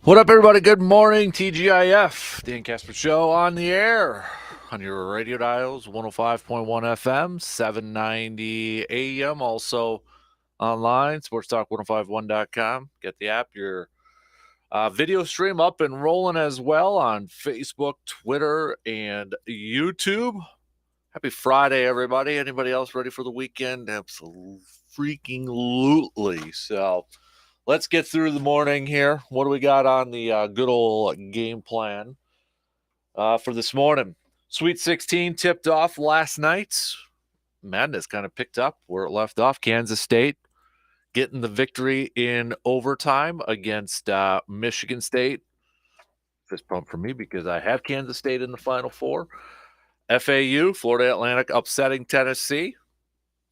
What up, everybody? Good morning, TGIF. Dan Kasper Show on the air on your radio dials, 105.1 FM, 790 AM. Also online, sportstalk1051.com. Get the app. Your video stream up and rolling as well on Facebook, Twitter, and YouTube. Happy Friday, everybody. Anybody else ready for the weekend? Absolutely freaking lootly. So let's get through the morning here. What do we got on the good old game plan for this morning? Sweet 16 tipped off last night. Madness kind of picked up where it left off. Kansas State getting the victory in overtime against Michigan State. Fist pump for me because I have Kansas State in the Final Four. FAU, Florida Atlantic, upsetting Tennessee.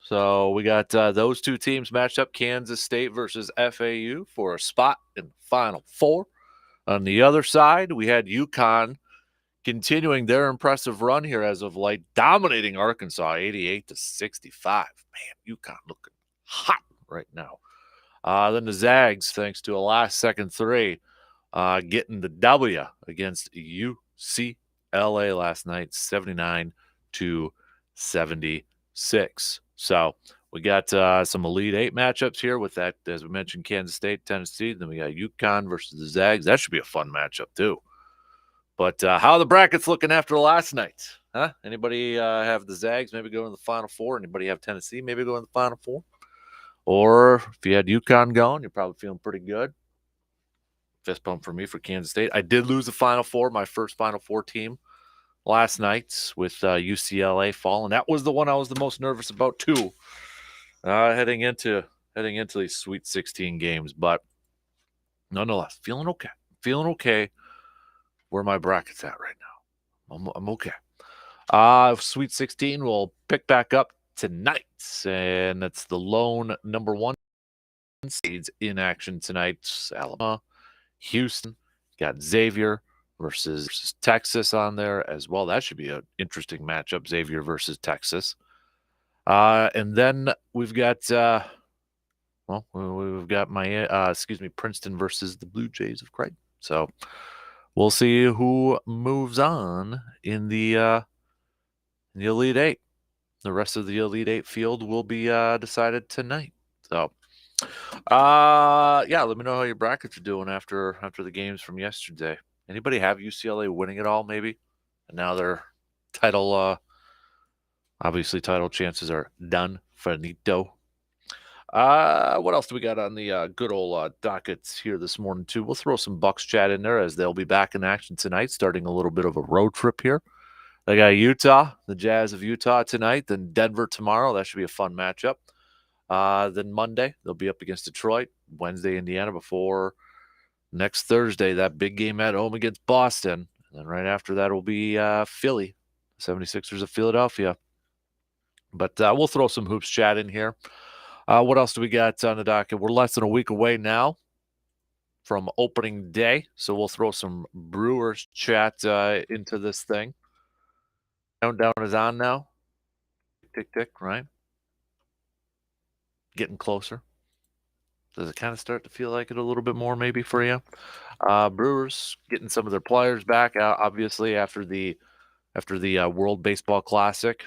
So we got those two teams matched up, Kansas State versus FAU, for a spot in the Final Four. On the other side, we had UConn continuing their impressive run here as of late, dominating Arkansas 88-65. Man, UConn looking hot right now. Then the Zags, thanks to a last-second three, getting the W against UCLA last night, 79-76. So we got some Elite Eight matchups here with that, as we mentioned, Kansas State, Tennessee. Then we got UConn versus the Zags. That should be a fun matchup too. But how are the brackets looking after last night? Huh? Anybody have the Zags maybe go in the Final Four? Anybody have Tennessee maybe go in the Final Four? Or if you had UConn going, you're probably feeling pretty good. Fist pump for me for Kansas State. I did lose the Final Four, my first Final Four team last night with UCLA falling. That was the one I was the most nervous about too, heading into these Sweet 16 games. But nonetheless, feeling okay where my bracket's at right now. I'm okay. Sweet 16 will pick back up tonight, and that's the lone number one seeds in action tonight. Alabama, Houston, got Xavier versus Texas on there as well. That should be an interesting matchup, Xavier versus Texas. And then we've got we've got Princeton versus the Blue Jays of Creighton. So we'll see who moves on in the Elite Eight. The rest of the Elite Eight field will be decided tonight. So let me know how your brackets are doing after the games from yesterday. Anybody have UCLA winning it all, maybe? And now their title, obviously title chances are done, finito. What else do we got on the good old dockets here this morning, too? We'll throw some Bucks chat in there as they'll be back in action tonight, starting a little bit of a road trip here. They got Utah, the Jazz of Utah tonight, then Denver tomorrow. That should be a fun matchup. Then Monday, they'll be up against Detroit. Wednesday, Indiana, before next Thursday, that big game at home against Boston. And then right after that will be Philly, 76ers of Philadelphia. But we'll throw some hoops chat in here. What else do we got on the docket? We're less than a week away now from opening day, so we'll throw some Brewers chat into this thing. Countdown is on now. Tick, tick, right? Getting closer. Does it kind of start to feel like it a little bit more maybe for you? Brewers getting some of their players back, obviously, after the World Baseball Classic.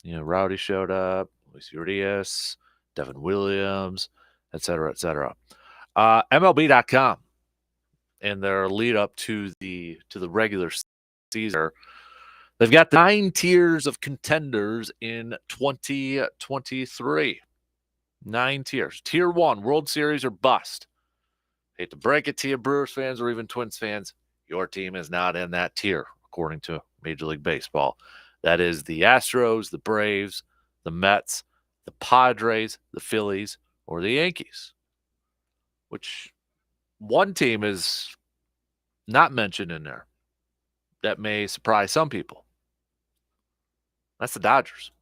You know, Rowdy showed up, Luis Urias, Devin Williams, et cetera, et cetera. MLB.com and their lead up to the regular season. They've got the 9 tiers of contenders in 2023. 9 tiers. Tier 1, World Series or bust. Hate to break it to you, Brewers fans or even Twins fans, your team is not in that tier, according to Major League Baseball. That is the Astros, the Braves, the Mets, the Padres, the Phillies, or the Yankees. Which one team is not mentioned in there that may surprise some people. That's the Dodgers.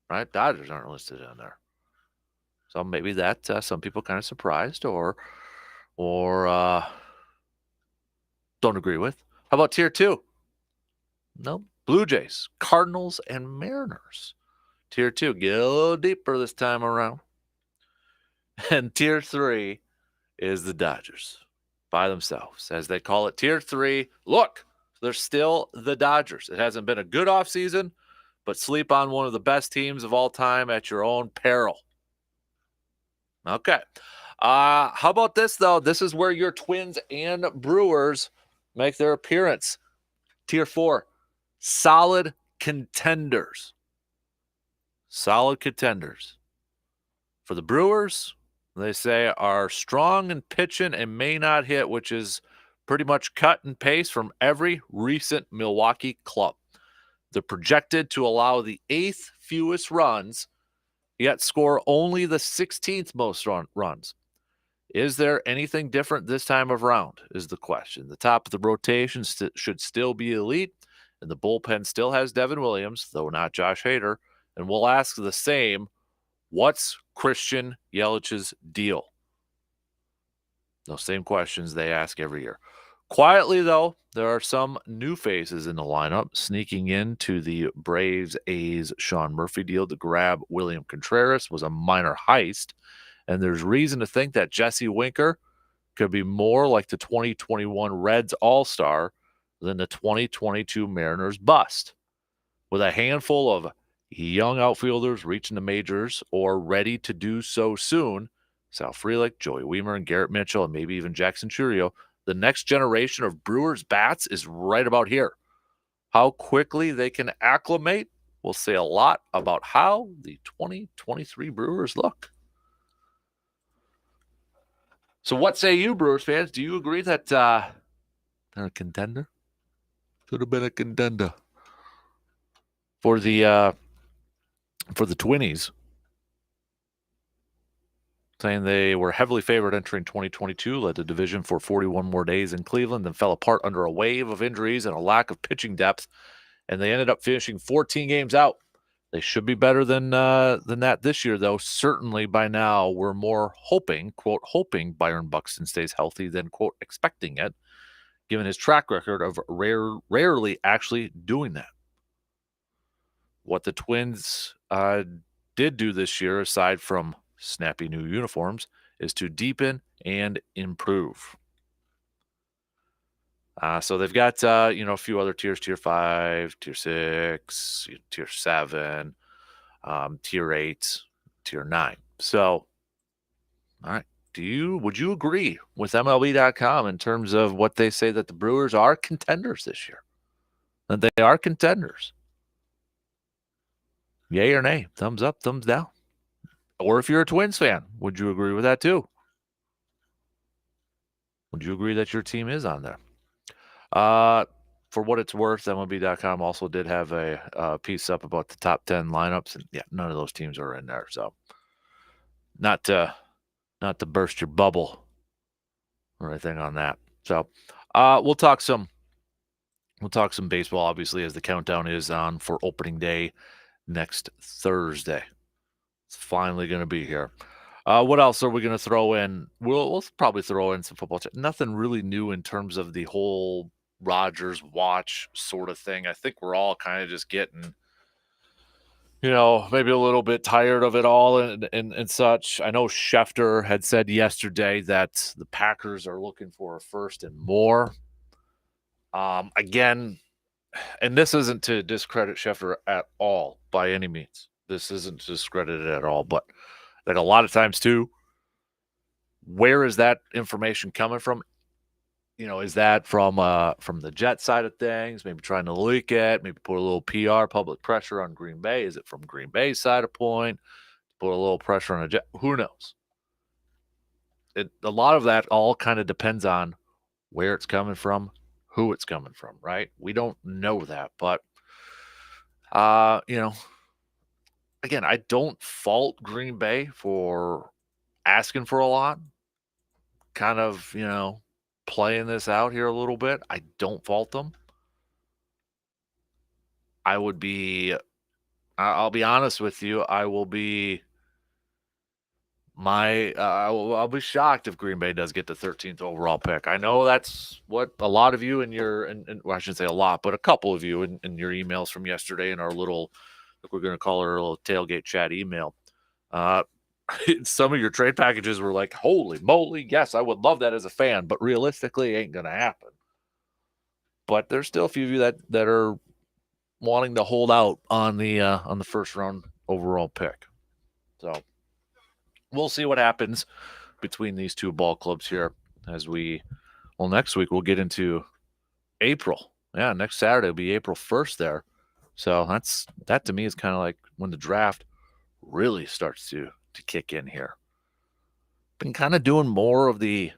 Right? Dodgers aren't listed in there. So maybe that some people kind of surprised or don't agree with. How about tier 2? No. Blue Jays, Cardinals, and Mariners. Tier 2, get a little deeper this time around. And tier 3 is the Dodgers. by themselves. As they call it, Tier 3. Look, they're still the Dodgers. It hasn't been a good offseason, but sleep on one of the best teams of all time at your own peril. Okay. How about this, though? This is where your Twins and Brewers make their appearance. Tier 4, solid contenders. Solid contenders. For the Brewers, they say are strong in pitching and may not hit, which is pretty much cut and paste from every recent Milwaukee club. They're projected to allow the 8th fewest runs, yet score only the 16th most runs. Is there anything different this time of round is the question. The top of the rotation should still be elite, and the bullpen still has Devin Williams, though not Josh Hader. And we'll ask the same, what's Christian Yelich's deal? Those same questions they ask every year. Quietly, though, there are some new faces in the lineup sneaking into the Braves-A's Sean Murphy deal to grab William Contreras was a minor heist. And there's reason to think that Jesse Winker could be more like the 2021 Reds All-Star than the 2022 Mariners bust. With a handful of young outfielders reaching the majors or ready to do so soon, Sal Frelick, Joey Wiemer, and Garrett Mitchell, and maybe even Jackson Churio, the next generation of Brewers bats is right about here. How quickly they can acclimate will say a lot about how the 2023 Brewers look. So what say you, Brewers fans? Do you agree that they're a contender? Should have been a contender. For the Twinnies, saying they were heavily favored entering 2022, led the division for 41 more days in Cleveland, then fell apart under a wave of injuries and a lack of pitching depth, and they ended up finishing 14 games out. They should be better than that this year, though. Certainly by now, we're more hoping, quote, hoping Byron Buxton stays healthy than, quote, expecting it, given his track record of rarely actually doing that. What the Twins did do this year, aside from snappy new uniforms, is to deepen and improve. So they've got, a few other tiers, Tier 5, Tier 6, Tier 7, Tier 8, Tier 9. So, all right. Would you agree with MLB.com in terms of what they say that the Brewers are contenders this year? That they are contenders? Yay or nay? Thumbs up, thumbs down. Or if you're a Twins fan, would you agree with that too? Would you agree that your team is on there? For what it's worth, MLB.com also did have a piece up about the top 10 lineups, and yeah, none of those teams are in there. So, not to burst your bubble or anything on that. So, we'll talk some baseball, obviously, as the countdown is on for opening day next Thursday. It's finally going to be here. What else are we going to throw in? We'll probably throw in some football. Nothing really new in terms of the whole Rodgers watch sort of thing. I think we're all kind of just getting, maybe a little bit tired of it all and such. I know Schefter had said yesterday that the Packers are looking for a first and more. Again, and this isn't to discredit Schefter at all by any means. This isn't discredited at all, but like a lot of times too, where is that information coming from? Is that from the Jet side of things, maybe trying to leak it, maybe put a little PR, public pressure on Green Bay? Is it from Green Bay's side of point, put a little pressure on a Jet? Who knows? A lot of that all kind of depends on where it's coming from, who it's coming from, right? We don't know that, but again, I don't fault Green Bay for asking for a lot, kind of, playing this out here a little bit. I don't fault them. I'll be honest with you. I'll be shocked if Green Bay does get the 13th overall pick. I know that's what a lot of you well, I shouldn't say a lot, but a couple of you in your emails from yesterday in our little, we're going to call it our little tailgate chat email, some of your trade packages were like, holy moly, yes, I would love that as a fan, but realistically, it ain't going to happen. But there's still a few of you that are wanting to hold out on the first round overall pick. So we'll see what happens between these two ball clubs here as next week we'll get into April. Yeah, next Saturday will be April 1st there. So that to me is kind of like when the draft really starts to kick in here. Been kind of doing more of the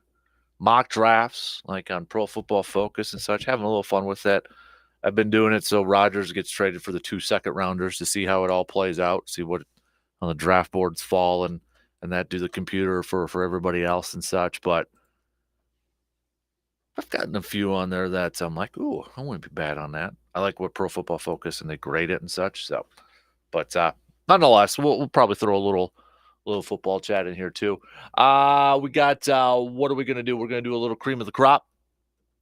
mock drafts, like on Pro Football Focus and such, having a little fun with that. I've been doing it so Rodgers gets traded for the 2 second rounders to see how it all plays out, see what on the draft boards fall and that do the computer for everybody else and such. But I've gotten a few on there that I'm like, ooh, I wouldn't be bad on that. I like what Pro Football Focus and they grade it and such. So, but nonetheless, we'll probably throw a little football chat in here too. We got what are we gonna do? We're gonna do a little cream of the crop.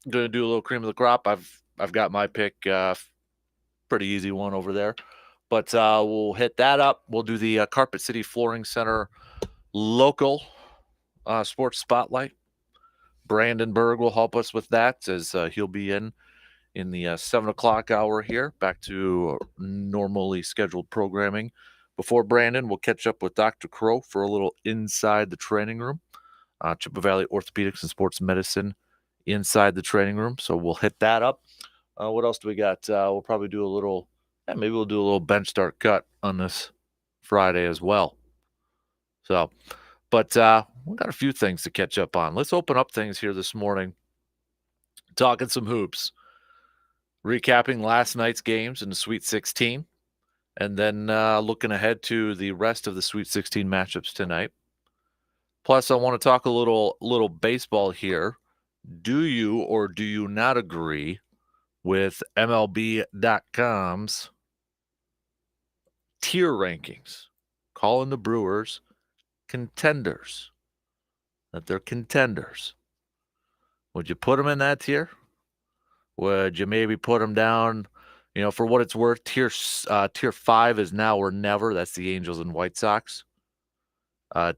Gonna do a little cream of the crop. I've got my pick, pretty easy one over there. But we'll hit that up. We'll do the Carpet City Flooring Center local sports spotlight. Brandon Berg will help us with that as he'll be in the 7 o'clock hour here, back to normally scheduled programming. Before Brandon, we'll catch up with Dr. Crow for a little inside the training room. Chippewa Valley Orthopedics and Sports Medicine inside the training room. So we'll hit that up. What else do we got? We'll probably do a little, maybe we'll do a little bench start cut on this Friday as well. So, but we've got a few things to catch up on. Let's open up things here this morning. Talking some hoops. Recapping last night's games in the Sweet 16. And then looking ahead to the rest of the Sweet 16 matchups tonight. Plus, I want to talk a little baseball here. Do you or do you not agree with MLB.com's tier rankings, calling the Brewers contenders, that they're contenders? Would you put them in that tier? Would you maybe put them down, for what it's worth? Tier 5 is now or never. That's the Angels and White Sox.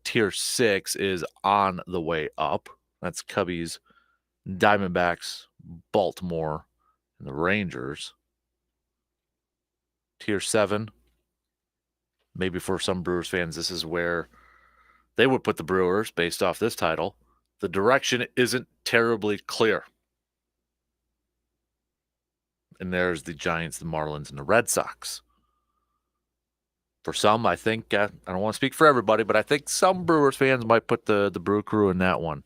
Tier 6 is on the way up. That's Cubbies, Diamondbacks, Baltimore, and the Rangers. Tier 7, maybe for some Brewers fans, this is where they would put the Brewers based off this title. The direction isn't terribly clear. And there's the Giants, the Marlins, and the Red Sox. For some, I think, I don't want to speak for everybody, but I think some Brewers fans might put the Brew Crew in that one.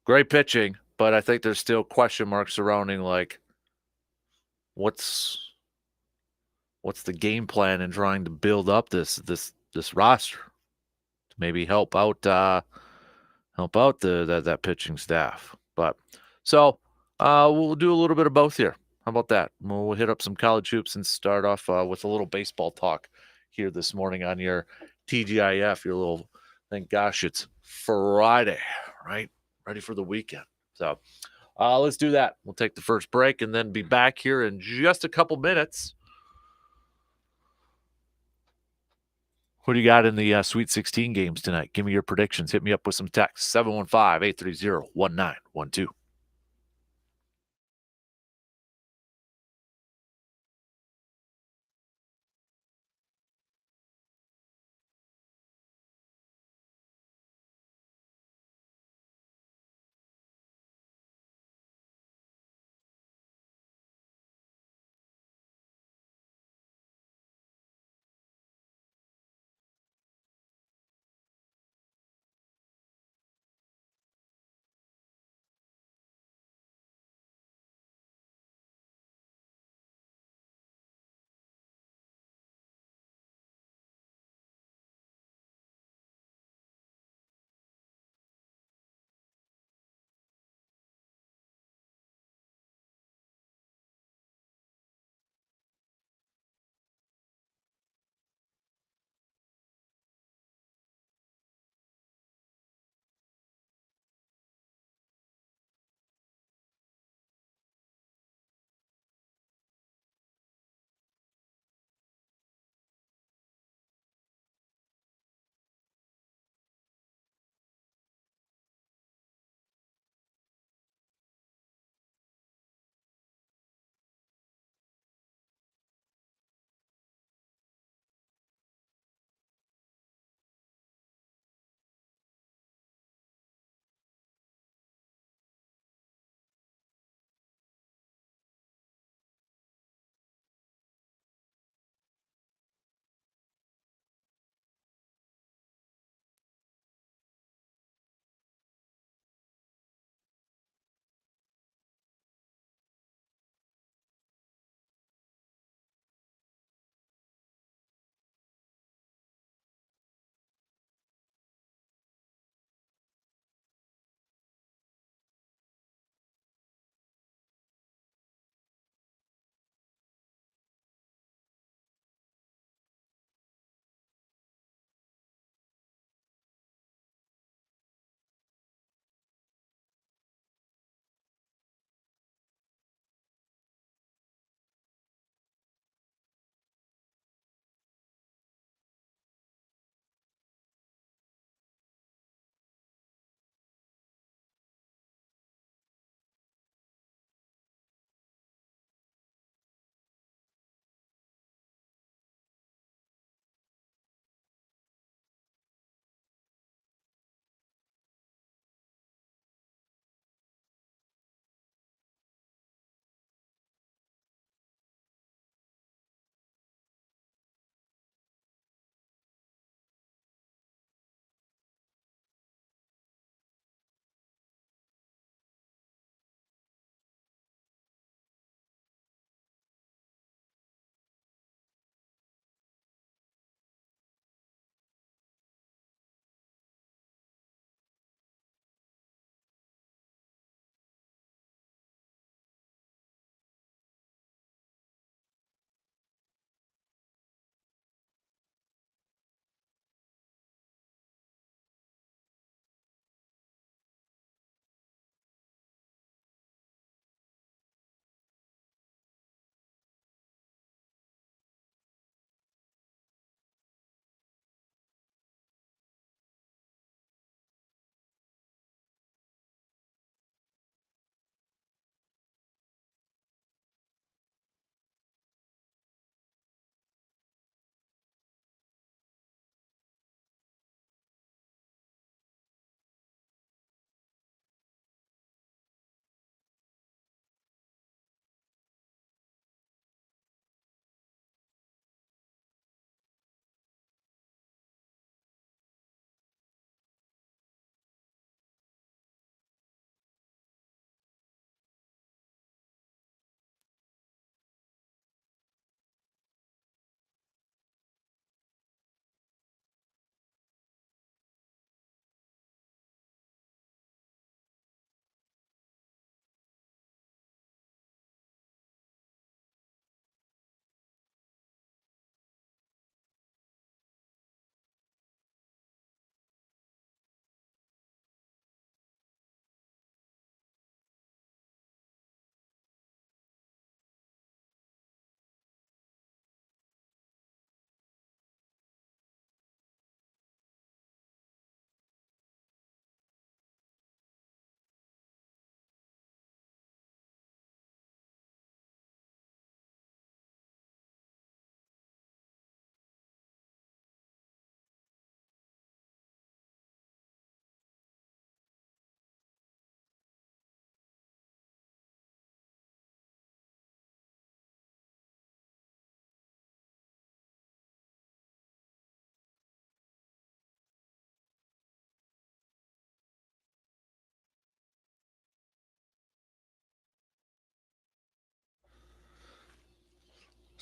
Great pitching, but I think there's still question marks surrounding, like, what's the game plan in trying to build up this roster to maybe help out that pitching staff. But so we'll do a little bit of both here. How about that? We'll hit up some college hoops and start off with a little baseball talk here this morning on your TGIF, your little, thank gosh, it's Friday, right? Ready for the weekend. So let's do that. We'll take the first break and then be back here in just a couple minutes. Who do you got in the Sweet 16 games tonight? Give me your predictions. Hit me up with some text. 715-830-1912.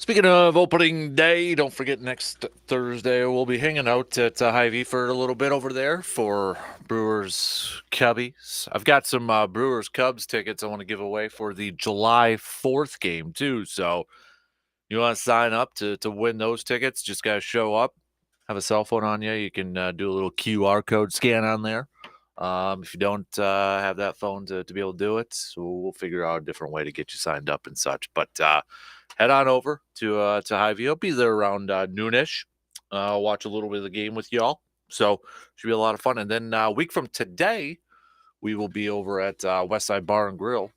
Speaking of opening day, don't forget next Thursday we'll be hanging out at Hy-Vee for a little bit over there for Brewers Cubbies. I've got some Brewers Cubs tickets I want to give away for the July 4th game too. So you want to sign up to win those tickets? Just got to show up, have a cell phone on you. You can do a little QR code scan on there. If you don't have that phone to be able to do it, so we'll figure out a different way to get you signed up and such. But head on over to Hy-Vee. I'll be there around noonish. Watch a little bit of the game with y'all. So should be a lot of fun. And then a week from today, we will be over at Westside Bar and Grill.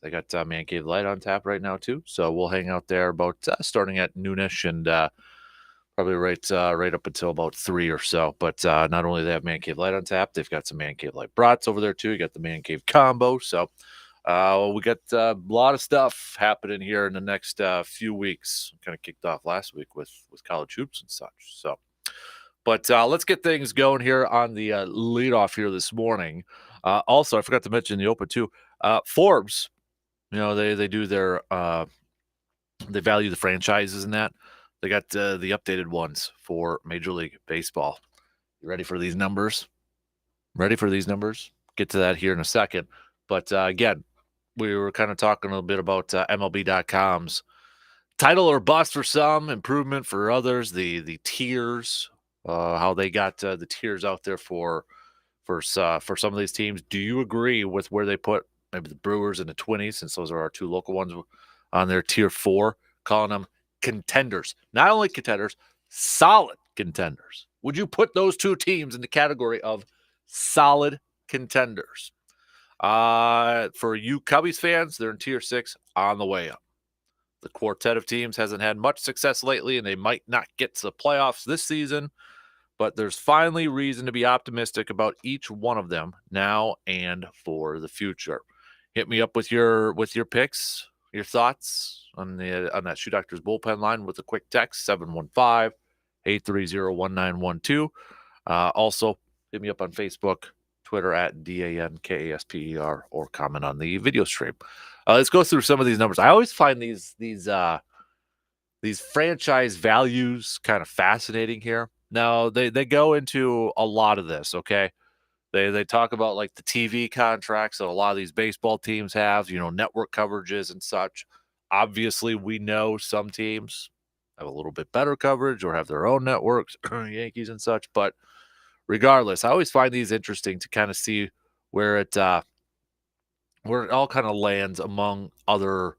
They got Man Cave Light on tap right now too. So we'll hang out there about starting at noonish and probably right up until about 3 or so. But not only they have Man Cave Light on tap, they've got some Man Cave Light brats over there too. You got the Man Cave combo. So we got a lot of stuff happening here in the next few weeks. Kind of kicked off last week with college hoops and such. So, but let's get things going here on the leadoff here this morning. Also, I forgot to mention the Open too. Forbes, they do their they value the franchises and that. They got the updated ones for Major League Baseball. You ready for these numbers? Ready for these numbers? Get to that here in a second. But again, we were kind of talking a little bit about MLB.com's title or bust for some, improvement for others, the tiers, how they got the tiers out there for some of these teams. Do you agree with where they put maybe the Brewers and the Twinnies, since those are our two local ones on their tier 4, calling them contenders? Not only contenders, solid contenders. Would you put those two teams in the category of solid contenders? For you Cubbies fans, they're in tier 6 on the way up. The quartet of teams hasn't had much success lately, and they might not get to the playoffs this season, but there's finally reason to be optimistic about each one of them now and for the future. Hit me up with your picks, your thoughts on that Shoe Doctors bullpen line with a quick text, 715-830-1912. Also, hit me up on Facebook, Twitter at DANKASPER, or comment on the video stream. Let's go through some of these numbers. I always find these franchise values kind of fascinating here. Now, they go into a lot of this, okay? They talk about like the TV contracts that a lot of these baseball teams have, network coverages and such. Obviously, we know some teams have a little bit better coverage or have their own networks, Yankees and such. But regardless, I always find these interesting to kind of see where it all kind of lands among other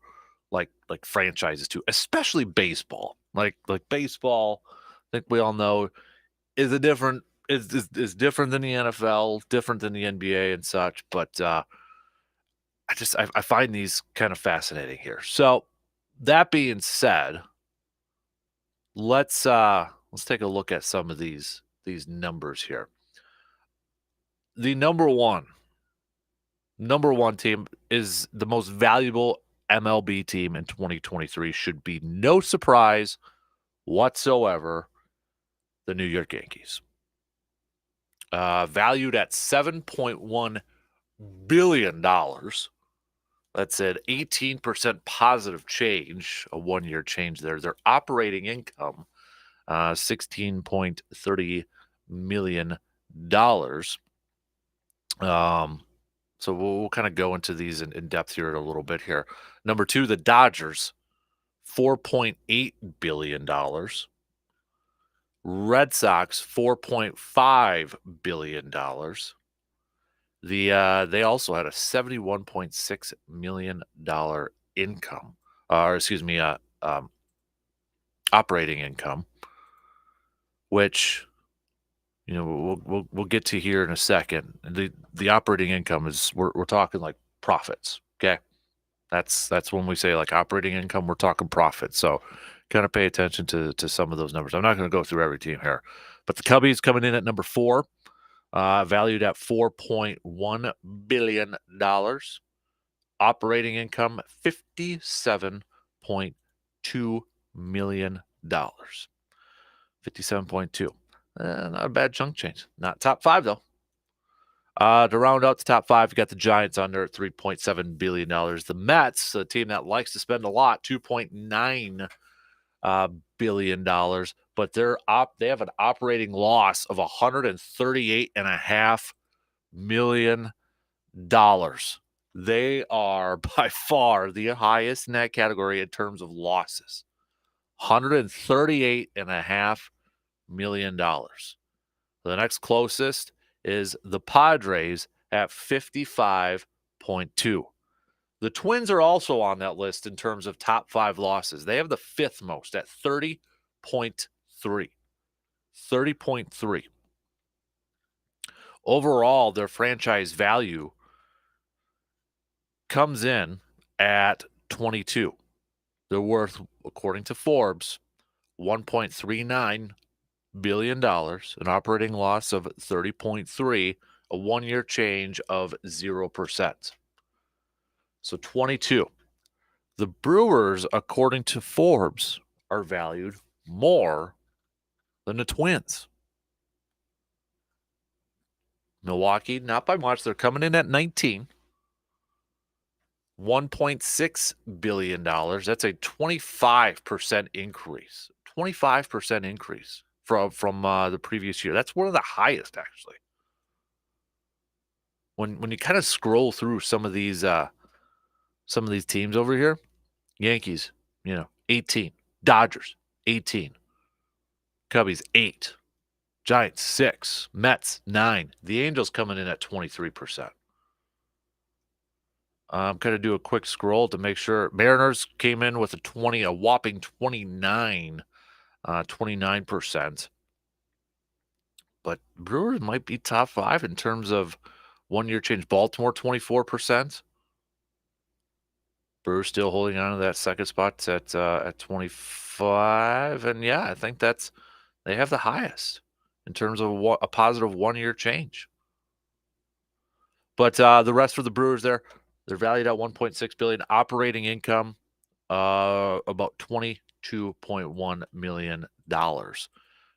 like franchises too, especially baseball. Like baseball, I think we all know is different than the NFL, different than the NBA and such. But I find these kind of fascinating here. So that being said, let's take a look at some of these numbers here. The number one team is the most valuable MLB team in 2023. Should be no surprise whatsoever. The New York Yankees, valued at $7.1 billion. That's an 18% positive change, a one-year change there. Their operating income, $16.30 million. So we'll kind of go into these in depth here a little bit here. Number 2, the Dodgers, $4.8 billion. Red Sox, $4.5 billion. They also had a $71.6 million income, operating income, which we'll get to here in a second. The operating income is we're talking like profits. Okay, that's when we say like operating income, we're talking profits. So kind of pay attention to some of those numbers. I'm not going to go through every team here, but the Cubbies coming in at number 4, valued at $4.1 billion. Operating income, $57.2 million. 57.2. Not a bad chunk change. Not top 5 though. To round out the top 5, you got the Giants under at $3.7 billion. The Mets, a team that likes to spend a lot, $2.9 billion dollars, but they have an operating loss of $138.5 million. They are by far the highest in that category in terms of losses. $138.5 million. The next closest is the Padres at 55.2. The Twins are also on that list in terms of top 5 losses. They have the 5th most at 30.3. 30.3. Overall, their franchise value comes in at 22. They're worth, according to Forbes, $1.39 billion, an operating loss of 30.3, a 1-year change of 0%. So 22. The Brewers, according to Forbes, are valued more than the Twins. Milwaukee, not by much. They're coming in at 19. $1.6 billion. That's a 25% increase. 25% increase from the previous year. That's one of the highest, actually. When you kind of scroll through some of these teams over here, Yankees, 18. Dodgers, 18. Cubbies, 8. Giants, 6. Mets, 9. The Angels coming in at 23%. I'm going to do a quick scroll to make sure. Mariners came in with a whopping 29%. But Brewers might be top 5 in terms of 1-year change. Baltimore, 24%. Brewers still holding on to that second spot at 25. And yeah, I think they have the highest in terms of a positive 1-year change. But the rest of the Brewers they're valued at $1.6 billion. Operating income, about $22.1 million.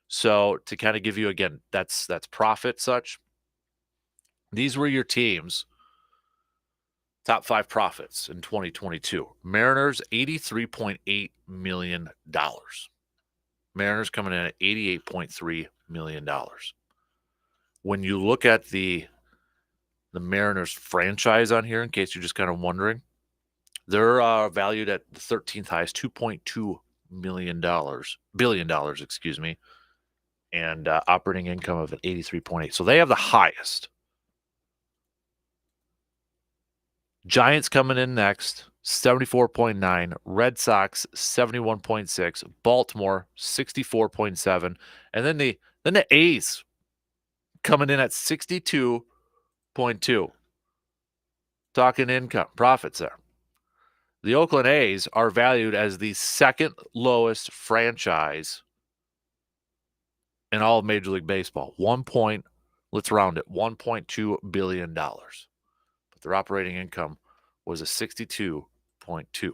So to kind of give you, again, that's profit such. These were your teams' top 5 profits in 2022. Mariners, $83.8 million. Mariners coming in at $88.3 million. When you look at the Mariners franchise on here, in case you're just kind of wondering, they're valued at the 13th highest, $2.2 billion, excuse me, and operating income of 83.8. So they have the highest. Giants coming in next, 74.9. Red Sox, 71.6. Baltimore, 64.7. And then the A's coming in at 62.2. Talking income, profits there. The Oakland A's are valued as the second lowest franchise in all of Major League Baseball. Let's round it, $1.2 billion. But their operating income was a 62.2.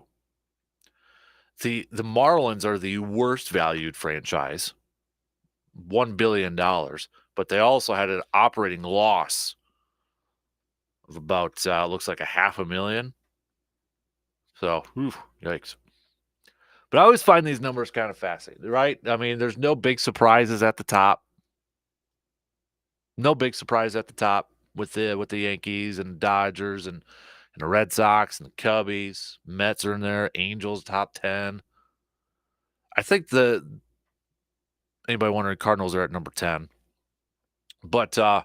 The Marlins are the worst valued franchise, $1 billion, but they also had an operating loss of about, looks like $500,000. So, yikes. But I always find these numbers kind of fascinating, right? I mean, there's no big surprises at the top. No big surprise at the top with the Yankees and Dodgers and the Red Sox and the Cubbies. Mets are in there. Angels top 10. I think anybody wondering, Cardinals are at number 10. But I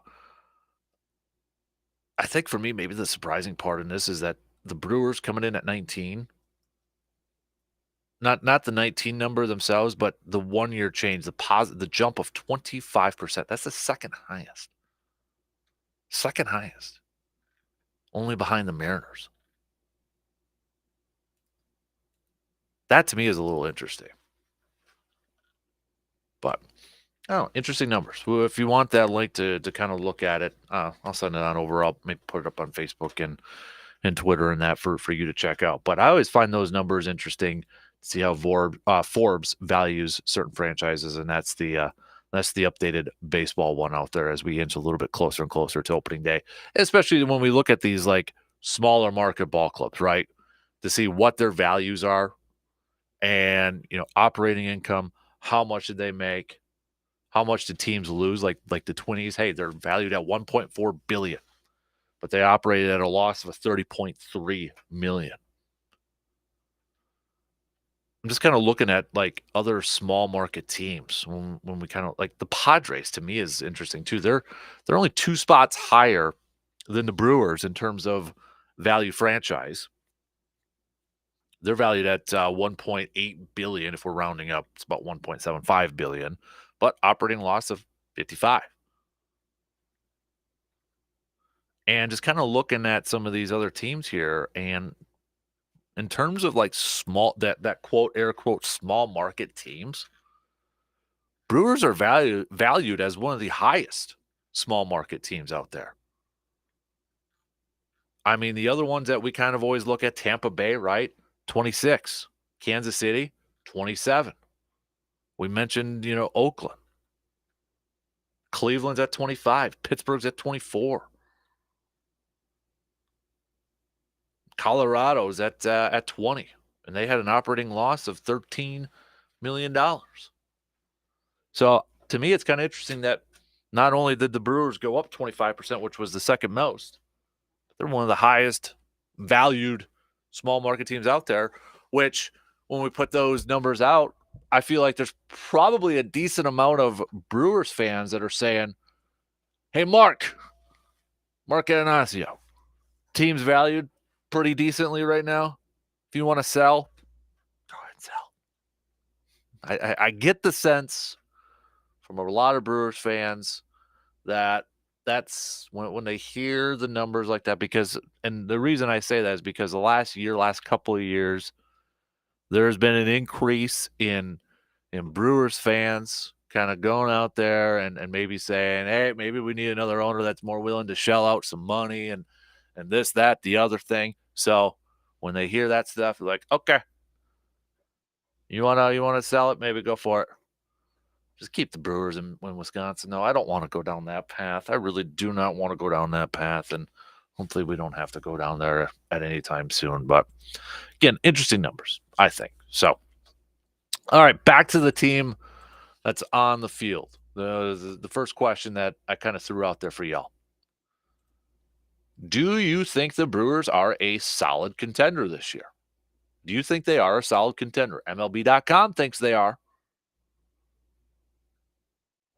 think for me, maybe the surprising part in this is that the Brewers coming in at 19. Not the 19 number themselves, but the 1-year change, the jump of 25%. That's the second highest. Second highest. Only behind the Mariners. That to me is a little interesting. But interesting numbers. Well, if you want that link to kind of look at it, I'll send it on over. I'll maybe put it up on Facebook and Twitter and that for you to check out. But I always find those numbers interesting. See how Forbes values certain franchises, and that's the updated baseball one out there as we inch a little bit closer and closer to opening day, especially when we look at these like smaller market ball clubs, right? To see what their values are and operating income. How much did they make? How much did teams lose? Like the Twinnies, hey, they're valued at 1.4 billion, but they operated at a loss of 30.3 million. I'm just kind of looking at like other small market teams when we kind of like the Padres. To me is interesting too. They're only 2 spots higher than the Brewers in terms of value franchise. They're valued at 1.8 billion. If we're rounding up, it's about 1.75 billion, but operating loss of 55. And just kind of looking at some of these other teams here, and in terms of like small that quote air quote small market teams, Brewers are valued as one of the highest small market teams out there. I mean, the other ones that we kind of always look at, Tampa Bay, right? 26. Kansas City, 27. We mentioned, Oakland. Cleveland's at 25. Pittsburgh's at 24. Colorado's at 20, and they had an operating loss of $13 million. So to me, it's kind of interesting that not only did the Brewers go up 25%, which was the second most, they're one of the highest valued small market teams out there, which when we put those numbers out, I feel like there's probably a decent amount of Brewers fans that are saying, hey, Mark Anasio, team's valued pretty decently right now. If you want to sell, go ahead and sell. I get the sense from a lot of Brewers fans that that's when they hear the numbers like that, because, and the reason I say that is because the last couple of years, there's been an increase in Brewers fans kind of going out there and maybe saying, hey, maybe we need another owner that's more willing to shell out some money and this, that, the other thing. So when they hear that stuff, they're like, okay, you wanna sell it, maybe go for it. Just keep the Brewers in Wisconsin. No, I don't want to go down that path. I really do not want to go down that path, and hopefully we don't have to go down there at any time soon. But again, interesting numbers, I think. So, all right, back to the team that's on the field. The first question that I kind of threw out there for y'all. Do you think the Brewers are a solid contender this year? Do you think they are a solid contender? MLB.com thinks they are.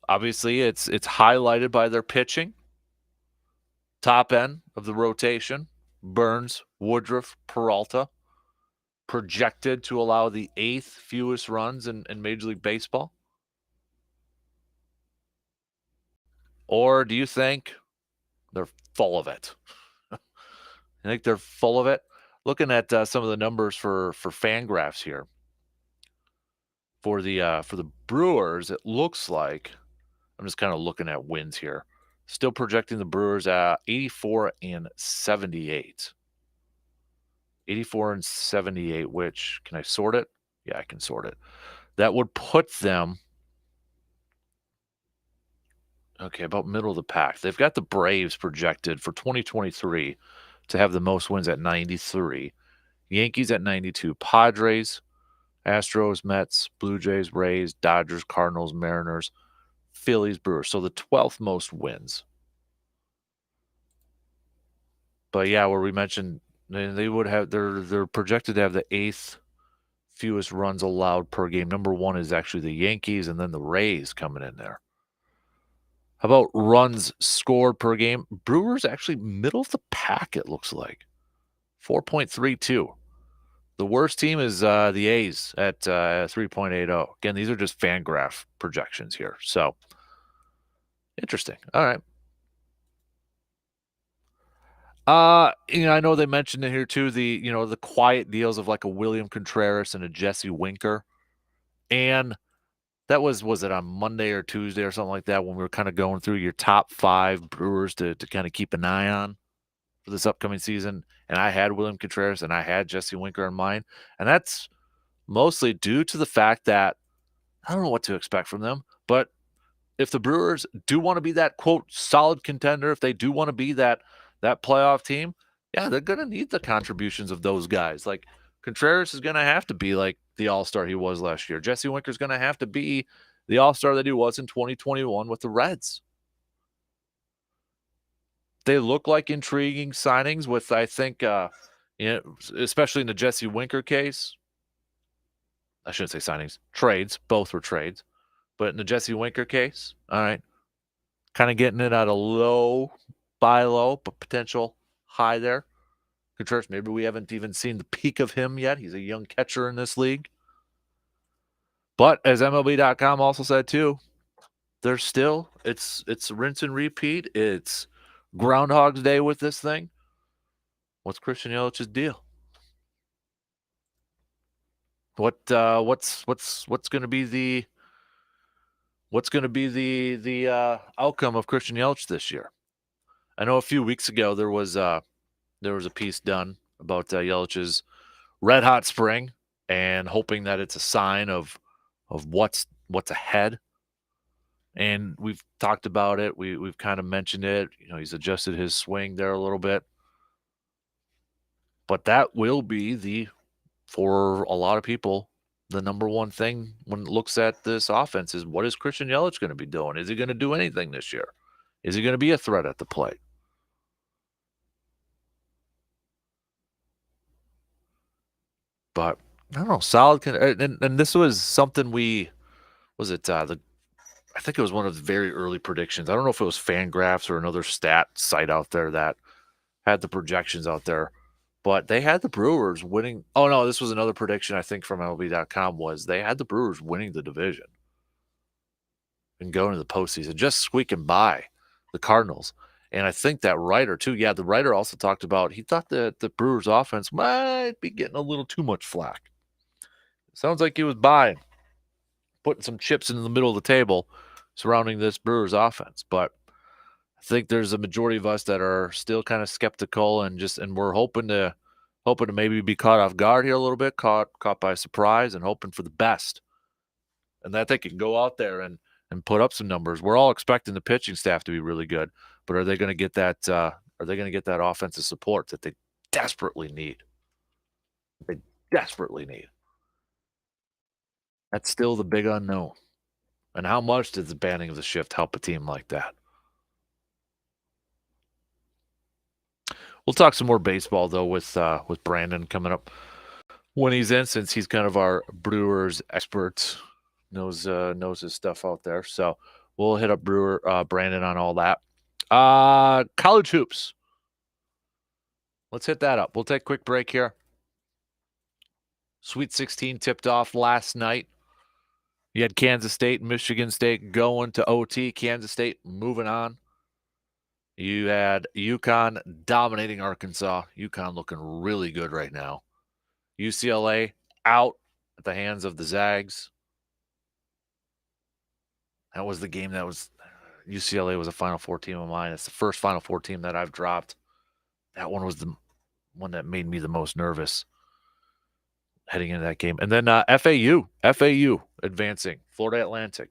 Obviously, it's highlighted by their pitching. Top end of the rotation, Burns, Woodruff, Peralta, projected to allow the 8th fewest runs in Major League Baseball. Or do you think they're full of it? I think they're full of it. Looking at some of the numbers for Fangraphs here, for the Brewers, it looks like, I'm just kind of looking at wins here. Still projecting the Brewers at 84-78. 84-78, which, can I sort it? Yeah, I can sort it. That would put them, okay, about middle of the pack. They've got the Braves projected for 2023 to have the most wins at 93. Yankees at 92. Padres, Astros, Mets, Blue Jays, Rays, Dodgers, Cardinals, Mariners, Phillies, Brewers. So the 12th most wins. But yeah, where we mentioned they would have, they're projected to have the 8th fewest runs allowed per game. Number 1 is actually the Yankees, and then the Rays coming in there. How about runs scored per game? Brewers actually middle of the pack, it looks like. 4.32. The worst team is the A's at 3.80. Again, these are just Fangraph projections here. So, interesting. All right. I know they mentioned it here too, the quiet deals of like a William Contreras and a Jesse Winker. And that was it on Monday or Tuesday or something like that when we were kind of going through your top 5 Brewers to kind of keep an eye on for this upcoming season. And I had William Contreras and I had Jesse Winker in mind. And that's mostly due to the fact that I don't know what to expect from them. But if the Brewers do want to be that, quote, solid contender, if they do want to be that playoff team, yeah, they're going to need the contributions of those guys. Like Contreras is going to have to be like the all-star he was last year. Jesse Winker's going to have to be the all-star that he was in 2021 with the Reds. They look like intriguing signings with, I think, especially in the Jesse Winker case. I shouldn't say signings, trades. Both were trades. But in the Jesse Winker case, all right, kind of getting it at a low, buy low, but potential high there. Contreras, maybe we haven't even seen the peak of him yet. He's a young catcher in this league. But as MLB.com also said too, there's still it's rinse and repeat. It's Groundhog's Day with this thing. What's Christian Yelich's deal? What's going to be the outcome of Christian Yelich this year? I know a few weeks ago there was a piece done about Yelich's red hot spring and hoping that it's a sign of what's ahead. And we've talked about it. We've kind of mentioned it. He's adjusted his swing there a little bit. But that will be for a lot of people, the number one thing when it looks at this offense is, what is Christian Yelich going to be doing? Is he going to do anything this year? Is he going to be a threat at the plate? But I don't know, solid. And this was something I think it was one of the very early predictions. I don't know if it was Fangraphs or another stat site out there that had the projections out there, but they had the Brewers winning. Oh no, this was another prediction I think from MLB.com was they had the Brewers winning the division and going to the postseason, just squeaking by the Cardinals. And I think that writer too. Yeah, the writer also talked about he thought that the Brewers offense might be getting a little too much flack. Sounds like he was putting some chips in the middle of the table surrounding this Brewers offense. But I think there's a majority of us that are still kind of skeptical and we're hoping to maybe be caught off guard here a little bit, caught by surprise, and hoping for the best. And that they can go out there and put up some numbers. We're all expecting the pitching staff to be really good, but are they going to get that offensive support that they desperately need? They desperately need. That's still the big unknown. And how much does the banning of the shift help a team like that? We'll talk some more baseball though with Brandon coming up when he's in, since he's kind of our Brewers expert, knows his stuff out there. So we'll hit up Brandon on all that. College hoops. Let's hit that up. We'll take a quick break here. Sweet 16 tipped off last night. You had Kansas State and Michigan State going to OT. Kansas State moving on. You had UConn dominating Arkansas. UConn looking really good right now. UCLA out at the hands of the Zags. That was the game that was UCLA was a Final Four team of mine. It's the first Final Four team that I've dropped. That one was the one that made me the most nervous heading into that game. And then FAU advancing. Florida Atlantic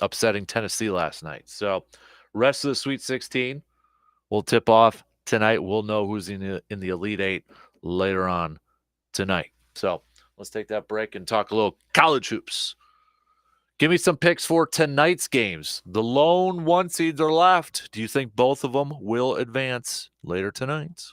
upsetting Tennessee last night. So rest of the Sweet 16 will tip off tonight. We'll know who's in the Elite Eight later on tonight. So let's take that break and talk a little college hoops. Give me some picks for tonight's games. The lone one seeds are left. Do you think both of them will advance later tonight?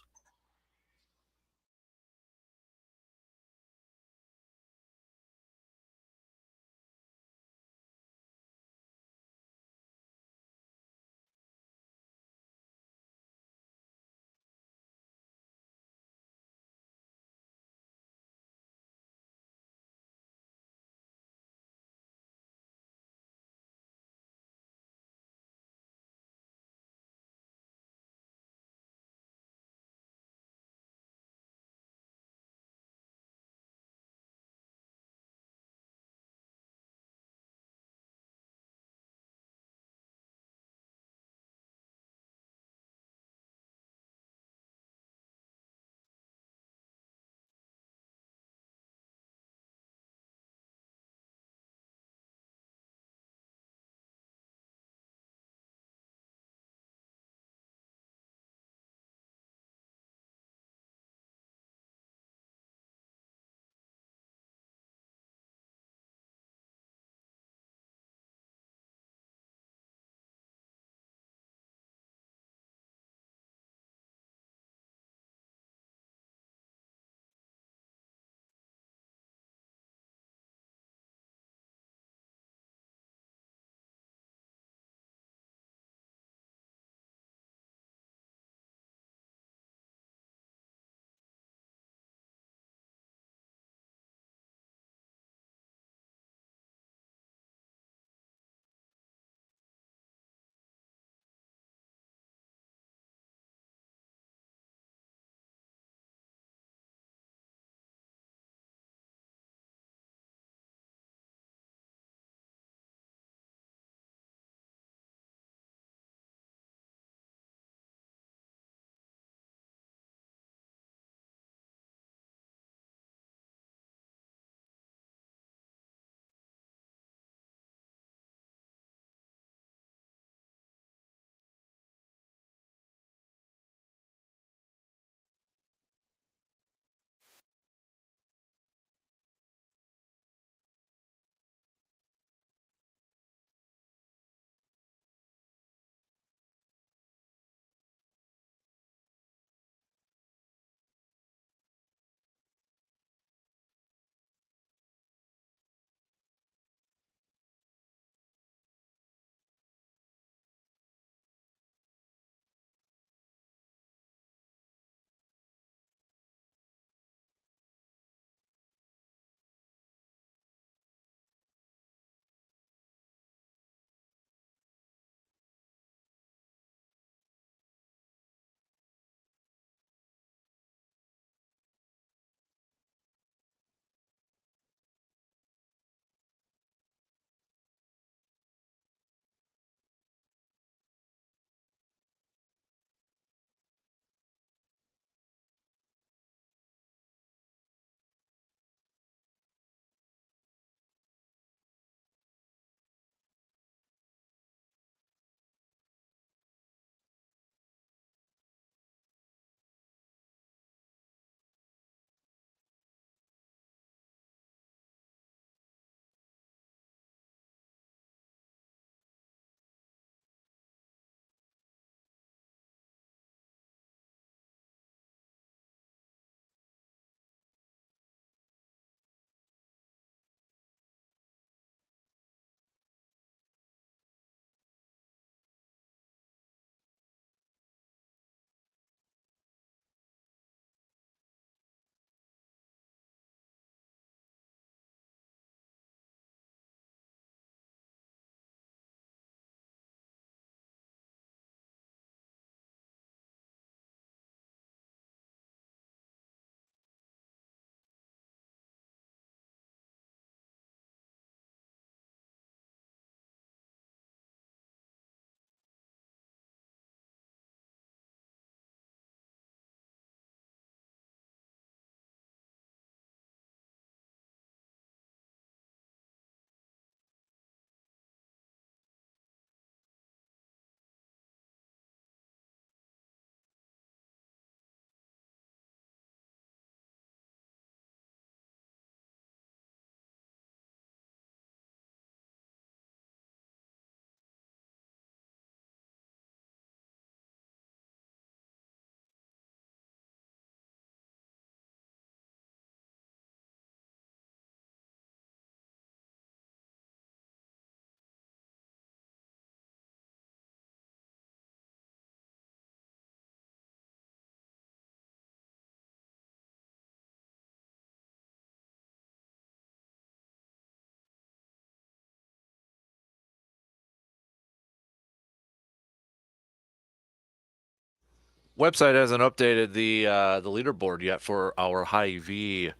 Website hasn't updated the leaderboard yet for our High V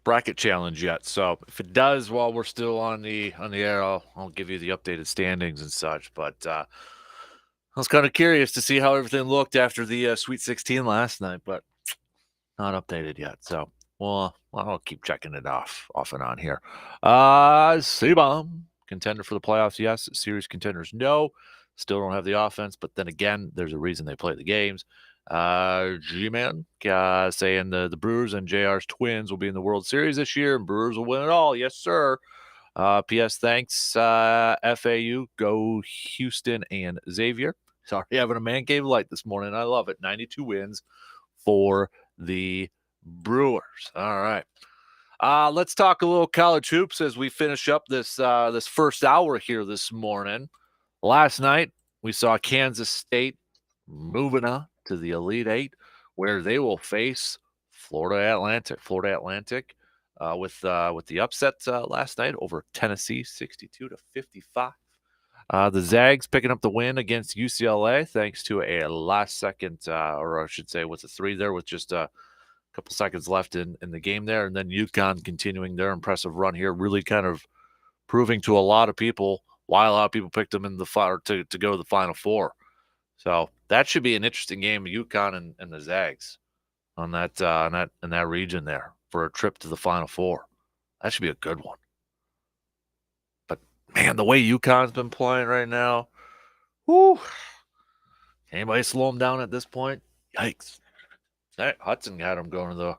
bracket challenge yet. So if it does while we're still on the air, I'll give you the updated standings and such. But I was kind of curious to see how everything looked after the Sweet 16 last night, but not updated yet. So well, I'll keep checking it off and on here. C-Bomb contender for the playoffs, yes. Series contenders, no. Still don't have the offense, but then again, there's a reason they play the games. G-Man saying the Brewers and JR's Twins will be in the World Series this year, and Brewers will win it all. Yes, sir. P.S. Thanks, FAU. Go Houston and Xavier. Sorry, having a man cave light this morning. I love it. 92 wins for the Brewers. All right. Let's talk a little college hoops as we finish up this first hour here this morning. Last night, we saw Kansas State moving on to the Elite Eight, where they will face Florida Atlantic. Florida Atlantic with the upset last night over Tennessee, 62-55. The Zags picking up the win against UCLA thanks to a last second, or I should say, with a three there with just a couple seconds left in the game there. And then UConn continuing their impressive run here, really kind of proving to a lot of people why a lot of people picked them in the to go to the Final Four. So that should be an interesting game, UConn and the Zags on in that region there for a trip to the Final Four. That should be a good one. But man, the way UConn's been playing right now, whoo! Anybody slow them down at this point? Yikes! Hudson had them going to the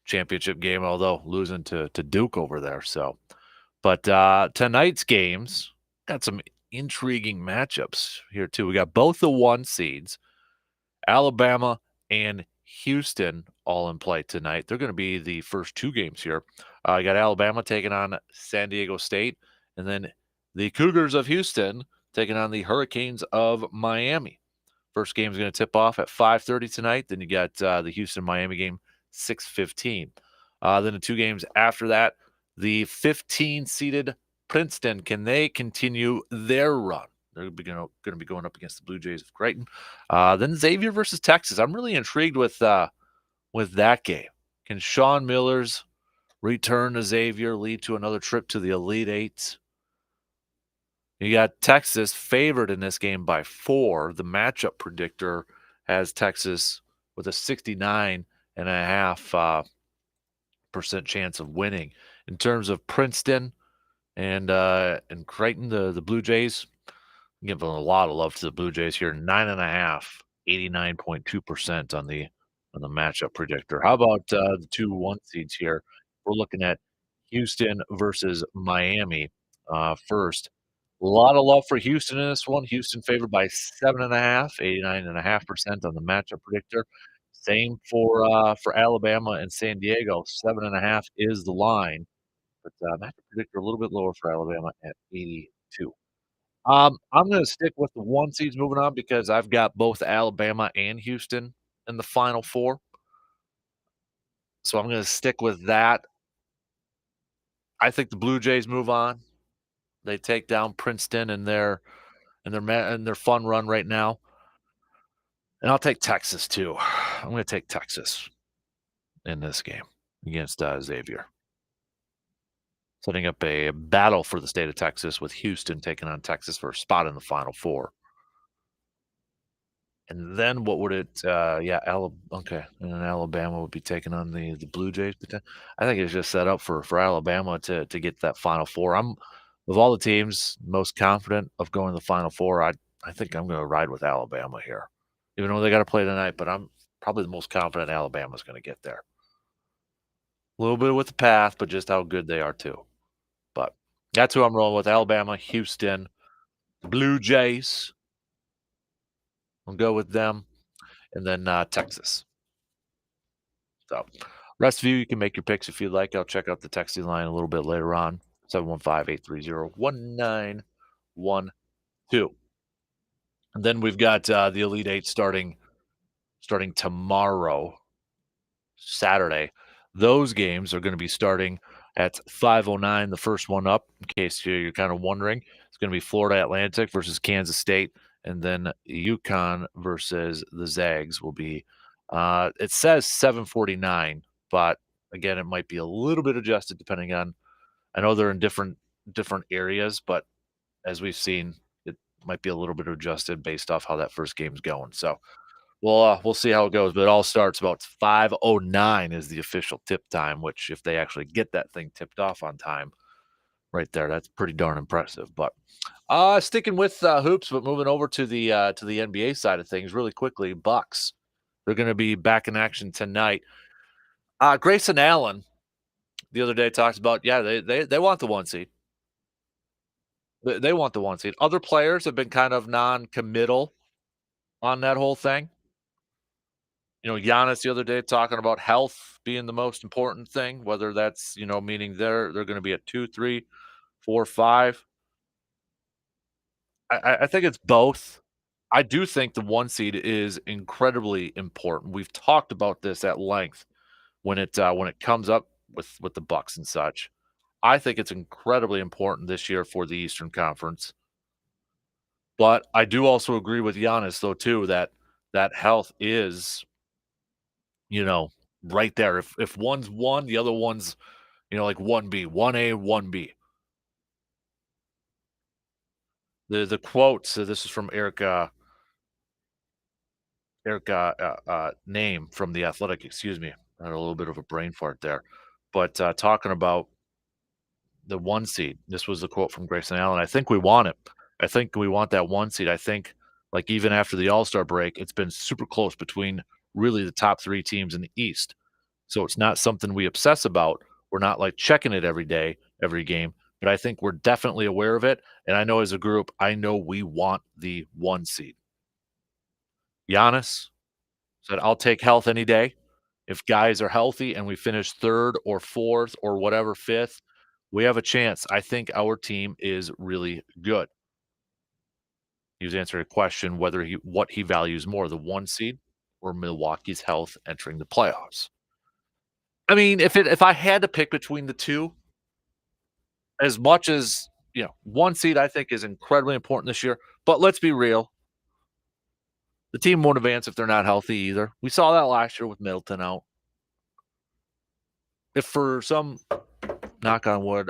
championship game, although losing to Duke over there. So, but tonight's games got some intriguing matchups here too. We got both the 1 seeds, Alabama and Houston, all in play tonight. They're going to be the first 2 games here. You got Alabama taking on San Diego State, and then the Cougars of Houston taking on the Hurricanes of Miami. First game is going to tip off at 5:30 tonight. Then you got the Houston-Miami game, 6:15. Then the 2 games after that, the 15-seeded Princeton, can they continue their run? They're going to be going up against the Blue Jays of Creighton. Then Xavier versus Texas. I'm really intrigued with that game. Can Sean Miller's return to Xavier lead to another trip to the Elite Eight? You got Texas favored in this game by 4. The matchup predictor has Texas with a 69.5% chance of winning. In terms of Princeton and Creighton, the Blue Jays, I'm giving a lot of love to the Blue Jays here. 9.5, 89.2% on the matchup predictor. How about the 2 1 seeds here? We're looking at Houston versus Miami first. A lot of love for Houston in this one. Houston favored by 7.5, 89.5% on the matchup predictor. Same for Alabama and San Diego. 7.5 is the line, but matchup predictor a little bit lower for Alabama at 82. I'm going to stick with the 1 seeds moving on because I've got both Alabama and Houston in the Final Four. So I'm going to stick with that. I think the Blue Jays move on. They take down Princeton in their fun run right now. And I'll take Texas too. I'm going to take Texas in this game against Xavier. Setting up a battle for the state of Texas with Houston taking on Texas for a spot in the Final Four. And then what would it? Okay. And then Alabama would be taking on the Blue Jays. I think it's just set up for Alabama to get that Final Four. I'm of all the teams most confident of going to the Final Four. I think I'm going to ride with Alabama here, even though they got to play tonight. But I'm probably the most confident Alabama's going to get there. A little bit with the path, but just how good they are too. But that's who I'm rolling with: Alabama, Houston, Blue Jays. I'll go with them, and then Texas. So, rest of you can make your picks if you'd like. I'll check out the texting line a little bit later on, 715-830-1912. And then we've got the Elite Eight starting tomorrow, Saturday. Those games are going to be starting at 5:09. The first one up, in case you're kind of wondering, it's going to be Florida Atlantic versus Kansas State. and then UConn versus the Zags will be. It says 7:49, but again, it might be a little bit adjusted depending on. I know they're in different areas, but as we've seen, it might be a little bit adjusted based off how that first game's going. So we'll see how it goes. But it all starts about 5:09 is the official tip time. Which, if they actually get that thing tipped off on time, right there, that's pretty darn impressive. But sticking with hoops, but moving over to the NBA side of things really quickly. Bucks, they're going to be back in action tonight. Grayson Allen the other day talks about, yeah, they want the one seed. They want the one seed. Other players have been kind of non-committal on that whole thing. Giannis the other day talking about health being the most important thing, whether that's, meaning they're going to be at 2, 3, 4, 5. I think it's both. I do think the one seed is incredibly important. We've talked about this at length when it comes up with the Bucks and such. I think it's incredibly important this year for the Eastern Conference. But I do also agree with Giannis though too that health is, you know, right there. If one's one, the other one's, like 1B, 1A, 1B. The quote, so this is from Name from The Athletic, excuse me. I had a little bit of a brain fart there. But talking about the one seed, this was the quote from Grayson Allen. I think we want it. I think we want that one seed. I think, like, even after the All-Star break, it's been super close between really the top three teams in the East. So it's not something we obsess about. We're not like checking it every day, every game, but I think we're definitely aware of it. And I know as a group, I know we want the one seed. Giannis said, I'll take health any day. If guys are healthy and we finish third or fourth or whatever, fifth, we have a chance. I think our team is really good. He was answering a question whether what he values more, the one seed or Milwaukee's health entering the playoffs. I mean, if I had to pick between the two, as much as, one seed I think is incredibly important this year, but let's be real, the team won't advance if they're not healthy either. We saw that last year with Middleton out. If for some, knock on wood,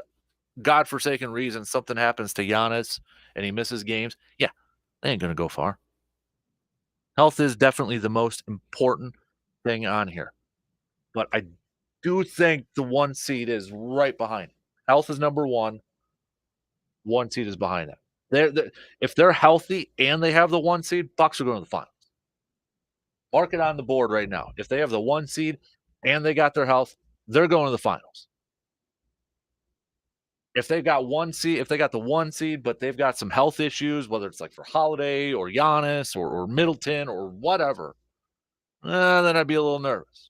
godforsaken reason something happens to Giannis and he misses games, yeah, they ain't gonna go far. Health is definitely the most important thing on here, but I do think the one seed is right behind it. Health is number one seed is behind it. If they're healthy and they have the one seed, Bucks are going to the finals. Mark it on the board right now. If they have the one seed and they got their health, they're going to the finals. If they've got one seed, if they got the one seed, but they've got some health issues, whether it's like for Holiday or Giannis or Middleton or whatever, then I'd be a little nervous.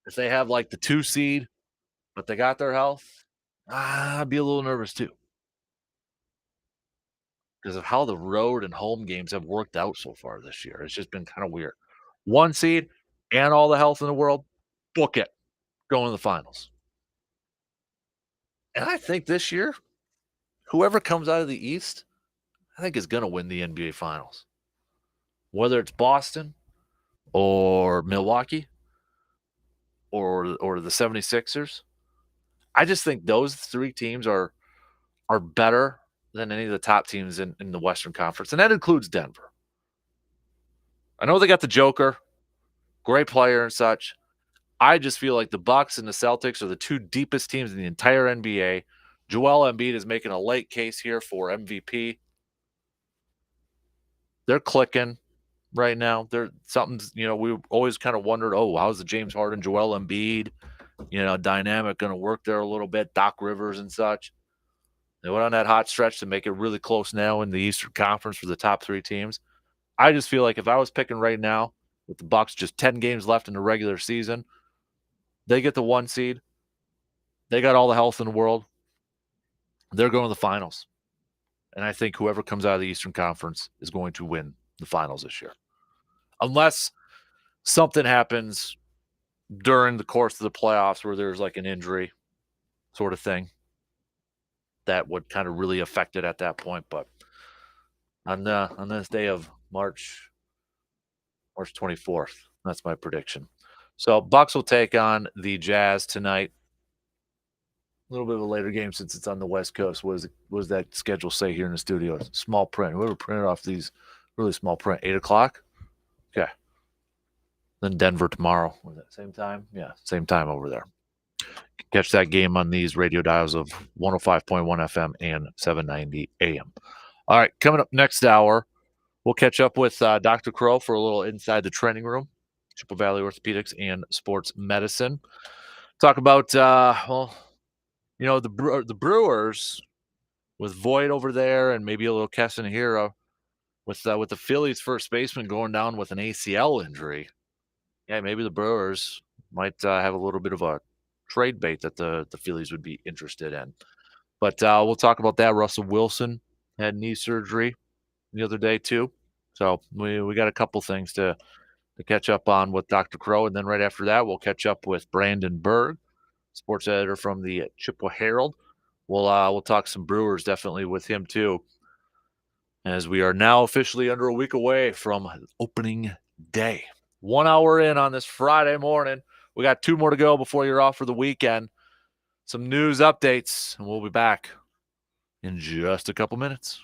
If they have like the two seed, but they got their health, I'd be a little nervous too because of how the road and home games have worked out so far this year. It's just been kind of weird. One seed and all the health in the world, book it, going to the finals. And I think this year, whoever comes out of the East, I think is going to win the NBA Finals. Whether it's Boston or Milwaukee or the 76ers, I just think those three teams are better than any of the top teams in the Western Conference, and that includes Denver. I know they got the Joker, great player and such. I just feel like the Bucks and the Celtics are the two deepest teams in the entire NBA. Joel Embiid is making a late case here for MVP. They're clicking right now. They're something's, we always kind of wondered, oh, how's the James Harden, Joel Embiid, dynamic going to work there a little bit, Doc Rivers and such. They went on that hot stretch to make it really close now in the Eastern Conference for the top three teams. I just feel like if I was picking right now with the Bucks, just 10 games left in the regular season, they get the one seed. They got all the health in the world. They're going to the finals. And I think whoever comes out of the Eastern Conference is going to win the finals this year. Unless something happens during the course of the playoffs where there's like an injury sort of thing. that would kind of really affect it at that point. But on this day of March 24th, that's my prediction. So Bucks will take on the Jazz tonight. A little bit of a later game since it's on the West Coast. What does that schedule say here in the studio? Small print. Whoever printed off these really small print, 8 o'clock. Okay. Then Denver tomorrow. Was that same time? Yeah, same time over there. Catch that game on these radio dials of 105.1 FM and 790 AM. All right, coming up next hour, we'll catch up with Dr. Crow for a little inside the training room, Chippewa Valley Orthopedics and Sports Medicine. Talk about the Brewers with Voigt over there, and maybe a little Keston Hero with the Phillies first baseman going down with an ACL injury. Yeah, maybe the Brewers might have a little bit of a trade bait that the Phillies would be interested in. But we'll talk about that. Russell Wilson had knee surgery the other day too, so we got a couple things to catch up on with Dr. Crow, and then right after that we'll catch up with Brandon Berg, sports editor from the Chippewa Herald. We'll talk some Brewers definitely with him too, as we are now officially under a week away from opening day. 1 hour in on this Friday morning. We got 2 more to go before you're off for the weekend. Some news updates, and we'll be back in just a couple minutes.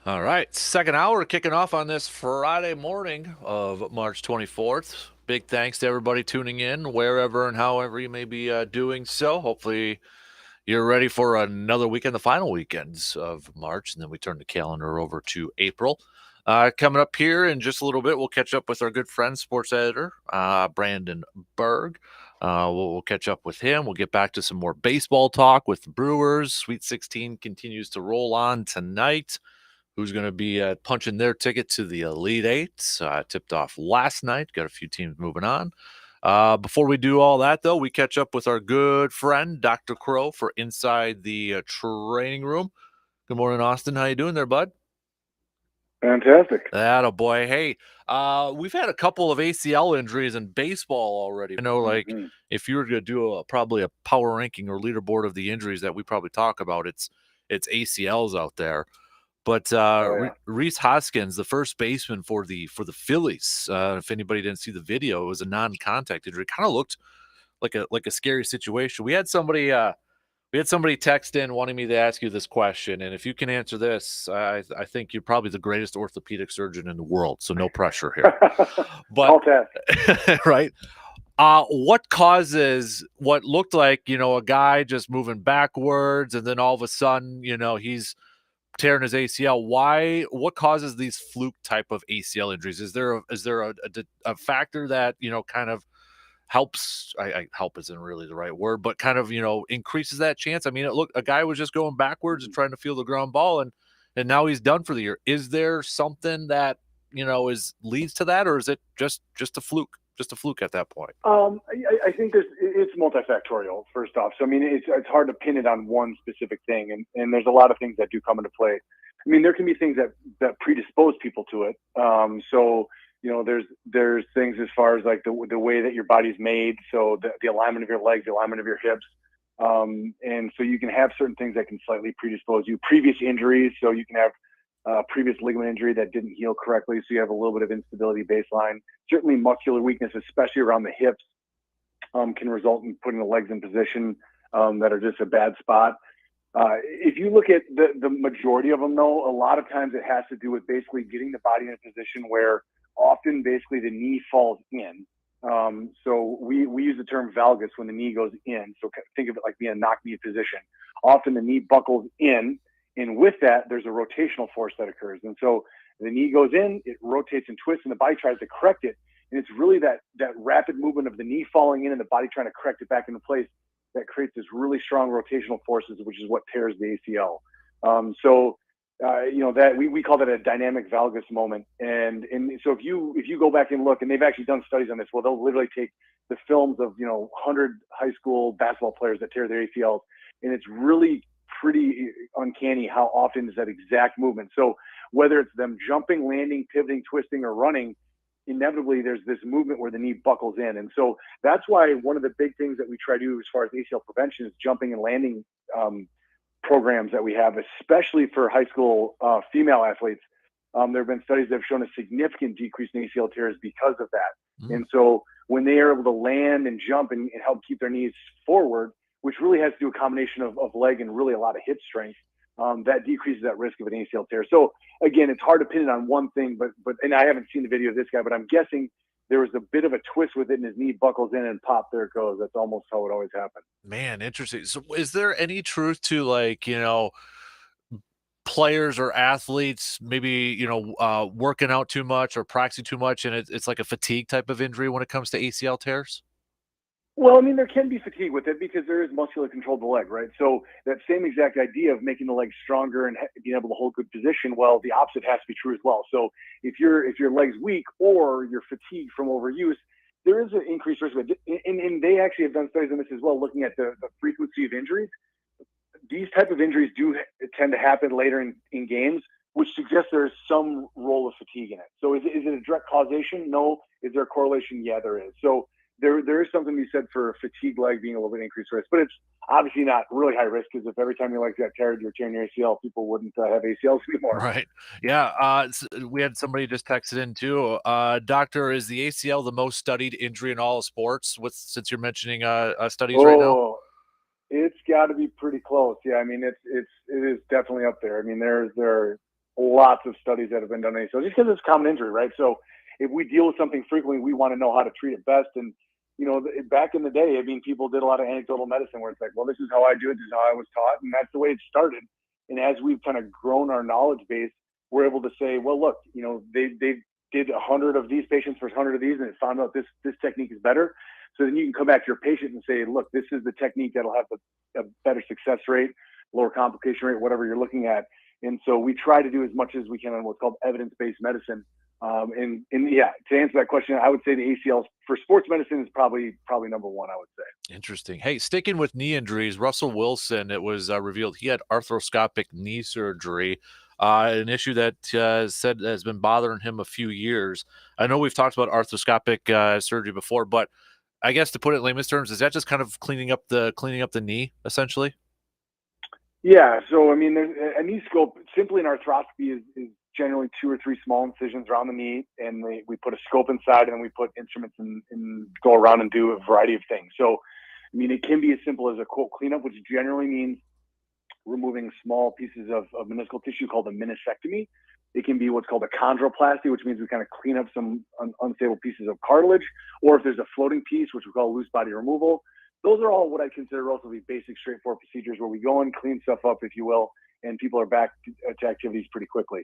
All right, second hour kicking off on this Friday morning of March 24th. Big thanks to everybody tuning in, wherever and however you may be doing so. Hopefully, you're ready for another weekend, the final weekends of March, and then we turn the calendar over to April. Coming up here in just a little bit, we'll catch up with our good friend, sports editor Brandon Berg. We'll catch up with him. We'll get back to some more baseball talk with the Brewers. Sweet 16 continues to roll on tonight. Who's going to be punching their ticket to the Elite Eight? Tipped off last night. Got a few teams moving on. Before we do all that, though, we catch up with our good friend, Dr. Crow, for Inside the Training Room. Good morning, Austin. How you doing there, bud? Fantastic. Boy. Hey, we've had a couple of ACL injuries in baseball already. I know, like, if you were to do probably a power ranking or leaderboard of the injuries that we probably talk about, it's ACLs out there. But Rhys Hoskins, the first baseman for the Phillies, if anybody didn't see the video, it was a non-contact injury. It kind of looked like a scary situation. We had somebody text in wanting me to ask you this question, and if you can answer this, I think you're probably the greatest orthopedic surgeon in the world. So no pressure here. But right. What causes what looked like, a guy just moving backwards, and then all of a sudden, he's tearing his ACL? What causes these fluke type of ACL injuries? Is there a factor that kind of helps? Help isn't really the right word, but kind of increases that chance. I mean, a guy was just going backwards and trying to feel the ground ball, and now he's done for the year. Is there something that is leads to that, or is it just a fluke? Just a fluke at that point. I think it's multifactorial. First off, so I mean, it's hard to pin it on one specific thing, and there's a lot of things that do come into play. I mean, there can be things that predispose people to it. So there's things as far as like the way that your body's made, so the alignment of your legs, the alignment of your hips, and so you can have certain things that can slightly predispose you. Previous injuries, so you can have previous ligament injury that didn't heal correctly, so you have a little bit of instability baseline. Certainly muscular weakness, especially around the hips, can result in putting the legs in position that are just a bad spot. If you look at the majority of them, though, a lot of times it has to do with basically getting the body in a position where often basically the knee falls in. So we use the term valgus when the knee goes in. So think of it like being a knock knee position. Often the knee buckles in, and with that, there's a rotational force that occurs. And so the knee goes in, it rotates and twists, and the body tries to correct it. And it's really that rapid movement of the knee falling in and the body trying to correct it back into place that creates this really strong rotational forces, which is what tears the ACL. That we call that a dynamic valgus moment. And so if you go back and look, and they've actually done studies on this, well, they'll literally take the films of 100 high school basketball players that tear their ACLs, and it's really pretty uncanny how often is that exact movement. So whether it's them jumping, landing, pivoting, twisting, or running, inevitably there's this movement where the knee buckles in. And so that's why one of the big things that we try to do as far as ACL prevention is jumping and landing programs that we have, especially for high school female athletes. There have been studies that have shown a significant decrease in ACL tears because of that. And so when they are able to land and jump and help keep their knees forward, which really has to do a combination of leg and really a lot of hip strength, that decreases that risk of an ACL tear. So again, it's hard to pin it on one thing, but and I haven't seen the video of this guy, but I'm guessing there was a bit of a twist with it and his knee buckles in and pop, there it goes. That's almost how it always happens. Man, interesting. So is there any truth to, like, players or athletes maybe, working out too much or practicing too much, and it's like a fatigue type of injury when it comes to ACL tears? Well, I mean, there can be fatigue with it because there is muscular control of the leg, right? So that same exact idea of making the leg stronger and being able to hold good position, well, the opposite has to be true as well. So if your leg's weak or you're fatigued from overuse, there is an increased risk of it. And they actually have done studies on this as well, looking at the frequency of injuries. These type of injuries do tend to happen later in games, which suggests there's some role of fatigue in it. So is it a direct causation? No. Is there a correlation? Yeah, there is. So there is something to be said for a fatigue leg being a little bit increased risk, but it's obviously not really high risk, because if every time your legs got teared, you're tearing your ACL, people wouldn't have ACLs anymore. Right. Yeah. We had somebody just texted in too. Doctor, is the ACL the most studied injury in all of sports? Since you're mentioning studies right now? It's got to be pretty close. Yeah, I mean, it is definitely up there. I mean, there are lots of studies that have been done on ACLs just because it's a common injury, right? So if we deal with something frequently, we want to know how to treat it best. And, back in the day, I mean, people did a lot of anecdotal medicine where it's like, well, this is how I do it. This is how I was taught. And that's the way it started. And as we've kind of grown our knowledge base, we're able to say, well, look, they did 100 of these patients versus 100 of these, and it found out this technique is better. So then you can come back to your patient and say, look, this is the technique that'll have a better success rate, lower complication rate, whatever you're looking at. And so we try to do as much as we can on what's called evidence-based medicine. And yeah, to answer that question, I would say the ACLs for sports medicine is probably number one, I would say. Interesting. Hey, sticking with knee injuries, Russell Wilson, it was revealed he had arthroscopic knee surgery, an issue that said has been bothering him a few years. I know we've talked about arthroscopic surgery before, but I guess to put it in layman's terms, is that just kind of cleaning up the knee essentially? Yeah. So I mean, there's a knee scope. Simply an arthroscopy is generally 2 or 3 small incisions around the knee, and we put a scope inside, and then we put instruments and go around and do a variety of things. So, I mean, it can be as simple as a quote cleanup, which generally means removing small pieces of meniscal tissue called a meniscectomy. It can be what's called a chondroplasty, which means we kind of clean up some unstable pieces of cartilage, or if there's a floating piece, which we call loose body removal. Those are all what I consider relatively basic, straightforward procedures where we go and clean stuff up, if you will, and people are back to activities pretty quickly.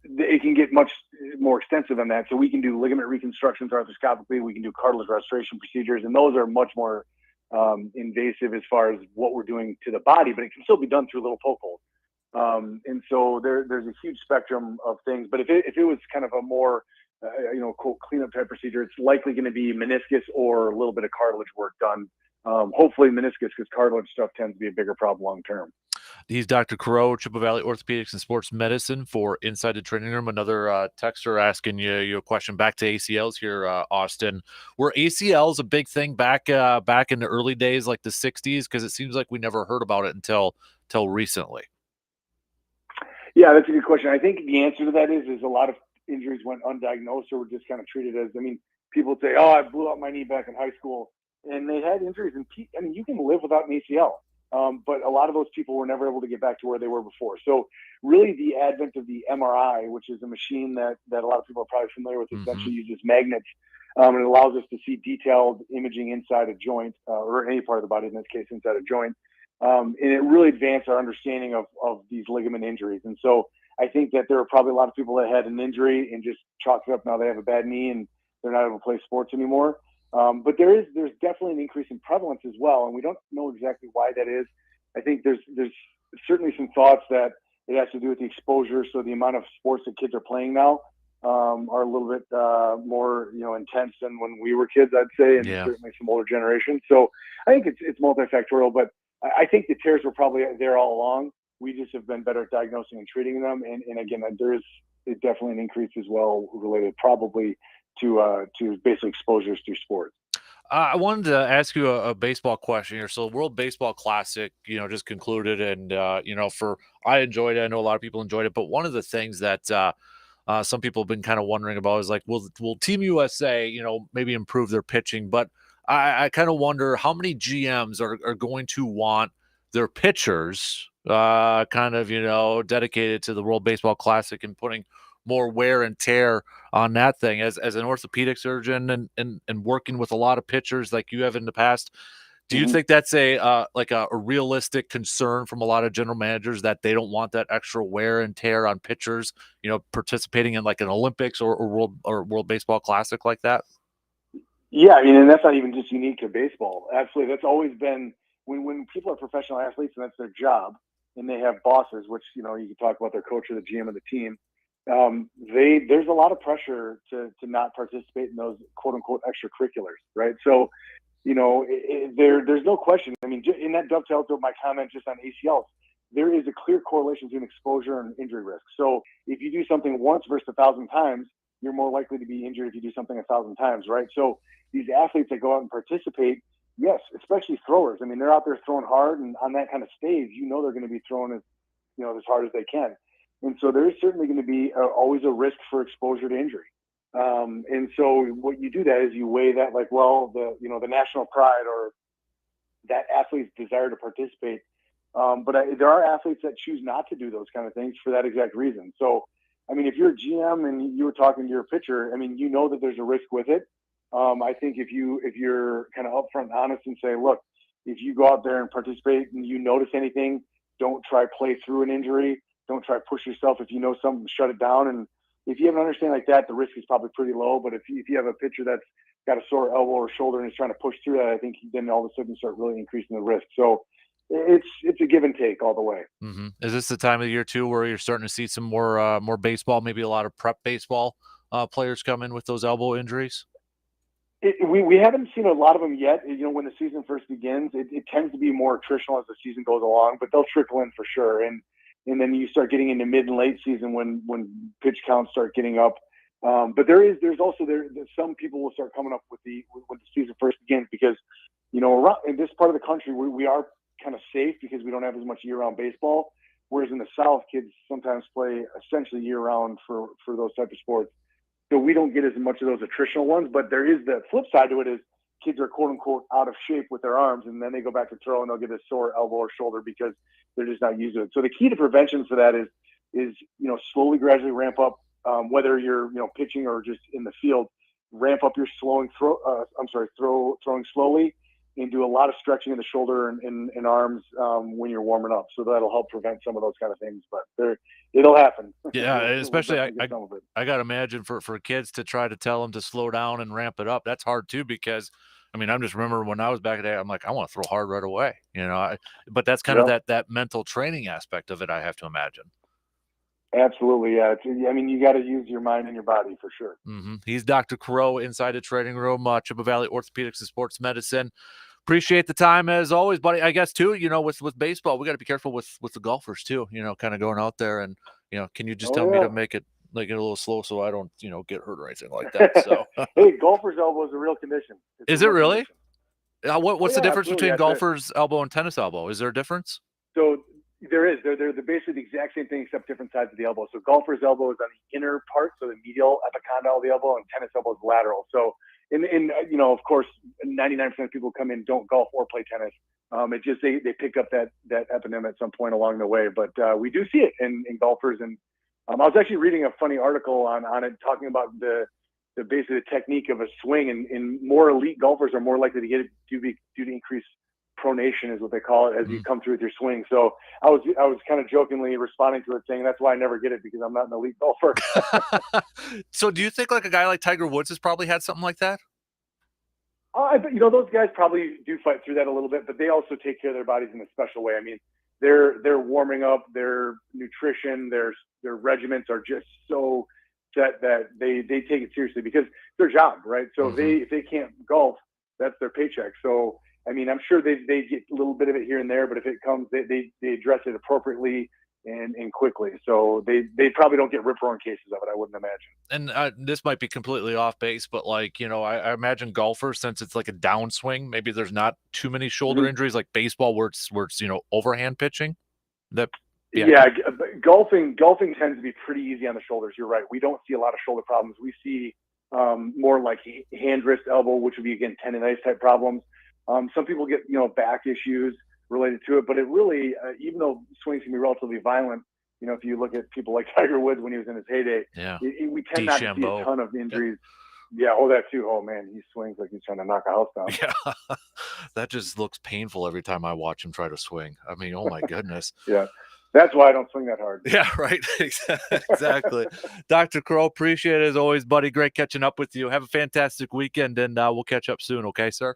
It can get much more extensive than that. So we can do ligament reconstructions arthroscopically. We can do cartilage restoration procedures, and those are much more invasive as far as what we're doing to the body, but it can still be done through little poke holes. And so there's a huge spectrum of things. But if it was kind of a more quote cleanup type procedure, it's likely going to be meniscus or a little bit of cartilage work done. Hopefully meniscus, because cartilage stuff tends to be a bigger problem long term. He's Dr. Crow, Triple Valley Orthopedics and Sports Medicine for Inside the Training Room. Another texter asking you a question back to ACLs here, Austin. Were ACLs a big thing back in the early days, like the 60s? Because it seems like we never heard about it until recently. Yeah, that's a good question. I think the answer to that is a lot of injuries went undiagnosed or were just kind of treated as, people say, oh, I blew out my knee back in high school. And they had injuries. And you can live without an ACL. But a lot of those people were never able to get back to where they were before. So really the advent of the MRI, which is a machine that a lot of people are probably familiar with, essentially uses magnets, and it allows us to see detailed imaging inside a joint, or any part of the body, in this case, inside a joint. And it really advanced our understanding of these ligament injuries. And so I think that there are probably a lot of people that had an injury and just chalked it up. Now they have a bad knee and they're not able to play sports anymore. But there's definitely an increase in prevalence as well, and we don't know exactly why that is. I think there's certainly some thoughts that it has to do with the exposure. So the amount of sports that kids are playing now are a little bit more intense than when we were kids, I'd say, and certainly some older generations. So I think it's multifactorial, but I think the tears were probably there all along. We just have been better at diagnosing and treating them, and again, there is definitely an increase as well related probably to basically exposures through sports. I wanted to ask you a baseball question here. So, World Baseball Classic, just concluded, and I enjoyed it. I know a lot of people enjoyed it, but one of the things that some people have been kind of wondering about is like, will Team USA, maybe improve their pitching? But I kind of wonder how many GMs are going to want their pitchers dedicated to the World Baseball Classic and putting more wear and tear on that thing. As an orthopedic surgeon and working with a lot of pitchers like you have in the past, do you think that's a realistic concern from a lot of general managers that they don't want that extra wear and tear on pitchers, participating in like an Olympics or World Baseball Classic like that? Yeah, and that's not even just unique to baseball. Absolutely, that's always been when people are professional athletes and that's their job, and they have bosses, which you can talk about their coach or the GM of the team. There's a lot of pressure to not participate in those quote unquote extracurriculars, right? So, there's no question. I mean, in that dovetails with my comment just on ACLs, there is a clear correlation between exposure and injury risk. So if you do something once versus 1,000 times, you're more likely to be injured if you do something 1,000 times, right? So these athletes that go out and participate, yes, especially throwers. I mean, they're out there throwing hard, and on that kind of stage, they're going to be throwing as hard as they can. And so there is certainly going to be always a risk for exposure to injury. And so what you do that is you weigh that the national pride or that athlete's desire to participate But there are athletes that choose not to do those kind of things for that exact reason. So, I mean, if you're a GM and you were talking to your pitcher, I mean, you know that there's a risk with it. I think if you're kind of upfront and honest and say, look, if you go out there and participate and you notice anything, don't try play through an injury. Don't try push yourself. If you know something, shut it down. And if you have an understanding like that, the risk is probably pretty low. But if you have a pitcher that's got a sore elbow or shoulder and is trying to push through that, I think then all of a sudden start really increasing the risk. So it's a give and take all the way. Mm-hmm. Is this the time of the year too where you're starting to see some more baseball, maybe a lot of prep baseball players come in with those elbow injuries? We haven't seen a lot of them yet. You know, when the season first begins, it tends to be more attritional as the season goes along, but they'll trickle in for sure. And then you start getting into mid and late season when pitch counts start getting up. But there's also some people will start coming up when the season first begins, because you know, around in this part of the country we are kind of safe because we don't have as much year-round baseball. Whereas in the South, kids sometimes play essentially year-round for those type of sports. So we don't get as much of those attritional ones. But there is the flip side to it, is kids are quote unquote out of shape with their arms, and then they go back to throw and they'll get a sore elbow or shoulder because they're just not used to it. So the key to prevention for that is you know, slowly, gradually ramp up, whether you're, you know, pitching or just in the field, ramp up your throwing slowly, and do a lot of stretching in the shoulder and arms when you're warming up. So that'll help prevent some of those kind of things. But it'll happen. Yeah, especially some of it. I got to imagine for kids to try to tell them to slow down and ramp it up. That's hard too, because I mean, I'm just remember when I was back in the day, I'm like, I want to throw hard right away, you know. But that's kind of Yep. that mental training aspect of it, I have to imagine. Absolutely, yeah. I mean, you got to use your mind and your body for sure. Mm-hmm. He's Dr. Crow inside the training room, Chippewa Valley Orthopedics and Sports Medicine. Appreciate the time as always, buddy. I guess too, you know, with baseball, we got to be careful with the golfers too. You know, kind of going out there and, you know, can you just tell Oh me to yeah. make it like a little slow so I don't, you know, get hurt or anything like that. So, Hey, golfer's elbow is a real condition. It's a is it real really? condition. Oh What's the yeah, difference absolutely. between Yeah, golfer's elbow and tennis elbow? Is there a difference? so there is. They're basically the exact same thing except different sides of the elbow. So golfer's elbow is on the inner part, so the medial epicondyle of the elbow, and tennis elbow is lateral. So in you know, of course, 99% of people come in don't golf or play tennis. It just they pick up that eponym at some point along the way. But we do see it in golfers. And I was actually reading a funny article on it talking about the basically the technique of a swing, and more elite golfers are more likely to get it due to increased pronation, is what they call it, as you come through with your swing. So I was kind of jokingly responding to it, saying that's why I never get it, because I'm not an elite golfer. So do you think like a guy like Tiger Woods has probably had something like that? You know, those guys probably do fight through that a little bit, but they also take care of their bodies in a special way. I mean, they're warming up, their nutrition, their regiments are just so set that they take it seriously because it's their job, right? So if they can't golf, that's their paycheck. So I mean, I'm sure they get a little bit of it here and there, but if it comes, they address it appropriately and quickly. So they probably don't get rip roaring cases of it, I wouldn't imagine. And this might be completely off base, but like, you know, I imagine golfers, since it's like a downswing, maybe there's not too many shoulder injuries like baseball where it's, you know, overhand pitching. That Yeah, golfing tends to be pretty easy on the shoulders. You're right. We don't see a lot of shoulder problems. We see more like hand, wrist, elbow, which would be, again, tendonitis type problems. Some people get, you know, back issues related to it, but it really, even though swings can be relatively violent, you know, if you look at people like Tiger Woods when he was in his heyday, yeah, we tend not to see a ton of injuries. Yeah, that too. Oh man, he swings like he's trying to knock a house down. Yeah, that just looks painful every time I watch him try to swing. I mean, oh my goodness. Yeah, that's why I don't swing that hard. Yeah, right. Exactly. Dr. Crow, appreciate it as always, buddy. Great catching up with you. Have a fantastic weekend, and we'll catch up soon. Okay, sir?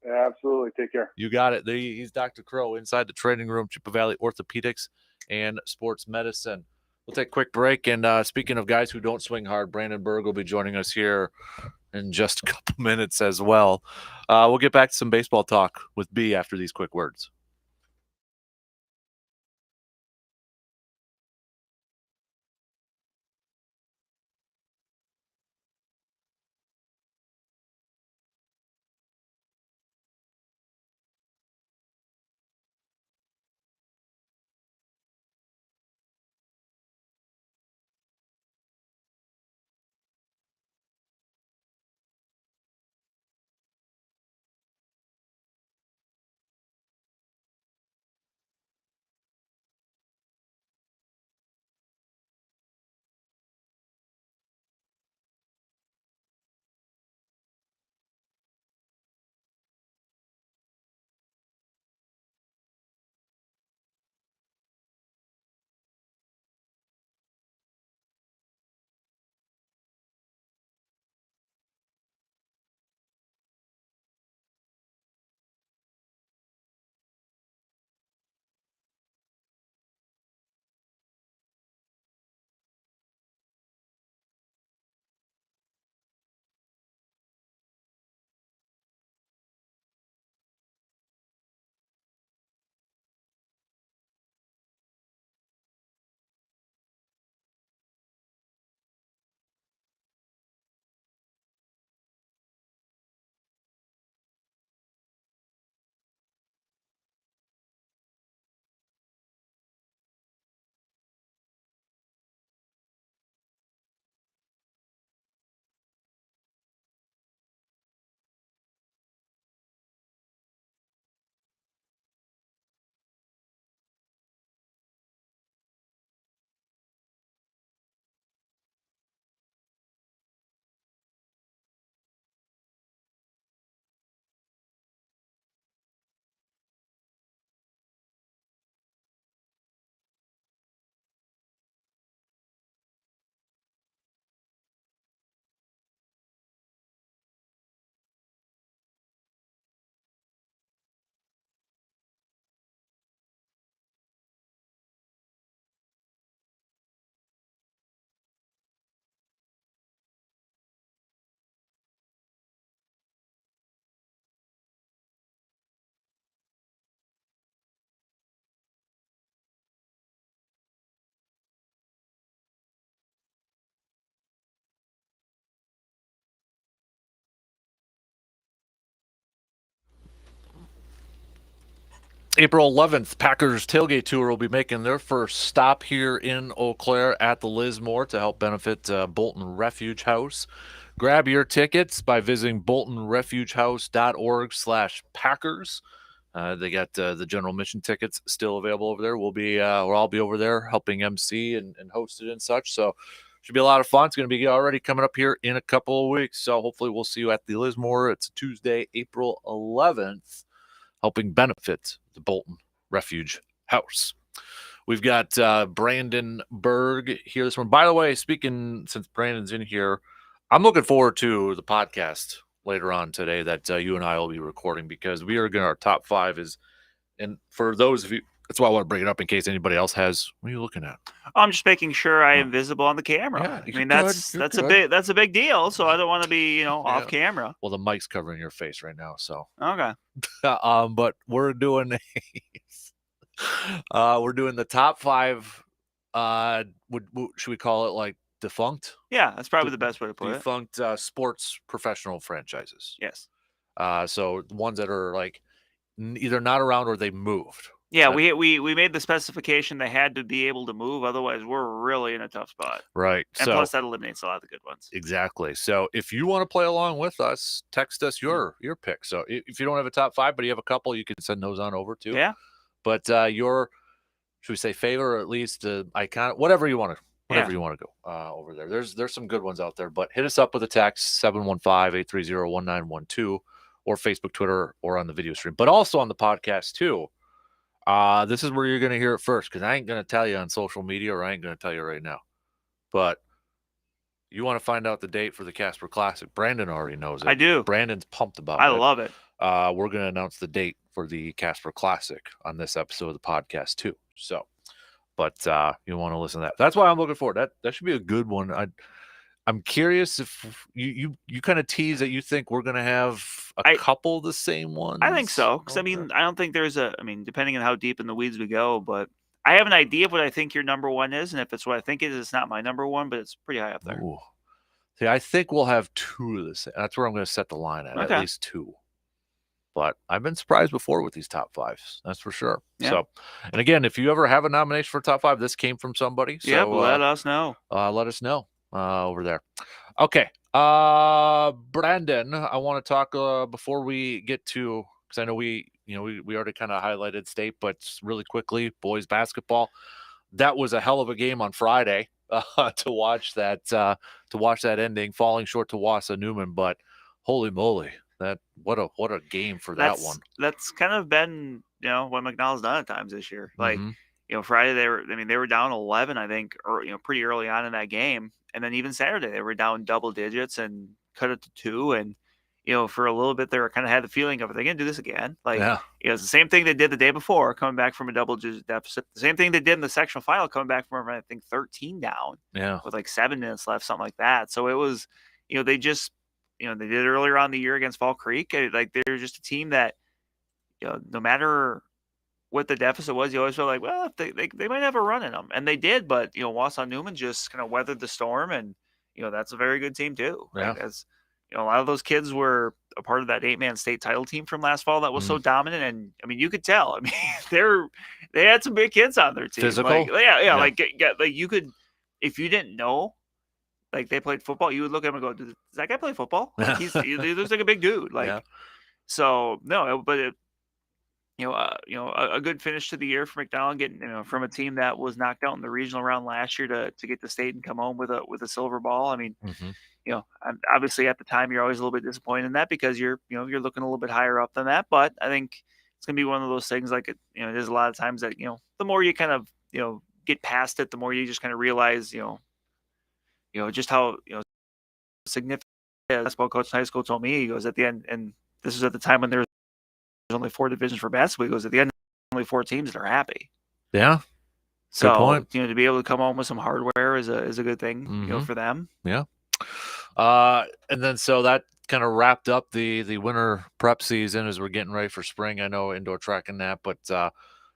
Absolutely. Take care. You got it. He's Dr. Crow inside the training room, Chippewa Valley Orthopedics and Sports Medicine. We'll take a quick break. And speaking of guys who don't swing hard, Brandon Berg will be joining us here in just a couple minutes as well. We'll get back to some baseball talk with B after these quick words. April 11th, Packers Tailgate Tour will be making their first stop here in Eau Claire at the Lismore to help benefit Bolton Refuge House. Grab your tickets by visiting boltonrefugehouse.org/Packers. They got the general mission tickets still available over there. We'll all be over there helping MC and host it and such. So should be a lot of fun. It's going to be already coming up here in a couple of weeks. So hopefully we'll see you at the Lismore. It's Tuesday, April 11th, helping benefit the Bolton Refuge House. We've got Brandon Berg here this morning. By the way, since Brandon's in here, I'm looking forward to the podcast later on today that you and I will be recording, because we are going to, our top 5 is, and for those of you, that's why I want to bring it up in case anybody else has. What are you looking at? I'm just making sure I am visible on the camera. Yeah, I mean, that's a big deal. So I don't want to be, off camera. Well, the mic's covering your face right now, so okay. But we're doing the top 5. Should we call it like defunct? Yeah, that's probably the best way to put defunct sports professional franchises. Yes. So ones that are like either not around or they moved. Yeah, we made the specification they had to be able to move, otherwise we're really in a tough spot. Right. And plus that eliminates a lot of the good ones. Exactly. So if you want to play along with us, text us your pick. So if you don't have a top 5, but you have a couple, you can send those on over too. Yeah. But should we say favorite, or at least icon, whatever you want to. Whatever you want to go over there. There's some good ones out there, but hit us up with a text 715-830-1912 or Facebook, Twitter, or on the video stream, but also on the podcast too. This is where you're going to hear it first, because I ain't going to tell you on social media, or I ain't going to tell you right now. But you want to find out the date for the Kasper Classic. Brandon already knows it. I do. Brandon's pumped about it. I love it. We're going to announce the date for the Kasper Classic on this episode of the podcast too. So. But you want to listen to that. That's why I'm looking forward. That should be a good one. I'm curious if you kind of tease that you think we're going to have a couple of the same ones. I think so. Because, I don't think there's depending on how deep in the weeds we go, but I have an idea of what I think your number one is. And if it's what I think it is, it's not my number one, but it's pretty high up there. Ooh. See, I think we'll have 2 of the same. That's where I'm going to set the line at least 2. But I've been surprised before with these top 5s. That's for sure. Yeah. So, and again, if you ever have a nomination for top 5, this came from somebody. So, let us know. Let us know over there. Okay. Brandon, I want to talk before we get to, because I know we already kind of highlighted state, but really quickly, boys basketball. That was a hell of a game on Friday to watch that ending, falling short to Wassa Newman, but holy moly. What a game for that one. That's kind of been what McDonald's done at times this year. Like Friday they were down 11, I think, or pretty early on in that game, and then even Saturday they were down double digits and cut it to 2, and for a little bit they were kind of had the feeling of, are they going to do this again? Like it's the same thing they did the day before, coming back from a double digit deficit. The same thing they did in the sectional final, coming back from I think 13 down. Yeah, with like 7 minutes left, something like that. So it was they just. They did it earlier on the year against Fall Creek. Like they're just a team that, no matter what the deficit was, you always felt like, well, if they might have a run in them, and they did. But Wassa Newman just kind of weathered the storm, and that's a very good team too. Yeah. Like, as a lot of those kids were a part of that 8-man state title team from last fall that was so dominant, and you could tell. They had some big kids on their team. Physical, yeah. Like you could, if you didn't know. Like they played football, you would look at him and go, "Does that guy play football?" Like he looks like a big dude. Like, so no, but it, a good finish to the year for McDonald, getting from a team that was knocked out in the regional round last year to get to state and come home with a silver ball. I mean, obviously at the time you're always a little bit disappointed in that, because you're looking a little bit higher up than that. But I think it's gonna be one of those things. Like there's a lot of times that the more you kind of get past it, the more you just kind of realize just how significant. Basketball coach in high school told me, he goes, at the end, and this is at the time when there's only 4 divisions for basketball. He goes, at the end, only 4 teams that are happy. Yeah. So good point. To be able to come home with some hardware is a good thing, for them. Yeah. And then so that kind of wrapped up the winter prep season as we're getting ready for spring. I know indoor track and that, but I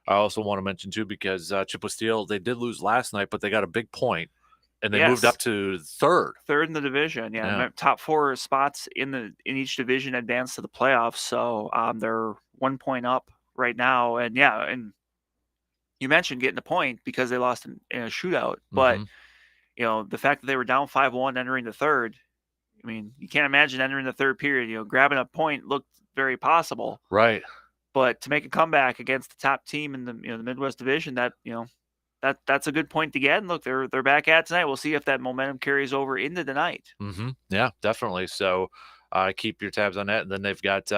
also want to mention too, because Chippewa Steel, they did lose last night, but they got a big point. And they moved up to third in the division. Yeah. Top 4 spots in each division advanced to the playoffs. So they're 1 point up right now. And and you mentioned getting a point because they lost in a shootout, but the fact that they were down 5-1 entering the third, I mean, you can't imagine entering the third period, grabbing a point looked very possible. Right. But to make a comeback against the top team in the the Midwest Division, that's a good point to get. And look, they're back at tonight. We'll see if that momentum carries over into the night. Yeah, definitely. So keep your tabs on that. And then they've got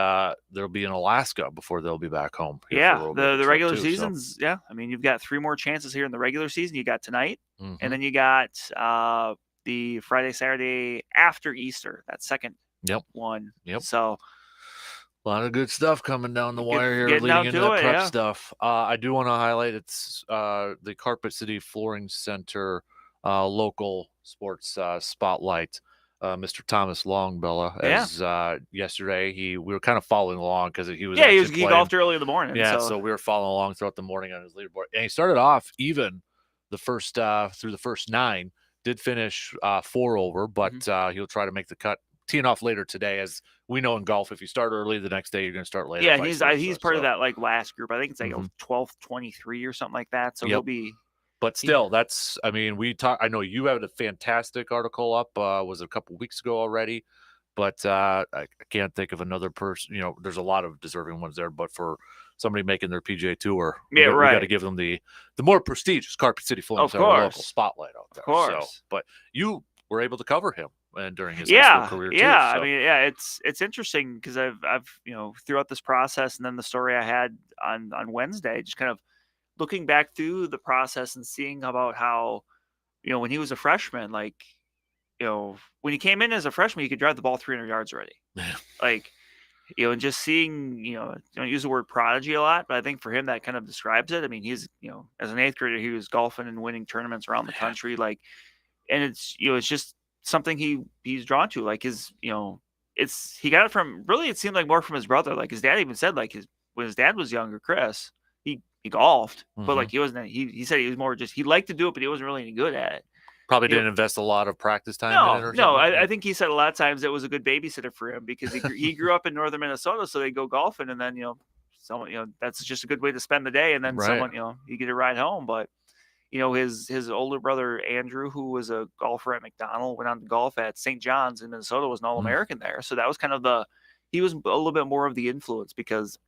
they'll be in Alaska before they'll be back home. Yeah, the regular season's I mean, you've got 3 more chances here in the regular season. You got tonight, and then you got the Friday, Saturday after Easter. That second one. Yep. So a lot of good stuff coming down the wire here, leading into that prep stuff. I do want to highlight it's the Carpet City Flooring Center local sports spotlight. Mr. Thomas Longbella, as yesterday we were kind of following along because he was he golfed early in the morning. So we were following along throughout the morning on his leaderboard, and he started off even the first through the first 9, did finish 4 over, but he'll try to make the cut. Teeing off later today, as we know in golf, if you start early the next day, you're going to start later. Yeah, he's part of that last group. I think it's like a 12-23 or something like that. So he'll be. But still, that's. I mean, I know you had a fantastic article up. Was it a couple weeks ago already? But I can't think of another person. There's a lot of deserving ones there. But for somebody making their PGA Tour, we got to give them the more prestigious Carpet City Flooring Center local spotlight out there. Of course. So, but you were able to cover him and during his high school career too. Yeah, so. I mean, it's interesting because I've throughout this process, and then the story I had on Wednesday, just kind of looking back through the process and seeing about how when he was a freshman, like when he came in as a freshman, he could drive the ball 300 yards already. Like and just seeing don't use the word prodigy a lot, but I think for him that kind of describes it. I mean, he's as an 8th grader, he was golfing and winning tournaments around the country, like, and it's it's just something he's drawn to, like his he got it from, really, it seemed like more from his brother. Like his dad even said, like when his dad was younger, Chris, he golfed, but like he wasn't. He said he was more just, he liked to do it, but he wasn't really any good at it. Probably didn't invest a lot of practice time in it or something. No, I think he said a lot of times it was a good babysitter for him because he grew up in northern Minnesota, so they go golfing, and then someone that's just a good way to spend the day, and then someone you get a ride home. But his older brother Andrew, who was a golfer at McDonald, went on to golf at St. John's in Minnesota, was an All-American there. So that was kind of he was a little bit more of the influence because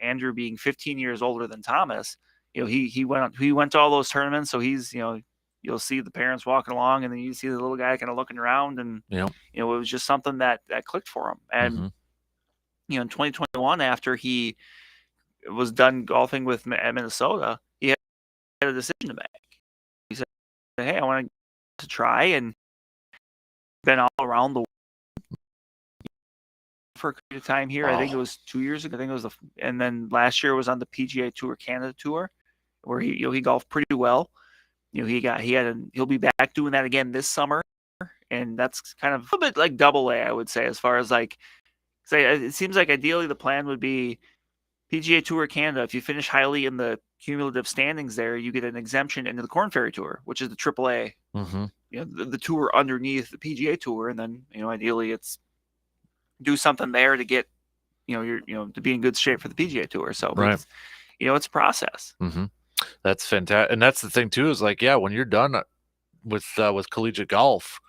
Andrew being 15 years older than Thomas, he went to all those tournaments, so he's you'll see the parents walking along, and then you see the little guy kind of looking around, and it was just something that clicked for him. And in 2021, after he was done golfing at Minnesota, he had a decision to make. He said, "Hey, I want to try," and been all around the world for a period of time here. I think it was 2 years ago. I think it was and then last year was on the PGA Tour Canada Tour, where he golfed pretty well. He'll be back doing that again this summer, and that's kind of a little bit like double A, I would say, as far as like, it seems like ideally the plan would be PGA Tour Canada. If you finish highly in the cumulative standings there, you get an exemption into the Korn Ferry Tour, which is the AAA, the tour underneath the PGA Tour, and then ideally it's do something there to get to be in good shape for the PGA Tour. So it's a process. That's fantastic, and that's the thing too. Is like, when you're done with collegiate golf,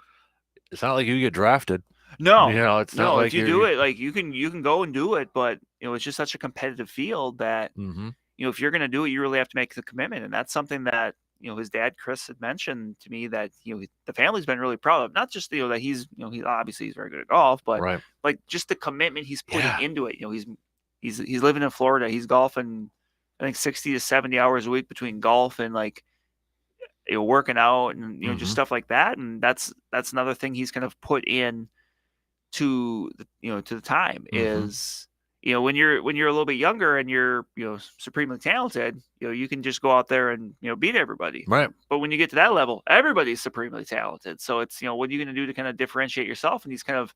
it's not like you get drafted. No, it's not like if you do it, like you can go and do it, but it's just such a competitive field that if you're going to do it, you really have to make the commitment, and that's something that his dad Chris had mentioned to me that the family's been really proud of. Not just that he's obviously he's very good at golf, but like just the commitment he's putting into it. He's living in Florida, he's golfing, I think 60 to 70 hours a week between golf and like working out and just stuff like that. And that's another thing he's kind of put in to the time is when you're a little bit younger and you're supremely talented, you can just go out there and beat everybody. Right. But when you get to that level, everybody's supremely talented. So it's what are you going to do to kind of differentiate yourself? And he's kind of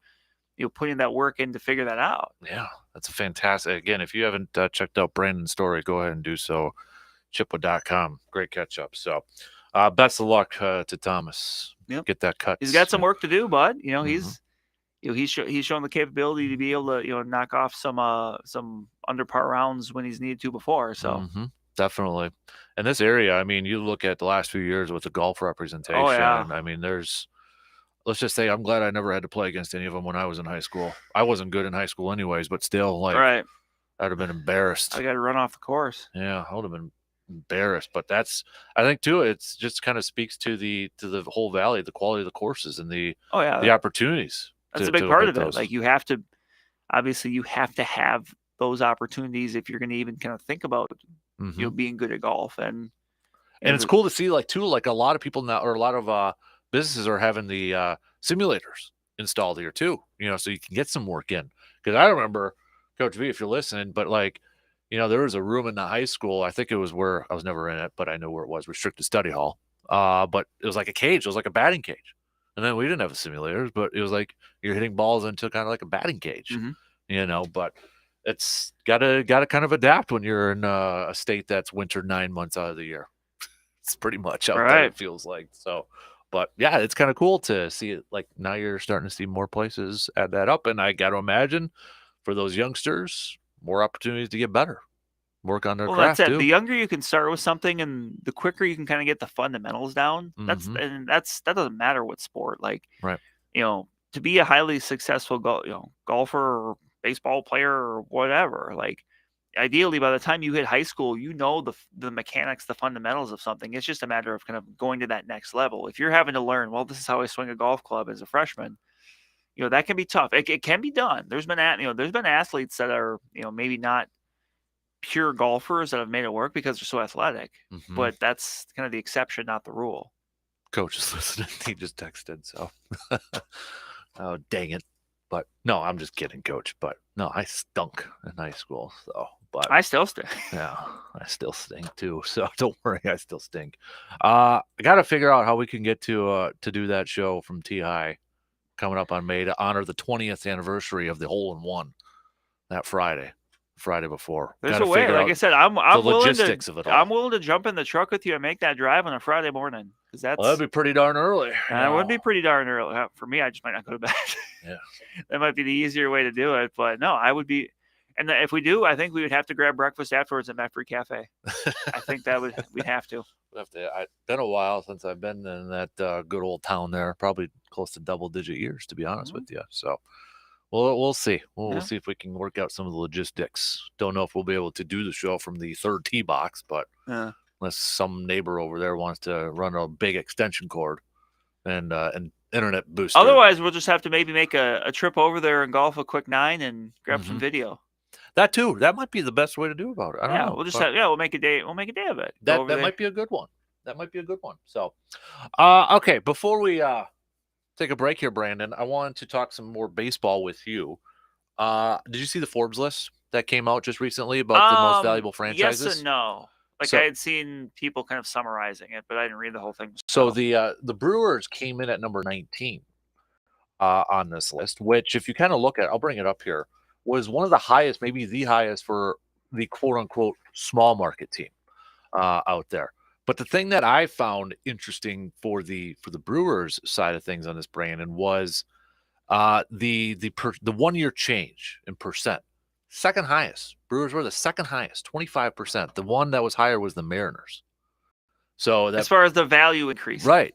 putting that work in to figure that out. Yeah, that's a fantastic. Again, if you haven't checked out Brandon's story, go ahead and do so. Chipwood.com. Great catch up. So best of luck to Thomas. Yep. Get that cut. He's got some work to do, bud. He's he's shown the capability to be able to knock off some under par rounds when he's needed to before. So definitely. And this area, I mean, you look at the last few years with the golf representation. Oh, yeah. I mean, let's just say I'm glad I never had to play against any of them when I was in high school. I wasn't good in high school anyways, but still, like, right. I'd have been embarrassed. I got to run off the course. Yeah, I would have been embarrassed. But I think too, it's just kind of speaks to the whole valley, the quality of the courses and the opportunities. That's a big part of it. Like, you have to have those opportunities if you're going to even kind of think about being good at golf. And it's cool to see, like, too, like, a lot of people now, or a lot of businesses are having the simulators installed here too, so you can get some work in. Because I remember, Coach V, if you're listening, but, like, there was a room in the high school. I think it was where I was never in it, but I know where it was, restricted study hall. But it was like a cage. It was like a batting cage. And then we didn't have the simulators, but it was like you're hitting balls into kind of like a batting cage, but it's gotta kind of adapt when you're in a state that's winter 9 months out of the year. It's pretty much out there, it feels like. So, but yeah, it's kind of cool to see it. Like, now you're starting to see more places add that up. And I got to imagine for those youngsters, more opportunities to get better, work on their craft that's it. too. The younger you can start with something, and the quicker you can kind of get the fundamentals down. That doesn't matter what sport. Like, to be a highly successful golfer or baseball player or whatever. Like, ideally, by the time you hit high school, the mechanics, the fundamentals of something. It's just a matter of kind of going to that next level. If you're having to learn, well, this is how I swing a golf club as a freshman. That can be tough. It can be done. There's been athletes that are maybe not pure golfers that have made it work because they're so athletic, but that's kind of the exception, not the rule. Coach is listening. He just texted, so oh, dang it. But no, I'm just kidding, Coach. But no, I stunk in high school, so. But I still stink. Yeah, I still stink too. So don't worry, I still stink. I got to figure out how we can get to do that show from T High coming up on May to honor the 20th anniversary of the hole in one that Friday before. There's a way. Like I said, I'm willing to jump in the truck with you and make that drive on a Friday morning, because that'd be pretty darn early. That would be pretty darn early for me. I just might not go to bed. Yeah, that might be the easier way to do it. But no, I would be. And if we do, I think we would have to grab breakfast afterwards at Meffrey Cafe. I think we'd have to. It's been a while since I've been in that good old town there. Probably close to double-digit years, to be honest with you. So, we'll see. We'll see if we can work out some of the logistics. Don't know if we'll be able to do the show from the third tee box, but unless some neighbor over there wants to run a big extension cord and internet booster. Otherwise, we'll just have to maybe make a trip over there and golf a quick 9 and grab some video. That too. That might be the best way to do about it. I don't know. We'll just we'll make a day. We'll make a day of it. That might be a good one. That might be a good one. So, okay. Before we take a break here, Brandon, I wanted to talk some more baseball with you. Did you see the Forbes list that came out just recently about the most valuable franchises? Yes and no. I had seen people kind of summarizing it, but I didn't read the whole thing. So the Brewers came in at number 19 on this list, which, if you kind of look at, I'll bring it up here, was one of the highest, maybe the highest for the quote-unquote small market team out there. But the thing that I found interesting for the Brewers side of things on this, Brandon, was the 1 year change in percent. Second highest. Brewers were the second highest, 25%. The one that was higher was the Mariners. So as far as the value increase, right?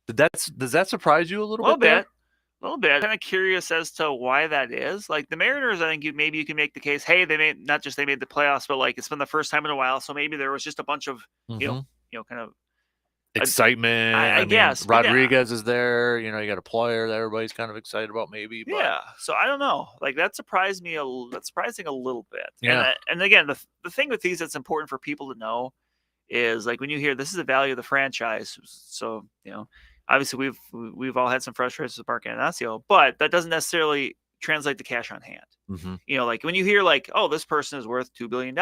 Does that surprise you a little bit? A little bit. I'm kind of curious as to why that is. Like the Mariners, I think maybe you can make the case, hey, they made the playoffs, but like it's been the first time in a while, so maybe there was just a bunch of kind of excitement. I guess Rodriguez is there. You got a player that everybody's kind of excited about, maybe. But. Yeah. So I don't know. Like that surprised me. That's surprising a little bit. Yeah. And again, the thing with these that's important for people to know is, like, when you hear this is the value of the franchise. So obviously, we've all had some frustrations with Mark Anastasio, but that doesn't necessarily translate to cash on hand. Like when you hear like, oh, this person is worth $2 billion.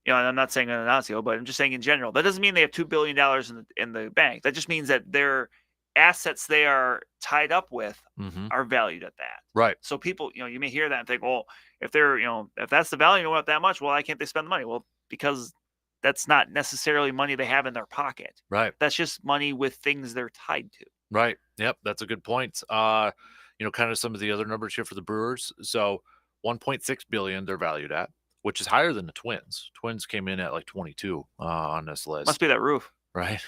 And I'm not saying Anastasio, but I'm just saying in general. That doesn't mean they have $2 billion in the bank. That just means that their assets they are tied up with are valued at that. Right. So people, you may hear that and think, well, if they're, if that's the value of that much, well, why can't they spend the money? Well, because that's not necessarily money they have in their pocket. Right. That's just money with things they're tied to. Right. Yep. That's a good point. kind of some of the other numbers here for the Brewers. So 1.6 billion they're valued at, which is higher than the Twins. Twins came in at like 22 on this list. Must be that roof. Right.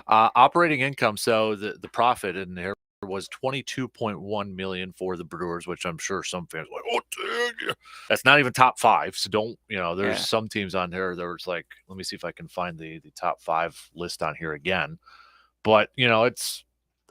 Operating income. So the profit in there was 22.1 million for the Brewers, which I'm sure some fans are like, oh, dang. That's not even top 5. So don't, there's some teams on here that was like, let me see if I can find the top 5 list on here again. But, it's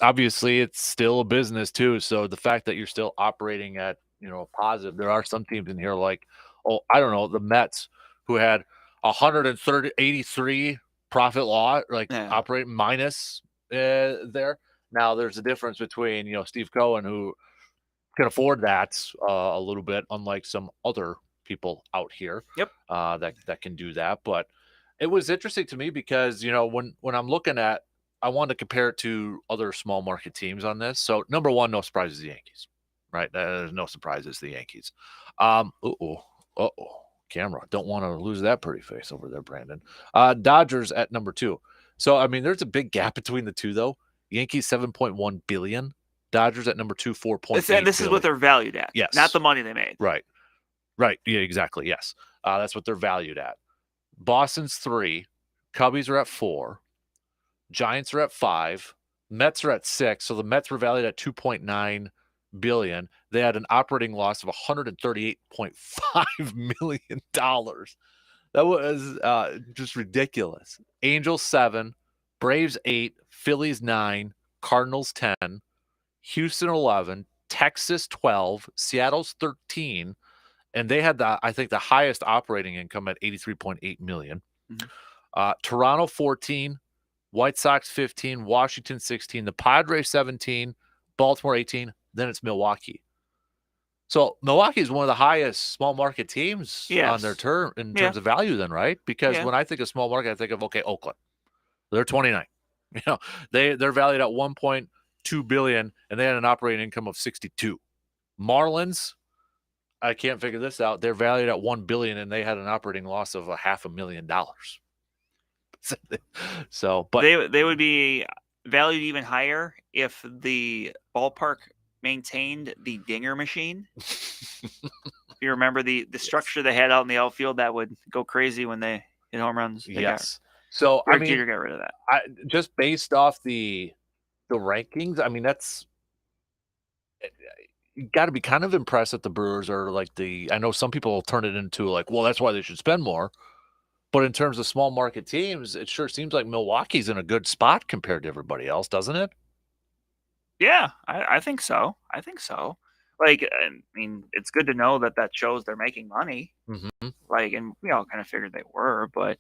obviously it's still a business too. So the fact that you're still operating at, a positive, there are some teams in here like, I don't know, the Mets who had 183 profit loss, operating minus there. Now there's a difference between, Steve Cohen, who can afford that a little bit, unlike some other people out here. Yep. That can do that. But it was interesting to me because, when I'm looking at, I wanted to compare it to other small market teams on this. So number one, no surprises, the Yankees, right? There's no surprises, the Yankees. Camera. Don't want to lose that pretty face over there, Brandon. Dodgers at number 2. So, there's a big gap between the two, though. Yankees, 7.1 billion. Dodgers at number 2, 4.8 billion. This is what they're valued at. Yes. Not the money they made. Right. Yeah, exactly. Yes. That's what they're valued at. Boston's 3. Cubbies are at 4. Giants are at 5. Mets are at 6. So the Mets were valued at 2.9 billion. They had an operating loss of $138.5 million. That was just ridiculous. Angels 7, Braves 8, Phillies 9, Cardinals 10, Houston 11, Texas 12, Seattle's 13, and they had I think the highest operating income at 83.8 million. Mm-hmm. Toronto 14, White Sox 15, Washington 16, the Padres 17, Baltimore 18. Then it's Milwaukee. So Milwaukee is one of the highest small market teams on their term in terms of value, then, right? Because when I think of small market, I think of Oakland. They're 29. They're valued at 1.2 billion, and they had an operating income of 62. Marlins, I can't figure this out. They're valued at 1 billion, and they had an operating loss of $500,000. So, but they would be valued even higher if the ballpark maintained the dinger machine. If you remember the structure they had out in the outfield that would go crazy when they hit home runs. Yes. So Jeter got rid of that. Just based off the rankings, that's you got to be kind of impressed that the Brewers are like I know some people will turn it into like, well, that's why they should spend more. But in terms of small market teams, it sure seems like Milwaukee's in a good spot compared to everybody else, doesn't it? Yeah, I think so. It's good to know that shows they're making money. Mm-hmm. And we all kind of figured they were, but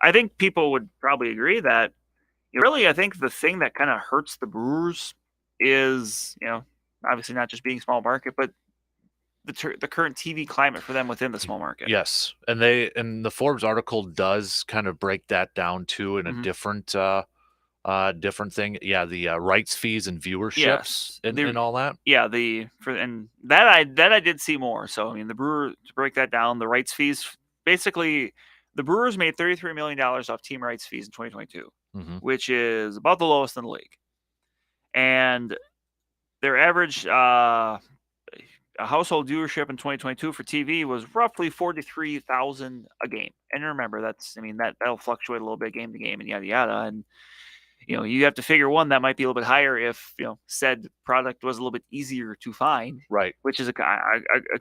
I think people would probably agree that really, I think the thing that kind of hurts the Brewers is, obviously not just being small market, but the current TV climate for them within the small market. Yes, and the Forbes article does kind of break that down too in a different thing. Yeah, the rights fees and viewerships and all that. Yeah, that I did see more. So the Brewers, to break that down, the rights fees, basically the Brewers made $33 million off team rights fees in 2022, which is about the lowest in the league. And their average household viewership in 2022 for TV was roughly 43,000 a game. And remember, that'll fluctuate a little bit game to game and yada yada. And you have to figure that might be a little bit higher if said product was a little bit easier to find, right? Which is a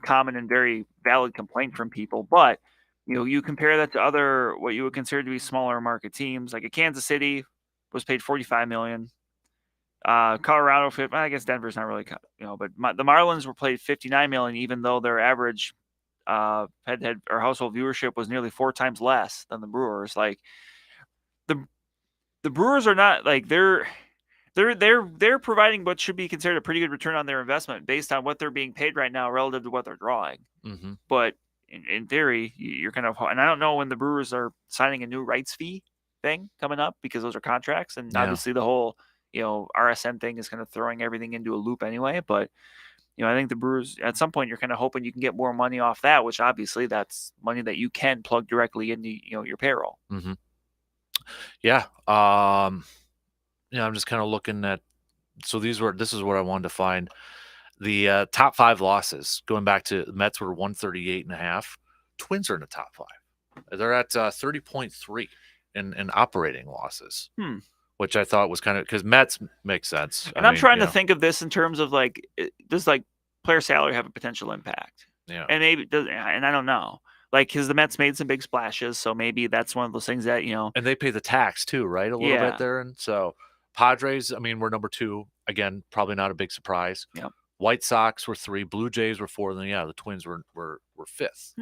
common and very valid complaint from people. But you compare that to other what you would consider to be smaller market teams, like a Kansas City was paid $45 million. Colorado, I guess Denver's not really, but the Marlins were paid $59 million, even though their average head or household viewership was nearly 4 times less than the Brewers. Like the Brewers are not like they're providing what should be considered a pretty good return on their investment based on what they're being paid right now relative to what they're drawing. Mm-hmm. But in theory, you're kind of, and I don't know when the Brewers are signing a new rights fee thing coming up because those are contracts, and obviously the whole RSN thing is kind of throwing everything into a loop anyway. But I think the Brewers at some point you're kind of hoping you can get more money off that, which obviously that's money that you can plug directly into your payroll. Mm-hmm. Yeah. I'm just kind of looking at. So this is what I wanted to find. The top 5 losses going back to the Mets were 138.5. Twins are in the top 5. They're at 30.3 in operating losses, which I thought was kind of because Mets makes sense. And I'm trying to think of this in terms of like, does like player salary have a potential impact? Yeah, and maybe does, and I don't know, like because the Mets made some big splashes, so maybe that's one of those things that and they pay the tax too, right? A little bit there, and so Padres. I mean, we're number 2 again. Probably not a big surprise. Yep. White Sox were 3, Blue Jays were 4, then the Twins were 5th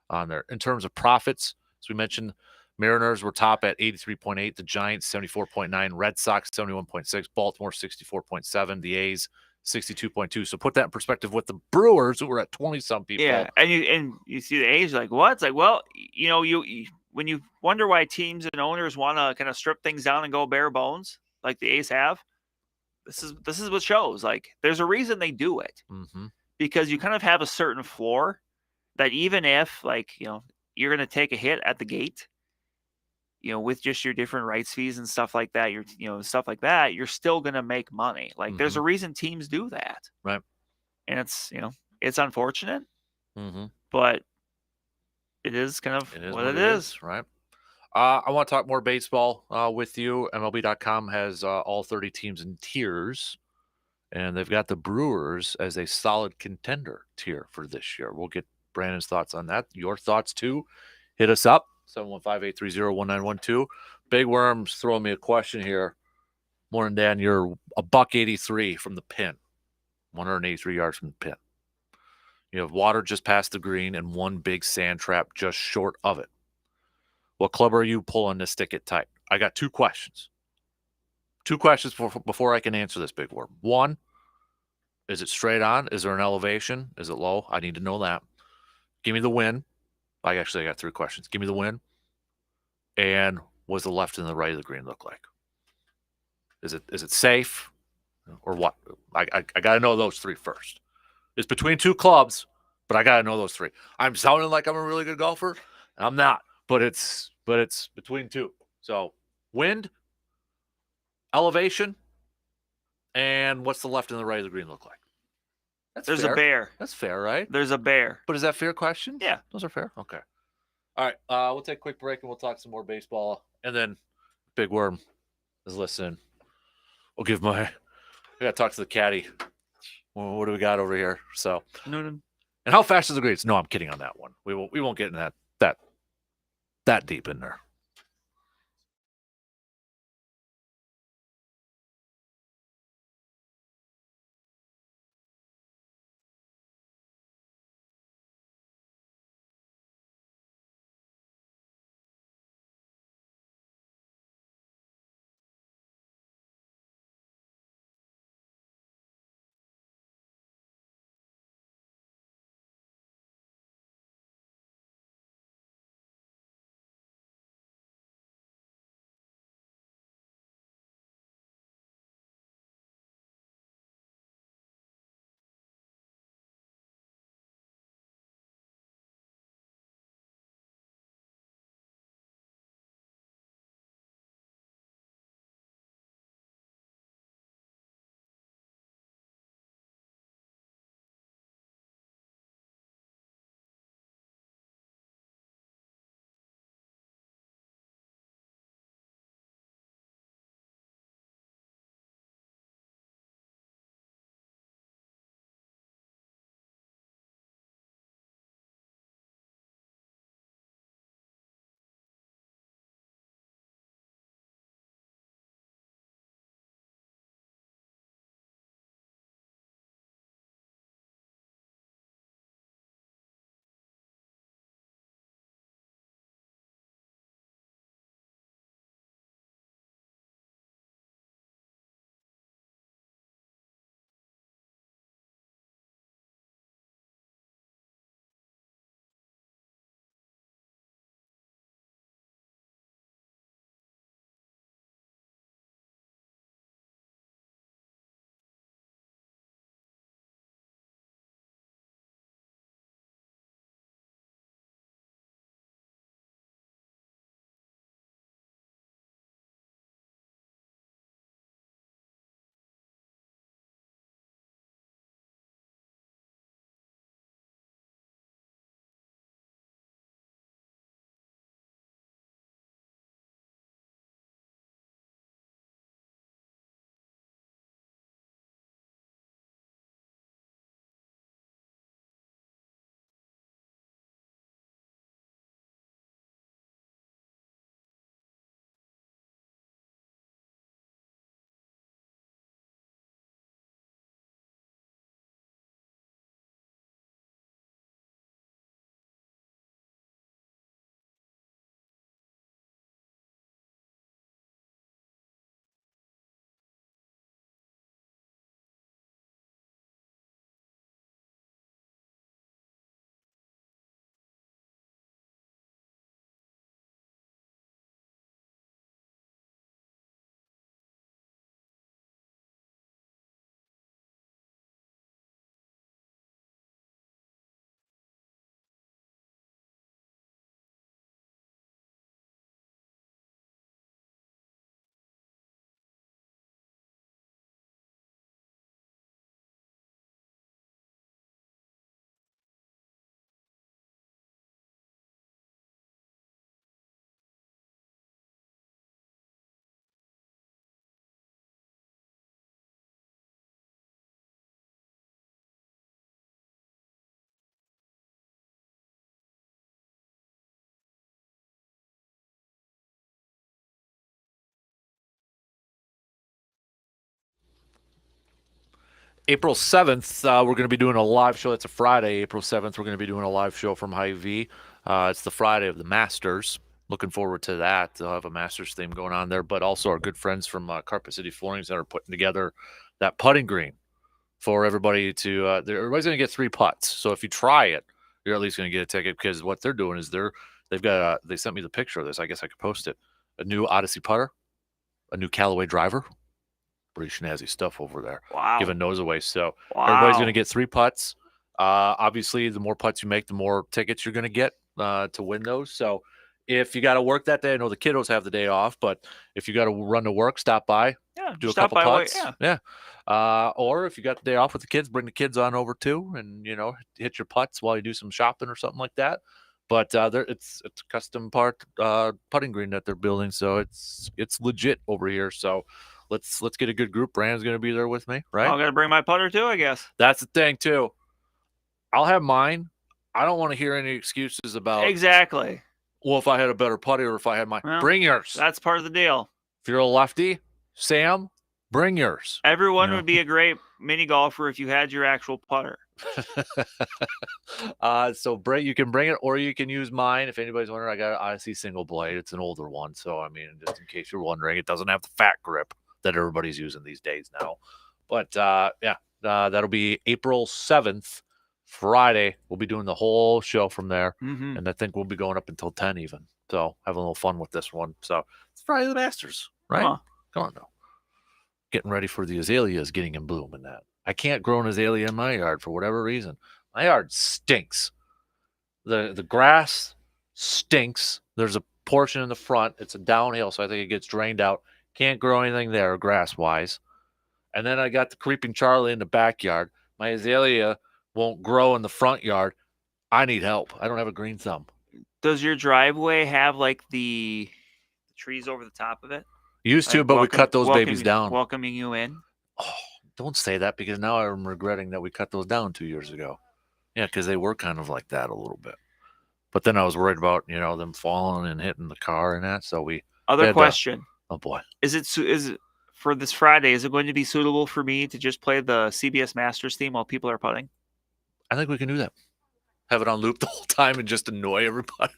on there. In terms of profits, as we mentioned, Mariners were top at 83.8, the Giants 74.9, Red Sox 71.6, Baltimore 64.7, the A's 62.2. So put that in perspective with the Brewers, who were at 20-some people. Yeah, and you see the A's like what? It's like, well, you when you wonder why teams and owners want to kind of strip things down and go bare bones like the A's have, this is what shows. Like there's a reason they do it, because you kind of have a certain floor that even if like you're going to take a hit at the gate, with just your different rights fees and stuff like that, you're still going to make money. Like there's a reason teams do that, right? And it's it's unfortunate, but it is kind of what it is, right? I want to talk more baseball with you. MLB.com has all 30 teams in tiers, and they've got the Brewers as a solid contender tier for this year. We'll get Brandon's thoughts on that. Your thoughts too. Hit us up, 715-830-1912. Big Worm's throwing me a question here. Morning, Dan. You're a $183 from the pin, 183 yards from the pin. You have water just past the green and one big sand trap just short of it. What club are you pulling to stick it tight? I got 2 questions. 2 questions before I can answer this, Big Worm. 1, is it straight on? Is there an elevation? Is it low? I need to know that. Give me the win. I got 3 questions. Give me the win. And what does the left and the right of the green look like? Is it safe or what? I got to know those 3 first. It's between 2 clubs, but I got to know those 3. I'm sounding like I'm a really good golfer. I'm not, but it's between 2. So wind, elevation, and what's the left and the right of the green look like? There's fair. A bear. That's fair, right? There's a bear. But is that fair questions? Yeah. Those are fair? Okay. All right. We'll take a quick break and we'll talk some more baseball. And then Big Worm is listening. We'll give I got to talk to the caddy. What do we got over here? So, and how fast is the greens? No, I'm kidding on that one. We won't get in that deep in there. April 7th, we're going to be doing a live show. It's a Friday. April 7th, we're going to be doing a live show from Hy-Vee. It's the Friday of the Masters. Looking forward to that. They'll have a Masters theme going on there, but also our good friends from Carpet City Flooring that are putting together that putting green for everybody to everybody's going to get 3 putts. So if you try it, you're at least going to get a ticket, because what they're doing is they've got they sent me the picture of this. I guess I could post it. A new Odyssey putter, a new Callaway driver. Pretty snazzy stuff over there. Wow. Giving those away. So Wow. everybody's going to get 3 putts. Obviously, the more putts you make, the more tickets you're going to get to win those. So if you got to work that day, I know the kiddos have the day off, but if you got to run to work, stop by, do a couple putts. Yeah. Or if you got the day off with the kids, bring the kids on over too, and hit your putts while you do some shopping or something like that. But it's a custom putting green that they're building, so it's legit over here. So let's get a good group. Brandon's going to be there with me, right? I'm going to bring my putter too, I guess. That's the thing too. I'll have mine. I don't want to hear any excuses about exactly. Well, if I had a better putter or if I had mine, bring yours. That's part of the deal. If you're a lefty, Sam, bring yours. Everyone would be a great mini golfer if you had your actual putter. So you can bring it, or you can use mine. If anybody's wondering, I got an Odyssey single blade. It's an older one, so I mean, just in case you're wondering, it doesn't have the fat grip that everybody's using these days now. But that'll be April 7th, Friday. We'll be doing the whole show from there, and I think we'll be going up until 10 even. So having a little fun with this one. So it's Friday the Masters, right? Come on now. Getting ready for the azaleas getting in bloom and that. I can't grow an azalea in my yard for whatever reason. My yard stinks. The grass stinks. There's a portion in the front. It's a downhill, so I think it gets drained out. Can't grow anything there grass-wise. And then I got the creeping Charlie in the backyard. My azalea won't grow in the front yard. I need help. I don't have a green thumb. Does your driveway have like the trees over the top of it? Used to, but we cut those babies down. Welcoming you in. Oh, don't say that, because now I'm regretting that we cut those down 2 years ago. Yeah, because they were kind of like that a little bit. But then I was worried about, them falling and hitting the car and that. So Other question. Oh boy. Is it for this Friday, is it going to be suitable for me to just play the CBS Masters theme while people are putting? I think we can do that. Have it on loop the whole time and just annoy everybody.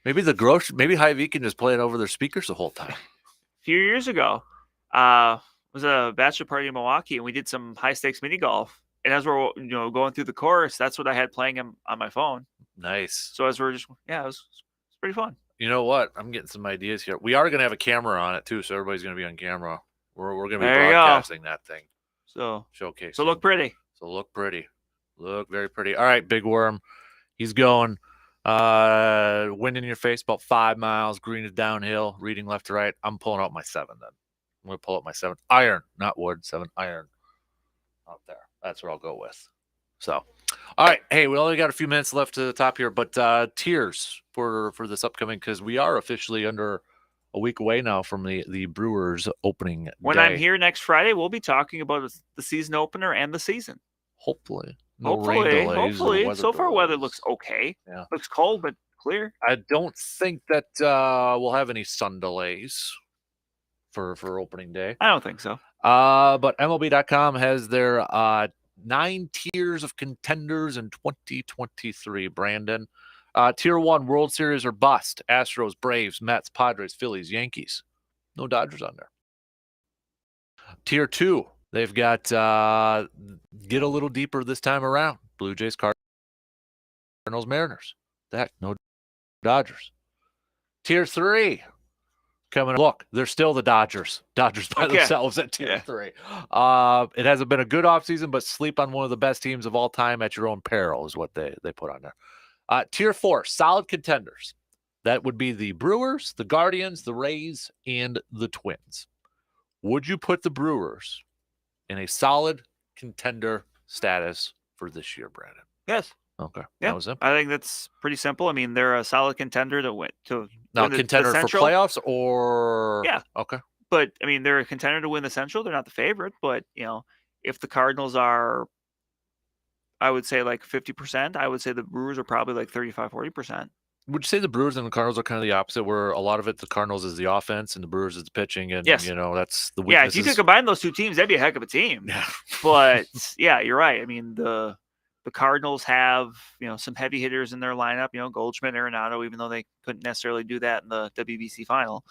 Maybe Hy-Vee can just play it over their speakers the whole time. A few years ago, it was a bachelor party in Milwaukee, and we did some high stakes mini golf. And as we're going through the course, that's what I had playing on my phone. Nice. So as we're just it was pretty fun. You know what? I'm getting some ideas here. We are going to have a camera on it too, so everybody's going to be on camera. We're going to be broadcasting that thing. So showcase. So look pretty. Look very pretty. All right, Big Worm. He's going. Wind in your face, about 5 miles. Green is downhill. Reading left to right. I'm pulling out my 7 then. I'm going to pull up my 7 iron, not wood. 7 iron out there. That's what I'll go with. So, all right. Hey, we only got a few minutes left to the top here, but tiers for this upcoming, because we are officially under a week away now from the Brewers opening When day. I'm here next Friday, we'll be talking about the season opener and the season. Hopefully. Hopefully. So far, weather looks okay. Yeah. Looks cold, but clear. I don't think that we'll have any sun delays for opening day. I don't think so. But MLB.com has their 9 tiers of contenders in 2023, Brandon. Tier 1, World Series or bust. Astros, Braves, Mets, Padres, Phillies, Yankees. No Dodgers on there. Tier 2, they've got get a little deeper this time around. Blue Jays, Cardinals, Mariners. No Dodgers. Tier 3, coming. Look, they're still the Dodgers. Dodgers by themselves at Tier 3. It hasn't been a good offseason, but sleep on one of the best teams of all time at your own peril is what they put on there. Tier 4, solid contenders. That would be the Brewers, the Guardians, the Rays, and the Twins. Would you put the Brewers in a solid contender status for this year, Brandon? Yes. Okay. Yeah. That was it. I think that's pretty simple. I mean, they're a solid contender to win. Contender for playoffs or? Yeah. Okay. But, I mean, they're a contender to win the Central. They're not the favorite. But, if the Cardinals are, I would say, like 50%, I would say the Brewers are probably like 35, 40%. Would you say the Brewers and the Cardinals are kind of the opposite, where a lot of it, the Cardinals is the offense and the Brewers is the pitching, and Yes. that's the weaknesses? Yeah, if you could combine those two teams, that'd be a heck of a team. Yeah. But yeah, you're right. I mean, the Cardinals have some heavy hitters in their lineup. Goldschmidt, Arenado, even though they couldn't necessarily do that in the WBC final.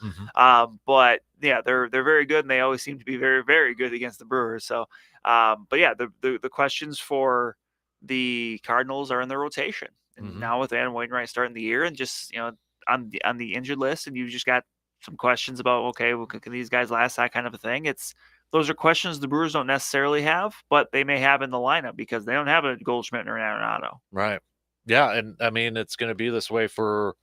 But yeah, they're very good, and they always seem to be very, very good against the Brewers. So, but yeah, the questions for the Cardinals are in their rotation, and now with Adam Wainwright starting the year, and just on the injured list, and you've just got some questions about, okay, well, can these guys last, that kind of a thing. Those are questions the Brewers don't necessarily have, but they may have in the lineup because they don't have a Goldschmidt or an Arenado. Right. Yeah, and I mean, it's going to be this way for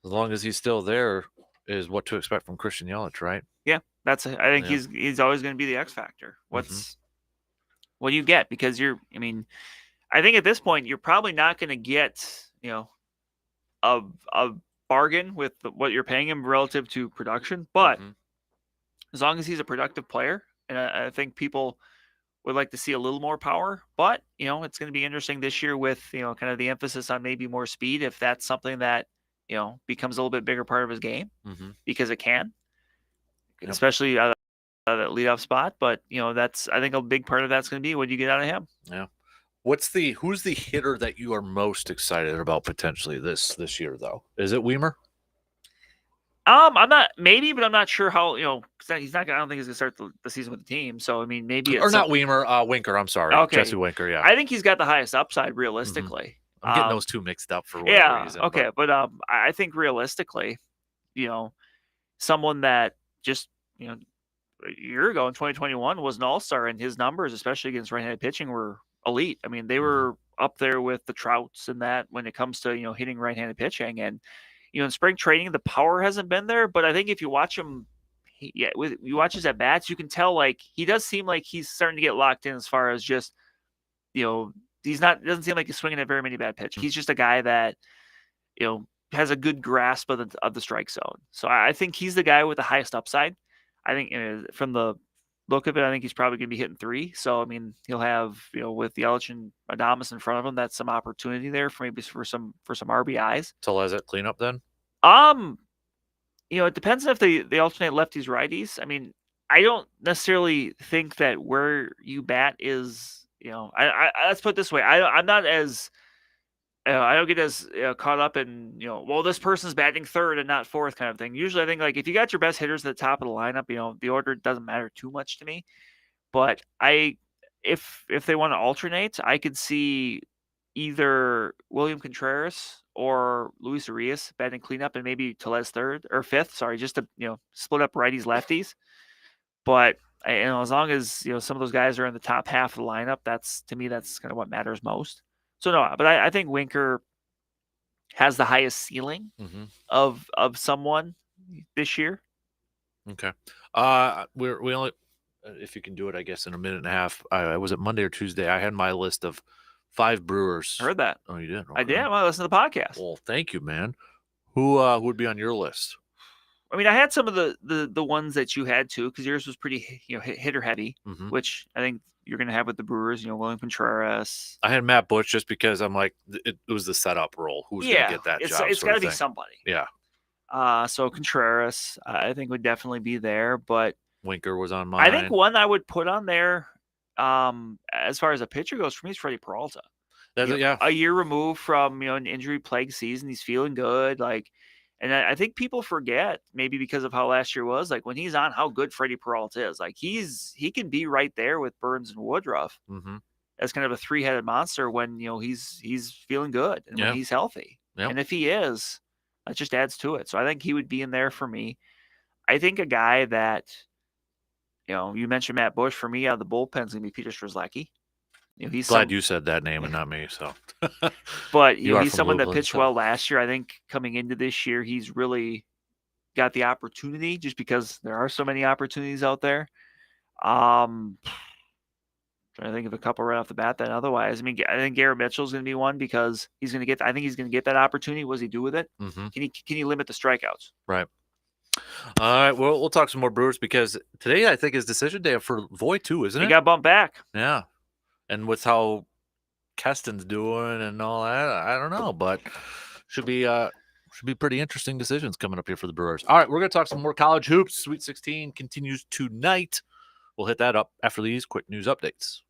as long as he's still there, is what to expect from Christian Yelich, right? Yeah, I think he's always going to be the X factor. What do you get? Because I think at this point you're probably not going to get a bargain with what you're paying him relative to production, but as long as he's a productive player, and I think people would like to see a little more power, but it's going to be interesting this year with kind of the emphasis on maybe more speed, if that's something that becomes a little bit bigger part of his game, because it can, especially that leadoff spot. But that's, I think, a big part of that's going to be what you get out of him. Yeah. Who's the hitter that you are most excited about potentially this year, though? Is it Weimer? I'm not, maybe, but I'm not sure how, he's not. I don't think he's gonna start the season with the team. So I mean, maybe or not Weimer, Winker. I'm sorry, okay. Jesse Winker. Yeah, I think he's got the highest upside realistically. I'm getting those two mixed up for whatever reason. Okay, but I think realistically, someone that just a year ago in 2021 was an all-star, and his numbers, especially against right-handed pitching, were elite. I mean, they were up there with the Trouts and that when it comes to hitting right-handed pitching. And in spring training, the power hasn't been there, but I think if you watch him, you watch his at bats, you can tell like he does seem like he's starting to get locked in as far as just doesn't seem like he's swinging at very many bad pitches. He's just a guy that has a good grasp of the strike zone. So I think he's the guy with the highest upside. I think from the look of it, I think he's probably going to be hitting 3. So I mean, he'll have with Yelich and Adames in front of him, that's some opportunity there for maybe for some RBIs. So is it cleanup then? It depends if they alternate lefties righties. I mean, I don't necessarily think that where you bat is I let's put it this way. I'm not as I don't get as caught up in well, this person's batting 3rd and not 4th kind of thing. Usually I think like if you got your best hitters at the top of the lineup, the order doesn't matter too much to me. But if they want to alternate, I could see either William Contreras or Luis Arias batting cleanup, and maybe Tellez 3rd or 5th. Sorry, just to split up righties lefties. But as long as some of those guys are in the top half of the lineup, that's kind of what matters most. So no, but I think Winker has the highest ceiling of someone this year. Okay. We only, if you can do it, I guess in a minute and a half. Was it Monday or Tuesday? I had my list of 5 Brewers. I heard that. Oh, you did? Okay. I did. I listened to the podcast. Well, thank you, man. Who would be on your list? I mean, I had some of the ones that you had too, because yours was pretty hitter heavy, which I think you're going to have with the Brewers. William Contreras. I had Matt Bush just because I'm like it was the setup role. Who's going to get that job? It's got to be somebody. Yeah. So Contreras, I think would definitely be there, but Winker was on mine. I think one I would put on there, as far as a pitcher goes, for me is Freddie Peralta. A year removed from an injury-plagued season, he's feeling good. And I think people forget, maybe because of how last year was, like when he's on, how good Freddie Peralta is. Like he can be right there with Burns and Woodruff as kind of a 3-headed monster when he's feeling good and when he's healthy. And if he is, that just adds to it. So I think he would be in there for me. I think a guy that you mentioned Matt Bush. For me, out of the bullpen is going to be Peter Strzelecki. He's glad you said that name and not me. So, but he's someone that pitched well last year. I think coming into this year, he's really got the opportunity just because there are so many opportunities out there. Trying to think of a couple right off the bat. Then otherwise, I mean, I think Garrett Mitchell's going to be one because he's going to get. I think he's going to get that opportunity. What does he do with it? Can he limit the strikeouts? Right. All right. Well, we'll talk some more Brewers because today I think is decision day for Voit too, isn't it? He got bumped back. Yeah. And with how Keston's doing and all that, I don't know, but should be should be pretty interesting decisions coming up here for the Brewers. All right, we're going to talk some more college hoops. Sweet 16 continues tonight. We'll hit that up after these quick news updates.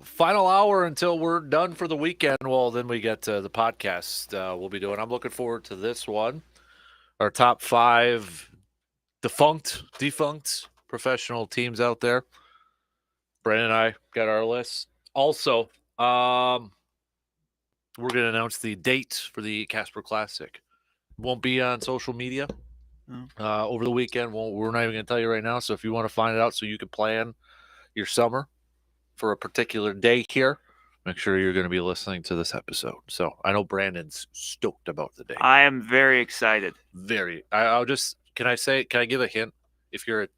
Final hour until we're done for the weekend. Well, then we get the podcast we'll be doing. I'm looking forward to this one. Our top 5 defunct professional teams out there. Brandon and I got our list. Also, we're going to announce the date for the Kasper Classic. Won't be on social media over the weekend. We're not even going to tell you right now. So if you want to find it out so you can plan your summer for a particular day here, make sure you're going to be listening to this episode. So I know Brandon's stoked about the date. I am very excited. Can I give a hint? If you're a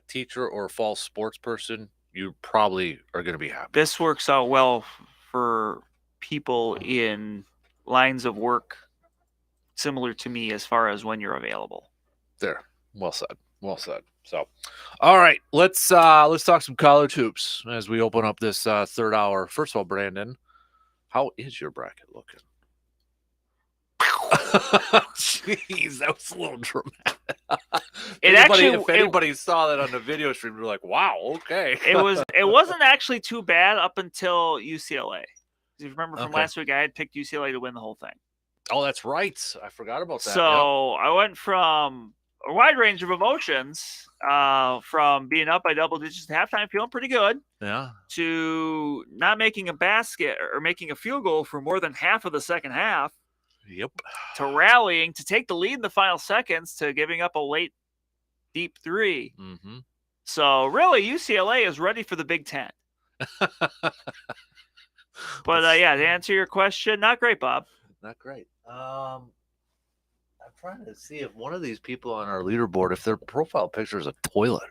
teacher or a fall sports person, you probably are going to be happy. This works out well for people in lines of work similar to me as far as when you're available. There. Well said. So, all right, let's talk some college hoops as we open up this third hour. First of all, Brandon, how is your bracket looking? Jeez, that was a little dramatic. If anybody saw that on the video stream, we're like, "Wow, okay." It wasn't actually too bad up until UCLA. If you remember from last week, I had picked UCLA to win the whole thing. Oh, that's right. I forgot about that. So I went from a wide range of emotions, from being up by double digits at halftime, feeling pretty good, to not making a basket or making a field goal for more than half of the second half. Yep. To rallying to take the lead in the final seconds to giving up a late deep three. Mm-hmm. So really, UCLA is ready for the Big Ten. But to answer your question, not great, Bob. Not great. I'm trying to see if one of these people on our leaderboard, if their profile picture is a toilet.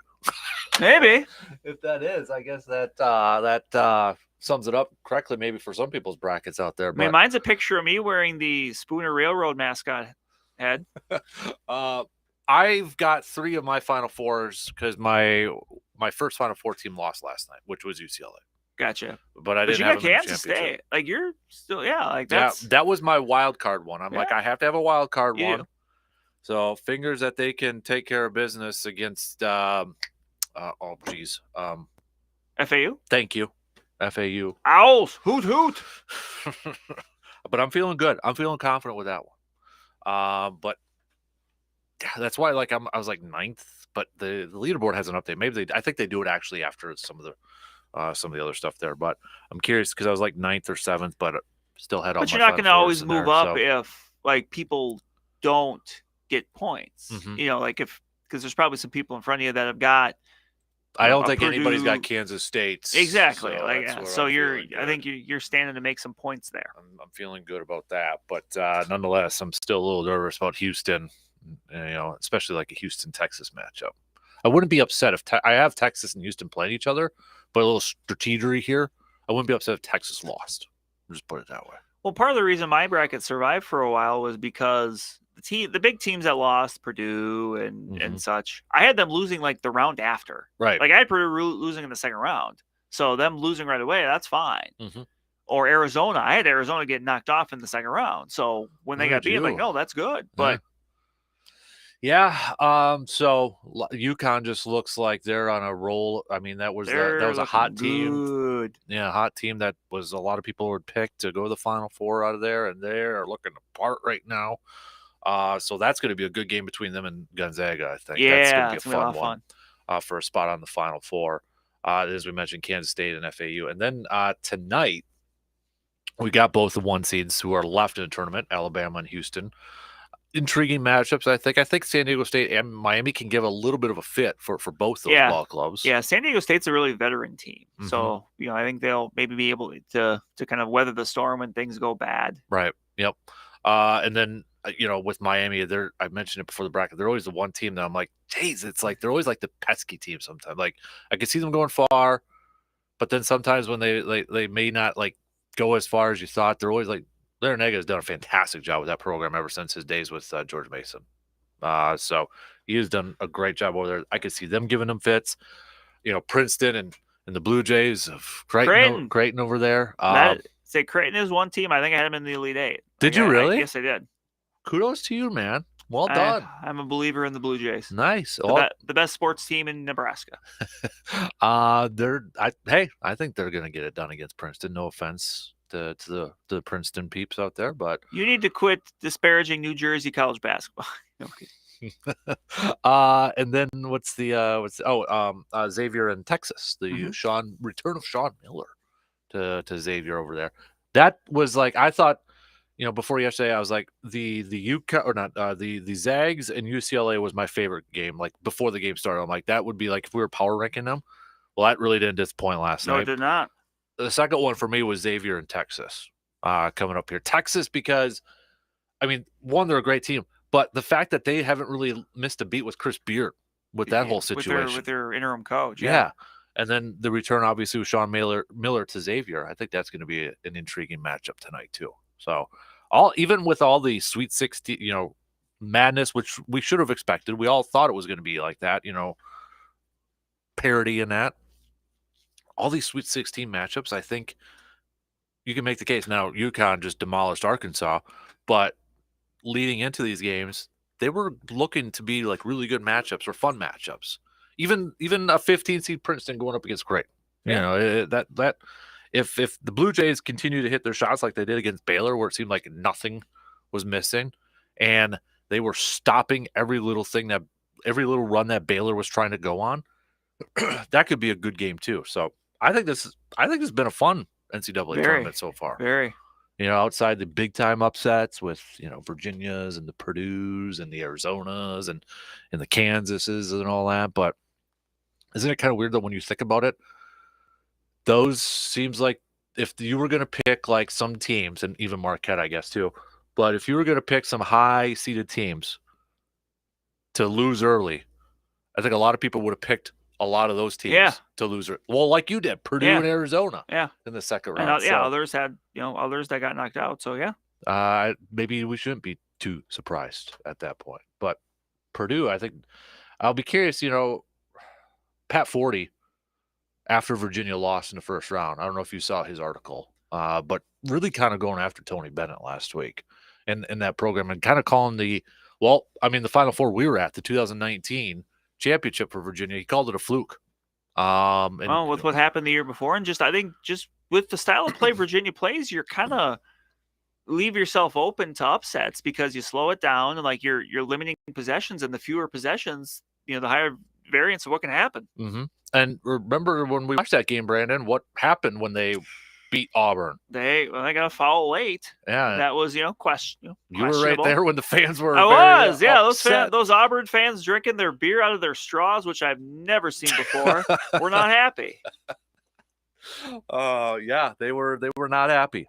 Maybe. If that is, I guess that sums it up correctly, maybe for some people's brackets out there. But... I mean, mine's a picture of me wearing the Spooner Railroad mascot head. I've got 3 of my Final Fours because my first Final Four team lost last night, which was UCLA. Gotcha. But I didn't have you got Kansas State. Like, you're still, that was my wild card one. I'm like, I have to have a wild card one. Do. So fingers that they can take care of business against, FAU. Thank you. FAU. Owls. Hoot, hoot. But I'm feeling good. I'm feeling confident with that one. But that's why, like, I was like 9th, but the leaderboard has an update. I think they do it actually after some of the other stuff there. But I'm curious because I was like 9th or 7th, but still had all. But you're not going to always move up if like people don't get points. Mm-hmm. You know, like because there's probably some people in front of you that have got. I don't think anybody's got Kansas State. Exactly. So I think you're standing to make some points there. I'm feeling good about that, but nonetheless, I'm still a little nervous about Houston. You know, especially like a Houston-Texas matchup. I wouldn't be upset if I have Texas and Houston playing each other, but a little strategery here. I wouldn't be upset if Texas lost. I'll just put it that way. Well, part of the reason my bracket survived for a while was because the big teams that lost, Purdue and such, I had them losing like the round after. Right. Like I had Purdue losing in the second round. So them losing right away, that's fine. Mm-hmm. Or Arizona. I had Arizona get knocked off in the second round. So when they got beat, I'm like, no, that's good. But so UConn just looks like they're on a roll. I mean, that was a hot team. Yeah, hot team that was a lot of people were picked to go to the Final Four out of there, and they are looking apart right now. So that's going to be a good game between them and Gonzaga, I think. Yeah, that's going to be a fun one for a spot on the Final Four. As we mentioned, Kansas State and FAU. And then tonight, we got both the 1 seeds who are left in the tournament, Alabama and Houston. Intriguing matchups, I think. I think San Diego State and Miami can give a little bit of a fit for both those ball clubs. Yeah, San Diego State's a really veteran team. Mm-hmm. So, I think they'll maybe be able to kind of weather the storm when things go bad. Right. Yep. And then, with Miami, I mentioned it before the bracket, they're always the one team that I'm like, geez, it's like they're always like the pesky team sometimes. Like, I can see them going far, but then sometimes when they may not like go as far as you thought, they're always like, Larinaga has done a fantastic job with that program ever since his days with George Mason. So he has done a great job over there. I could see them giving him fits. Princeton and the Blue Jays of Creighton over there. Creighton is one team. I think I had him in the Elite Eight. Did you really? Yes, I did. Kudos to you, man. Well done. I'm a believer in the Blue Jays. Nice. The best sports team in Nebraska. I think they're going to get it done against Princeton. No offense to the Princeton peeps out there, but you need to quit disparaging New Jersey college basketball. And then what's Xavier in Texas, the return of Sean Miller to Xavier over there. That was like, I thought, before yesterday, I was like, the UConn, or not, the Zags and UCLA was my favorite game. Like before the game started, I'm like, that would be like if we were power ranking them. Well, that really didn't disappoint last No, night. it did not. The second one for me was Xavier in Texas, coming up here. Texas, because one, they're a great team, but the fact that they haven't really missed a beat with Chris Beard with that whole situation, with their interim coach, yeah. And then the return, obviously, with Sean Miller to Xavier. I think that's going to be an intriguing matchup tonight too. So, even with all the Sweet 16, madness, which we should have expected, we all thought it was going to be like that, parity in that. All these Sweet 16 matchups, I think you can make the case. Now, UConn just demolished Arkansas, but leading into these games, they were looking to be like really good matchups or fun matchups. Even a 15 seed Princeton going up against Creighton. That if the Blue Jays continue to hit their shots like they did against Baylor, where it seemed like nothing was missing, and they were stopping every little run that Baylor was trying to go on, that could be a good game too. So I think this has been a fun NCAA tournament so far. Very. Outside the big time upsets with, Virginias and the Purdues and the Arizonas and the Kansases and all that. But isn't it kind of weird that when you think about it, those seems like if you were going to pick like some teams, and even Marquette, I guess too, but if you were going to pick some high seeded teams to lose early, I think a lot of people would have picked a lot of those teams to lose. Well, like you did, Purdue and Arizona in the second round. And, others had, others that got knocked out. So, maybe we shouldn't be too surprised at that point. But Purdue, I think I'll be curious, Pat Forty, after Virginia lost in the first round, I don't know if you saw his article, but really kind of going after Tony Bennett last week in that program and kind of calling the Final Four we were at, the 2019 championship for Virginia, he called it a fluke. With what happened the year before, and I think with the style of play Virginia plays, you're kind of leave yourself open to upsets because you slow it down and like you're limiting possessions, and the fewer possessions, the higher variance of what can happen. Mm-hmm. And remember when we watched that game, Brandon, what happened when they beat Auburn? They got a foul late. Yeah, that was question. You were right there when the fans were. Those Auburn fans drinking their beer out of their straws, which I've never seen before, were not happy. They were not happy.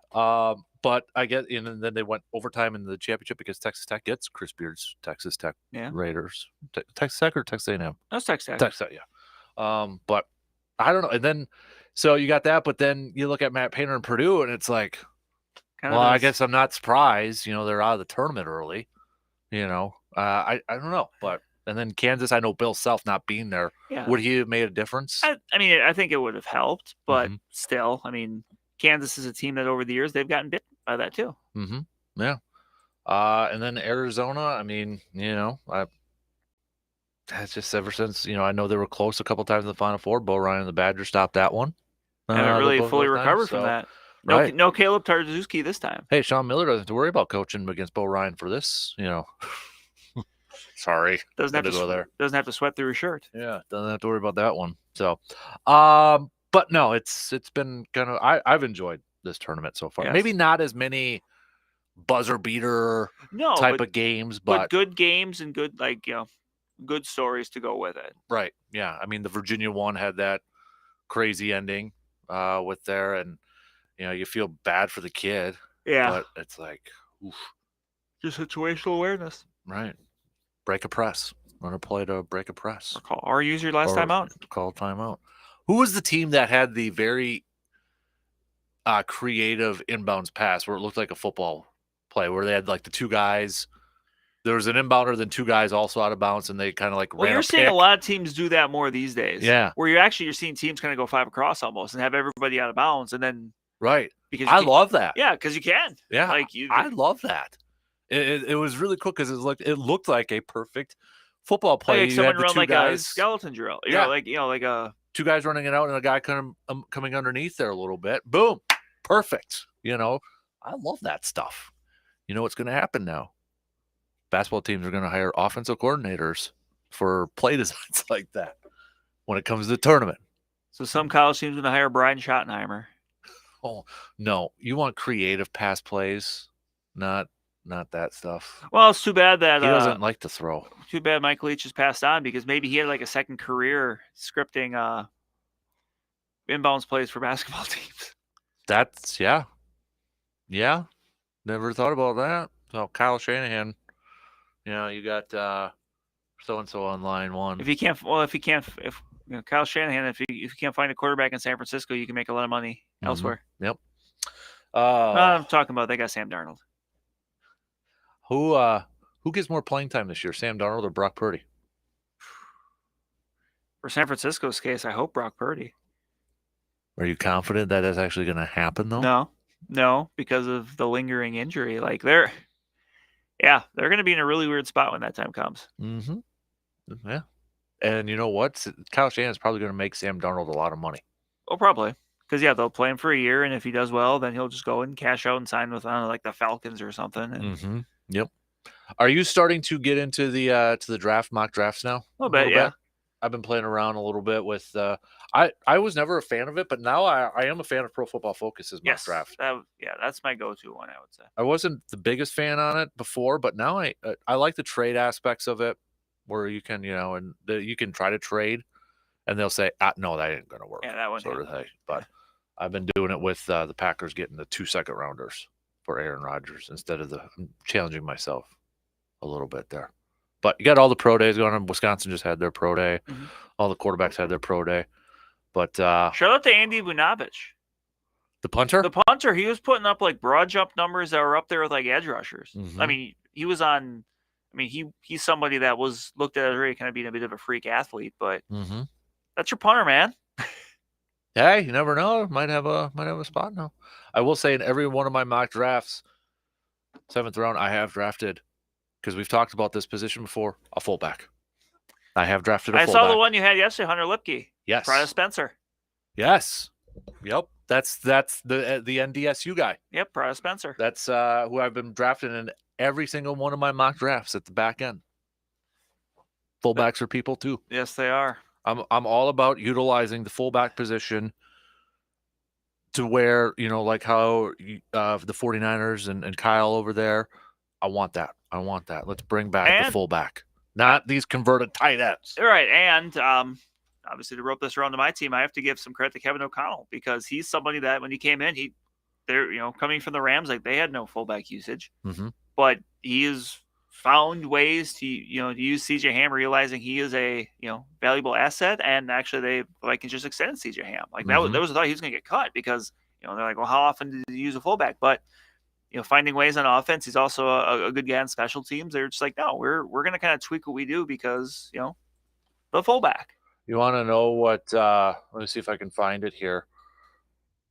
But I get in, and then they went overtime in the championship because Texas Tech gets Chris Beard's Texas Tech Raiders. Texas Tech or Texas A&M? That was Texas Tech. Texas Tech, yeah. But I don't know. And then, so you got that, but then you look at Matt Painter and Purdue, and it's like, I guess I'm not surprised. They're out of the tournament early. I don't know, but and then Kansas, I know Bill Self not being there. Yeah. Would he have made a difference? I think it would have helped, but still, Kansas is a team that over the years they've gotten bit by that too. Mm-hmm. Yeah. And then Arizona, that's just ever since, I know they were close a couple times in the Final Four. Bo Ryan and the Badgers stopped that one. Haven't really fully recovered from that. No Caleb Tarczewski this time. Hey, Sean Miller doesn't have to worry about coaching against Bo Ryan for this, Sorry. Doesn't have to sweat through his shirt. Yeah, doesn't have to worry about that one. So, but no, it's been kind of I've enjoyed this tournament so far. Yes. Maybe not as many buzzer beater type of games, but good games and good good stories to go with it. Right. Yeah. The Virginia one had that crazy ending with there, and you feel bad for the kid. Yeah. But it's like, oof. Just situational awareness. Right. Break a press. Run a play to break a press. Or use your last timeout. Call timeout. Who was the team that had the very creative inbounds pass where it looked like a football play, where they had like the two guys? There was an inbounder, then two guys also out of bounds, and they kind of ran you're seeing a lot of teams do that more these days. Yeah. Where you're seeing teams kind of go five across almost and have everybody out of bounds, and then right. Because I love that. Yeah, because you can. Yeah. I love that. It was really cool because it looked like a perfect football play. Like someone run like guys, a skeleton drill. Like a two guys running it out and a guy coming underneath there a little bit. Boom, perfect. I love that stuff. You know what's going to happen now? basketball teams are going to hire offensive coordinators for play designs like that when it comes to the tournament. So some college teams going to hire Brian Schottenheimer. Oh, no. You want creative pass plays, not that stuff. Well, it's too bad that He doesn't like to throw. Too bad Mike Leach has passed on, because maybe he had like a second career scripting inbounds plays for basketball teams. That's, yeah. Yeah. Never thought about that. So Kyle Shanahan, you got so-and-so on line one. If Kyle Shanahan, if you can't find a quarterback in San Francisco, you can make a lot of money elsewhere. Yep. I'm talking about they got Sam Darnold. Who gets more playing time this year, Sam Darnold or Brock Purdy? For San Francisco's case, I hope Brock Purdy. Are you confident that that's actually going to happen, though? No, because of the lingering injury. Like they're going to be in a really weird spot when that time comes. Mm-hmm. Yeah. And you know what? Kyle Shanahan's probably going to make Sam Darnold a lot of money. Oh, probably. Because, they'll play him for a year, and if he does well, then he'll just go and cash out and sign with, like the Falcons or something. And... Yep. Are you starting to get into the draft, mock drafts now? A little bit, yeah. I've been playing around a little bit with I was never a fan of it, but now I am a fan of Pro Football Focus's mock draft. That's my go-to one, I would say. I wasn't the biggest fan on it before, but now I like the trade aspects of it, where you can you can try to trade, and they'll say, no, that ain't gonna work. Yeah, that one sort of thing. But I've been doing it with the Packers getting the 2 second-rounders for Aaron Rodgers instead of I'm challenging myself a little bit there. But you got all the pro days going on. Wisconsin just had their pro day. Mm-hmm. All the quarterbacks had their pro day. But shout out to Andy Bunovich. The punter? The punter, he was putting up like broad jump numbers that were up there with like edge rushers. Mm-hmm. I mean, he's somebody that was looked at as really kind of being a bit of a freak athlete, but that's your punter, man. Hey, you never know. Might have a spot now. I will say in every one of my mock drafts, 7th round, I have drafted, because we've talked about this position before, a fullback. I have drafted a fullback. I saw the one you had yesterday, Hunter Lipke. Yes. Prada Spencer. Yes. Yep. That's the NDSU guy. Yep, Prada Spencer. That's who I've been drafting in every single one of my mock drafts at the back end. Fullbacks are people too. Yes, they are. I'm all about utilizing the fullback position to where, like how the 49ers and Kyle over there, I want that. Let's bring back the fullback, not these converted tight ends. All right, and obviously to rope this around to my team, I have to give some credit to Kevin O'Connell, because he's somebody that when he came in, they're coming from the Rams, like they had no fullback usage, but he has found ways to use CJ Ham, realizing he is a valuable asset, and actually they can just extend CJ Ham. Like that was a thought he was going to get cut, because they're like, well, how often did you use a fullback? But finding ways on offense, he's also a good guy on special teams. They're just like, no, we're going to kind of tweak what we do, because the fullback. You want to know what? Let me see if I can find it here.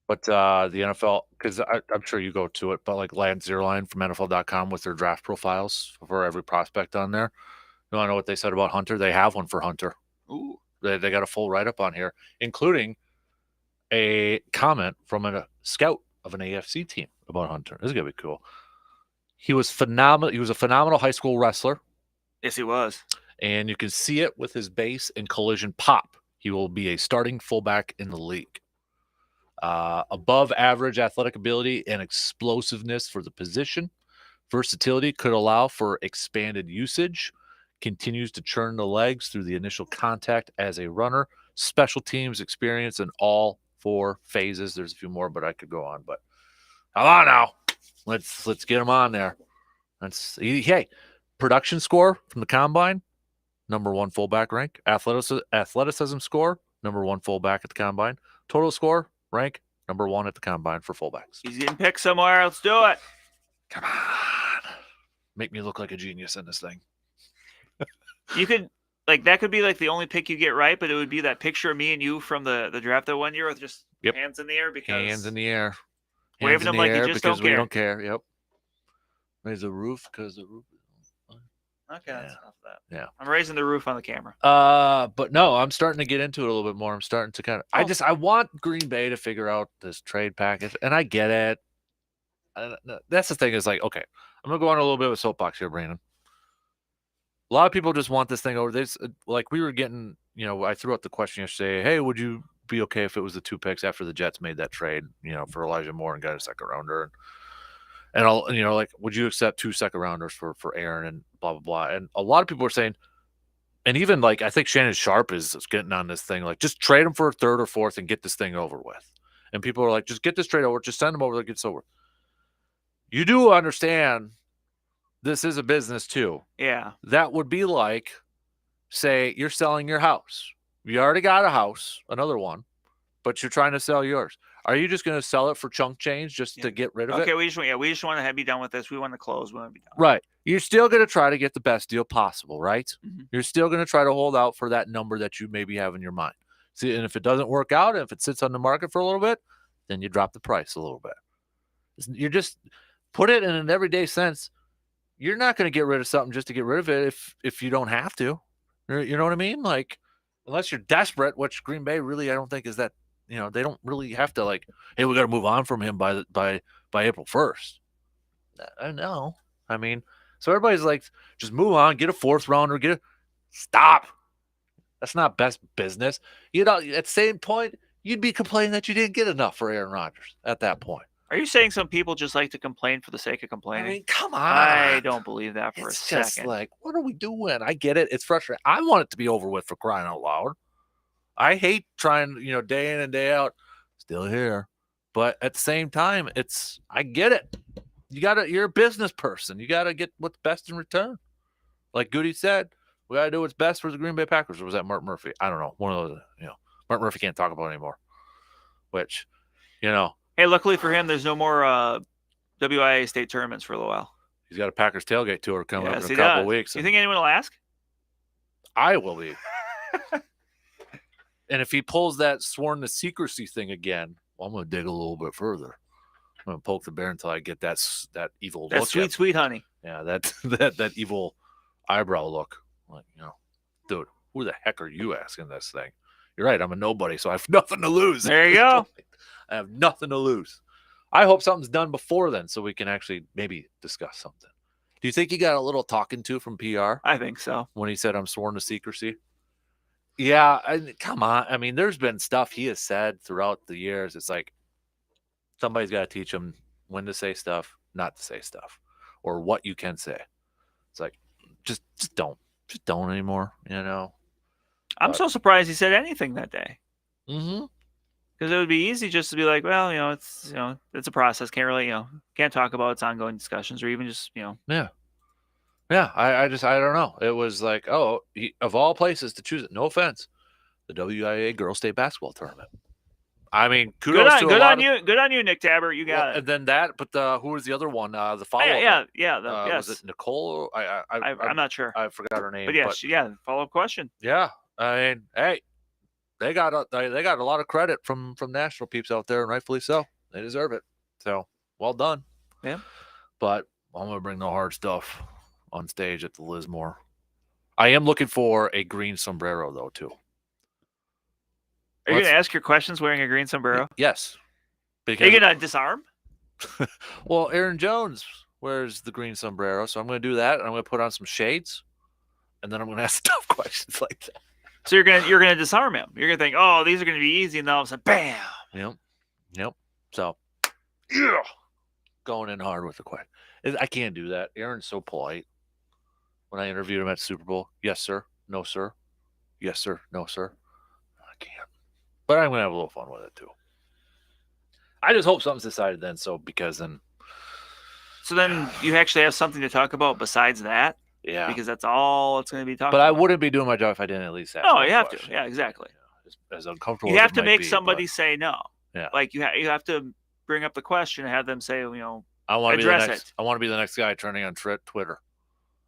But the NFL, because I'm sure you go to it, but like Land Zero Line from NFL.com with their draft profiles for every prospect on there. You want to know what they said about Hunter? They have one for Hunter. Ooh. They got a full write-up on here, including a comment from a scout of an AFC team about Hunter. This is going to be cool. He was phenomenal. He was a phenomenal high school wrestler. Yes, he was. And you can see it with his base and collision pop. He will be a starting fullback in the league. Above average athletic ability and explosiveness for the position. Versatility could allow for expanded usage. Continues to churn the legs through the initial contact as a runner. Special teams experience in all 4 phases. There's a few more, but I could go on. But come on now, let's get him on there. Hey, production score from the combine, number 1 fullback rank. Athleticism score, number 1 fullback at the combine. Total score rank, number 1 at the combine for fullbacks. He's getting picked somewhere. Let's do it. Come on, make me look like a genius in this thing. You could that could be like the only pick you get right, but it would be that picture of me and you from the draft that 1 year with just hands in the air, because hands in the air, waving them like you just don't care. We don't care. Yep. Raise the roof because the roof. Okay, that's enough of that. Yeah, I'm raising the roof on the camera. But no, I'm starting to get into it a little bit more. I'm starting to kind of. I want Green Bay to figure out this trade package, and I get it. That's the thing. Is like, okay, I'm gonna go on a little bit of a soapbox here, Brandon. A lot of people just want this thing over. This, like we were getting, I threw out the question yesterday. Hey, would you be okay if it was the 2 picks after the Jets made that trade, for Elijah Moore and got a second rounder? And all, like, would you accept 2 second rounders for Aaron and blah, blah, blah? And a lot of people are saying, and even like, I think Shannon Sharp is getting on this thing, like, just trade him for a 3rd or 4th and get this thing over with. And people are like, just get this trade over, just send him over, like, it's over. You do understand this is a business too. Yeah. That would be like, say, you're selling your house. You already got a house, another one, but you're trying to sell yours. Are you just going to sell it for chunk change just to get rid of it? Okay, we just want to be done with this. We want to close. We want to be done. Right. You're still going to try to get the best deal possible, right? Mm-hmm. You're still going to try to hold out for that number that you maybe have in your mind. See, and if it doesn't work out, if it sits on the market for a little bit, then you drop the price a little bit. You're just put it in an everyday sense. You're not going to get rid of something just to get rid of it if you don't have to. You know what I mean? Like, unless you're desperate, which Green Bay really, I don't think is that. They don't really have to, like, hey, we got to move on from him by April 1st. I know. I mean, so everybody's like, just move on, get a 4th rounder, stop. That's not best business. At the same point, you'd be complaining that you didn't get enough for Aaron Rodgers at that point. Are you saying some people just like to complain for the sake of complaining? I mean, come on. I don't believe that for a second. It's just like, what are we doing? I get it. It's frustrating. I want it to be over with, for crying out loud. I hate trying, day in and day out, still here. But at the same time, I get it. You're a business person. You got to get what's best in return. Like Goody said, we got to do what's best for the Green Bay Packers. Or was that Mark Murphy? I don't know. One of those, Mark Murphy can't talk about it anymore. Which, Hey, luckily for him, there's no more WIA state tournaments for a little while. He's got a Packers tailgate tour coming up in a couple of weeks. You think anyone will ask? I will be. And if he pulls that sworn to secrecy thing again, well, I'm going to dig a little bit further. I'm going to poke the bear until I get that evil that look. That sweet honey. Yeah, that evil eyebrow look. Like, dude, who the heck are you asking this thing? You're right, I'm a nobody, so I have nothing to lose. There you go. I have nothing to lose. I hope something's done before then so we can actually maybe discuss something. Do you think he got a little talking to from PR? I think so. When he said, I'm sworn to secrecy? Yeah, come on. I mean, there's been stuff he has said throughout the years. It's like somebody's got to teach him when to say stuff, not to say stuff, or what you can say. It's like, just don't anymore. I'm so surprised he said anything that day. Mm-hmm. Because it would be easy just to be like, well, it's a process. Can't really, can't talk about its ongoing discussions, or even just, Yeah. Yeah, I don't know. It was like, of all places to choose it, no offense, the WIA Girls State Basketball Tournament. I mean, kudos to good on you. Good on you, Nick Tabber. You got it. And then that, but who was the other one? The follow-up. Yeah. Was it Nicole? I'm not sure. I forgot her name. But follow-up question. Yeah, I mean, hey, they got a lot of credit from national peeps out there, and rightfully so. They deserve it. So, well done. Yeah. But I'm gonna bring no hard stuff on stage at the Lismore. I am looking for a green sombrero, though, too. Are you going to ask your questions wearing a green sombrero? Yes. Are you going to disarm? Well, Aaron Jones wears the green sombrero, so I'm going to do that, and I'm going to put on some shades, and then I'm going to ask tough questions like that. So you're going to disarm him. You're going to think, oh, these are going to be easy, and then all of a sudden, bam! Yep. So, yeah, going in hard with the question. I can't do that. Aaron's so polite. When I interviewed him at Super Bowl, yes, sir. No, sir. Yes, sir. No, sir. I can't. But I'm going to have a little fun with it, too. I just hope something's decided then, because then... So then you actually have something to talk about besides that? Yeah. Because that's all it's going to be talking about. But I about. wouldn't be doing my job if I didn't at least ask you have to. Yeah, exactly. As uncomfortable you as have it to might make be, somebody say no. Yeah. Like, you have to bring up the question and have them say, I want to address it. I want to be the next guy turning on Twitter.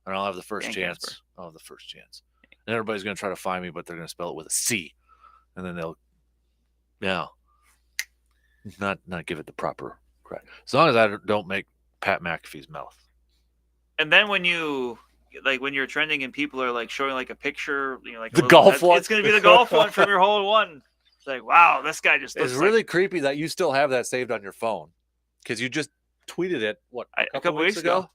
And I'll have the first Dan chance. Kasper. I'll have the first chance. And everybody's going to try to find me, but they're going to spell it with a C. And then they'll, not give it the proper credit. As long as I don't make Pat McAfee's mouth. And then when you're trending and people are like showing like a picture, like the golf one. It's going to be the golf one from your hole one. It's like, wow, this guy just looks It's really creepy that you still have that saved on your phone. Because you just tweeted it, a couple weeks ago?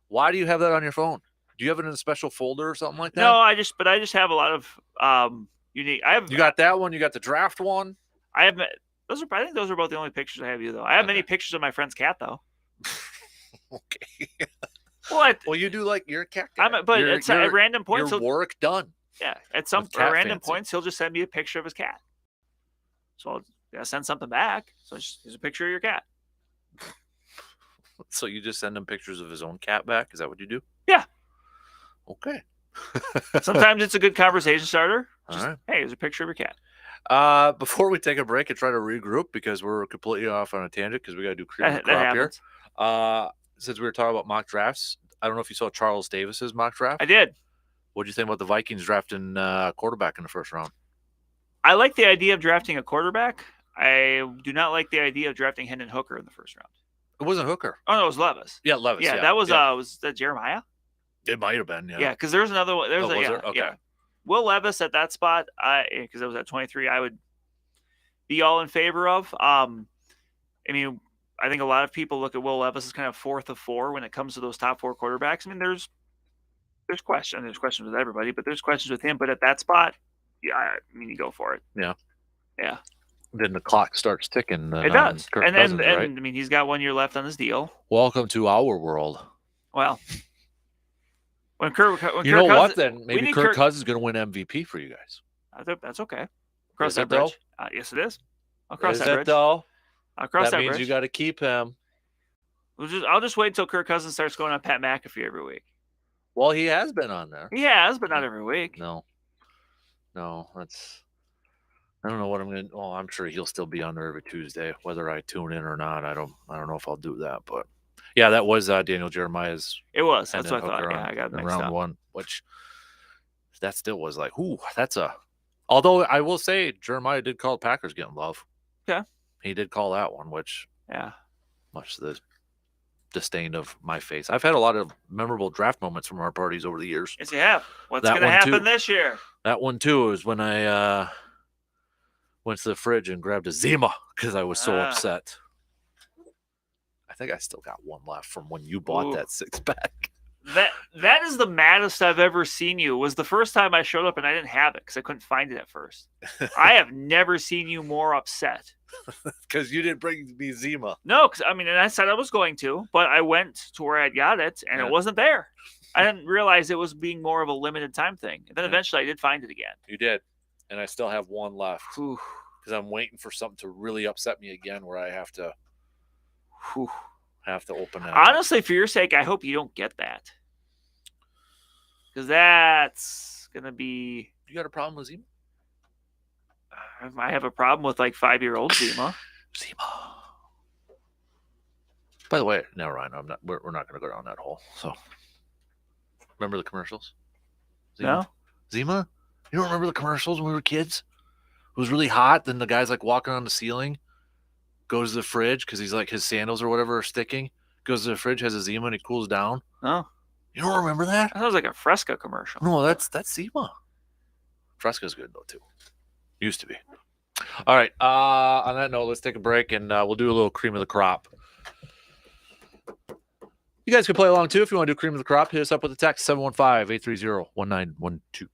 Why do you have that on your phone? Do you have it in a special folder or something like that? No, I just have a lot of unique. You got that one. You got the draft one. I think those are about the only pictures I have of you, though. I have many pictures of my friend's cat, though. Okay. Well, you do like your cat guy. but at random points, your work done. Yeah, at random points, he'll just send me a picture of his cat. So I'll send something back. So here's a picture of your cat. So you just send him pictures of his own cat back? Is that what you do? Yeah. Okay. Sometimes it's a good conversation starter. All right. Hey, here's a picture of your cat. Before we take a break and try to regroup because we're completely off on a tangent because we got to do cream of the crop here. Since we were talking about mock drafts, I don't know if you saw Charles Davis's mock draft. I did. What do you think about the Vikings drafting quarterback in the first round? I like the idea of drafting a quarterback. I do not like the idea of drafting Hendon Hooker in the first round. It wasn't Hooker. Oh, no, it was Levis. Yeah, Levis. Yeah, that was that Jeremiah? It might have been, yeah. Yeah, because there's another one. Was there? Okay. Yeah. Will Levis at that spot, because I was at 23, I would be all in favor of. I mean, I think a lot of people look at Will Levis as kind of 4th of 4 when it comes to those top 4 quarterbacks. I mean, there's questions. There's questions with everybody, but there's questions with him. But at that spot, yeah, I mean, you go for it. Yeah. Yeah. Then the clock starts ticking. It does. Kirk Cousins, right? I mean, he's got 1 year left on his deal. Welcome to our world. Well, when Kirk what then? Maybe Kirk Cousins is going to win MVP for you guys. That's okay. Cross Is that it, though? bridge. Yes, it is. I'll cross Is that it, bridge. though? I'll cross that means bridge. you got to keep him. I'll just wait until Kirk Cousins starts going on Pat McAfee every week. Well, he has been on there. He has, but not every week. No, that's. I don't know what I'm going to. Oh, I'm sure he'll still be on there every Tuesday, whether I tune in or not. I don't know if I'll do that, but yeah, that was Daniel Jeremiah's. It was. That's what I thought. Yeah, I got mixed round up. 1, which that still was like, ooh, that's a. Although I will say Jeremiah did call Packers getting love. Yeah, he did call that one, which much to the disdain of my face. I've had a lot of memorable draft moments from our parties over the years. Yes, you have. What's going to happen this year? That one too is when I went to the fridge and grabbed a Zima because I was so upset. I think I still got one left from when you bought that 6-pack. That is the maddest I've ever seen you. Was the first time I showed up and I didn't have it because I couldn't find it at first. I have never seen you more upset. Because you didn't bring me Zima. No, because and I said I was going to, but I went to where I got it and it wasn't there. I didn't realize it was being more of a limited time thing. And then eventually I did find it again. You did. And I still have one left. Because I'm waiting for something to really upset me again where I have to open it. Honestly, for your sake, I hope you don't get that. Because that's going to be... You got a problem with Zima? I have a problem with like 5-year-old Zima. Zima. By the way, never mind. We're not going to go down that hole. So, remember the commercials? Zima? No. Zima? You don't remember the commercials when we were kids? It was really hot. Then the guy's like walking on the ceiling, goes to the fridge because he's like his sandals or whatever are sticking. Goes to the fridge, has a Zima, and he cools down. Oh. You don't remember that? That sounds like a Fresca commercial. No, that's Zima. Fresca's good though too. Used to be. All right. On that note, let's take a break and we'll do a little cream of the crop. You guys can play along too if you want to do cream of the crop. Hit us up with a text 715-830-1912.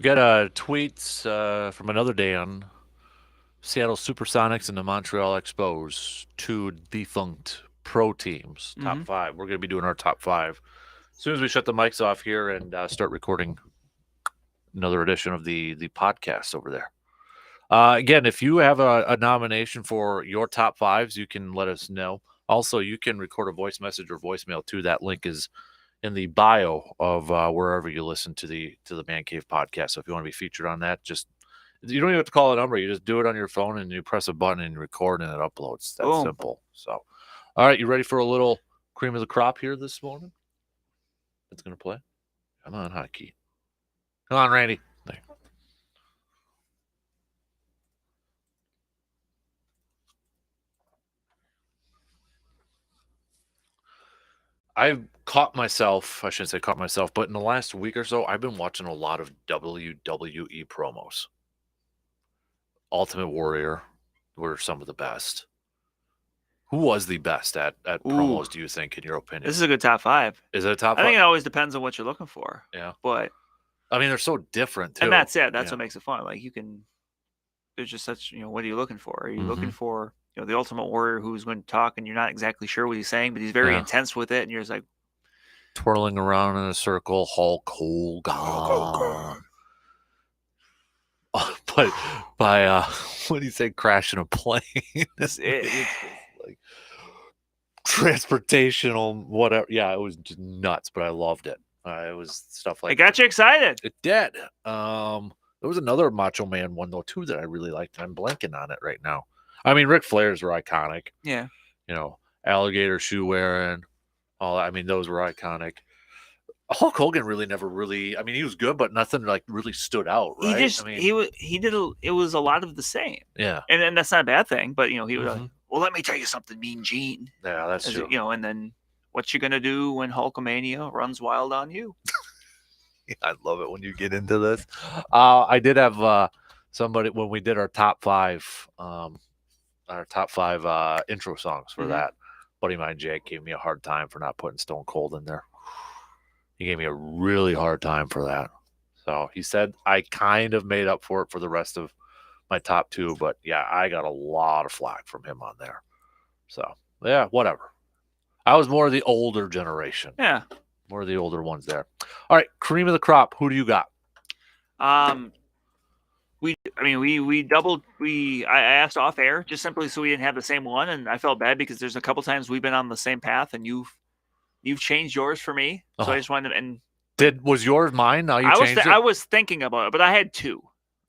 We got tweets from another Dan. Seattle Supersonics and the Montreal Expos, 2 defunct pro teams, top 5. We're going to be doing our top 5 as soon as we shut the mics off here and start recording another edition of the podcast over there. Again, if you have a nomination for your top 5s, you can let us know. Also, you can record a voice message or voicemail too. That link is in the bio of wherever you listen to the Man Cave podcast. So if you want to be featured on that, you don't even have to call a number. You just do it on your phone and you press a button and record and it uploads. That's simple. So, all right, you ready for a little cream of the crop here this morning? It's going to play. Come on, hotkey. Come on, Randy. There. I've caught myself, I shouldn't say caught myself, but in the last week or so, I've been watching a lot of WWE promos. Ultimate Warrior were some of the best. Who was the best at promos, do you think, in your opinion? This is a good top 5. Is it a top 5? I think it always depends on what you're looking for. Yeah. But I mean, they're so different, too. And that's it. That's what makes it fun. Like, there's just such, what are you looking for? Are you looking for, the Ultimate Warrior who's going to talk and you're not exactly sure what he's saying, but he's very intense with it, and you're just like twirling around in a circle, Hulk Hogan. But by what do you say, crashing a plane? it's like transportational, whatever. Yeah, it was just nuts, but I loved it. It was stuff like it got you excited. It did. There was another Macho Man one though too that I really liked. I'm blanking on it right now. I mean, Ric Flair's were iconic. Yeah. Alligator shoe wearing, all that. I mean, those were iconic. Hulk Hogan he was good, but nothing like really stood out, right? It was a lot of the same. Yeah. And that's not a bad thing, but he was like, well, let me tell you something, Mean Gene. Yeah, that's true. And then what you gonna do when Hulkamania runs wild on you? I love it when you get into this. I did have somebody when we did our top 5 intro songs for that. Buddy of mine, Jake, gave me a hard time for not putting Stone Cold in there. He gave me a really hard time for that. So he said I kind of made up for it for the rest of my top 2, but yeah, I got a lot of flack from him on there. So yeah, whatever. I was more of the older generation. Yeah. More of the older ones there. All right, cream of the crop. Who do you got? I asked off air just simply so we didn't have the same one, and I felt bad because there's a couple times we've been on the same path, and you've changed yours for me. So I just wanted to, and was yours mine? Now you changed it? I was thinking about it, but I had 2.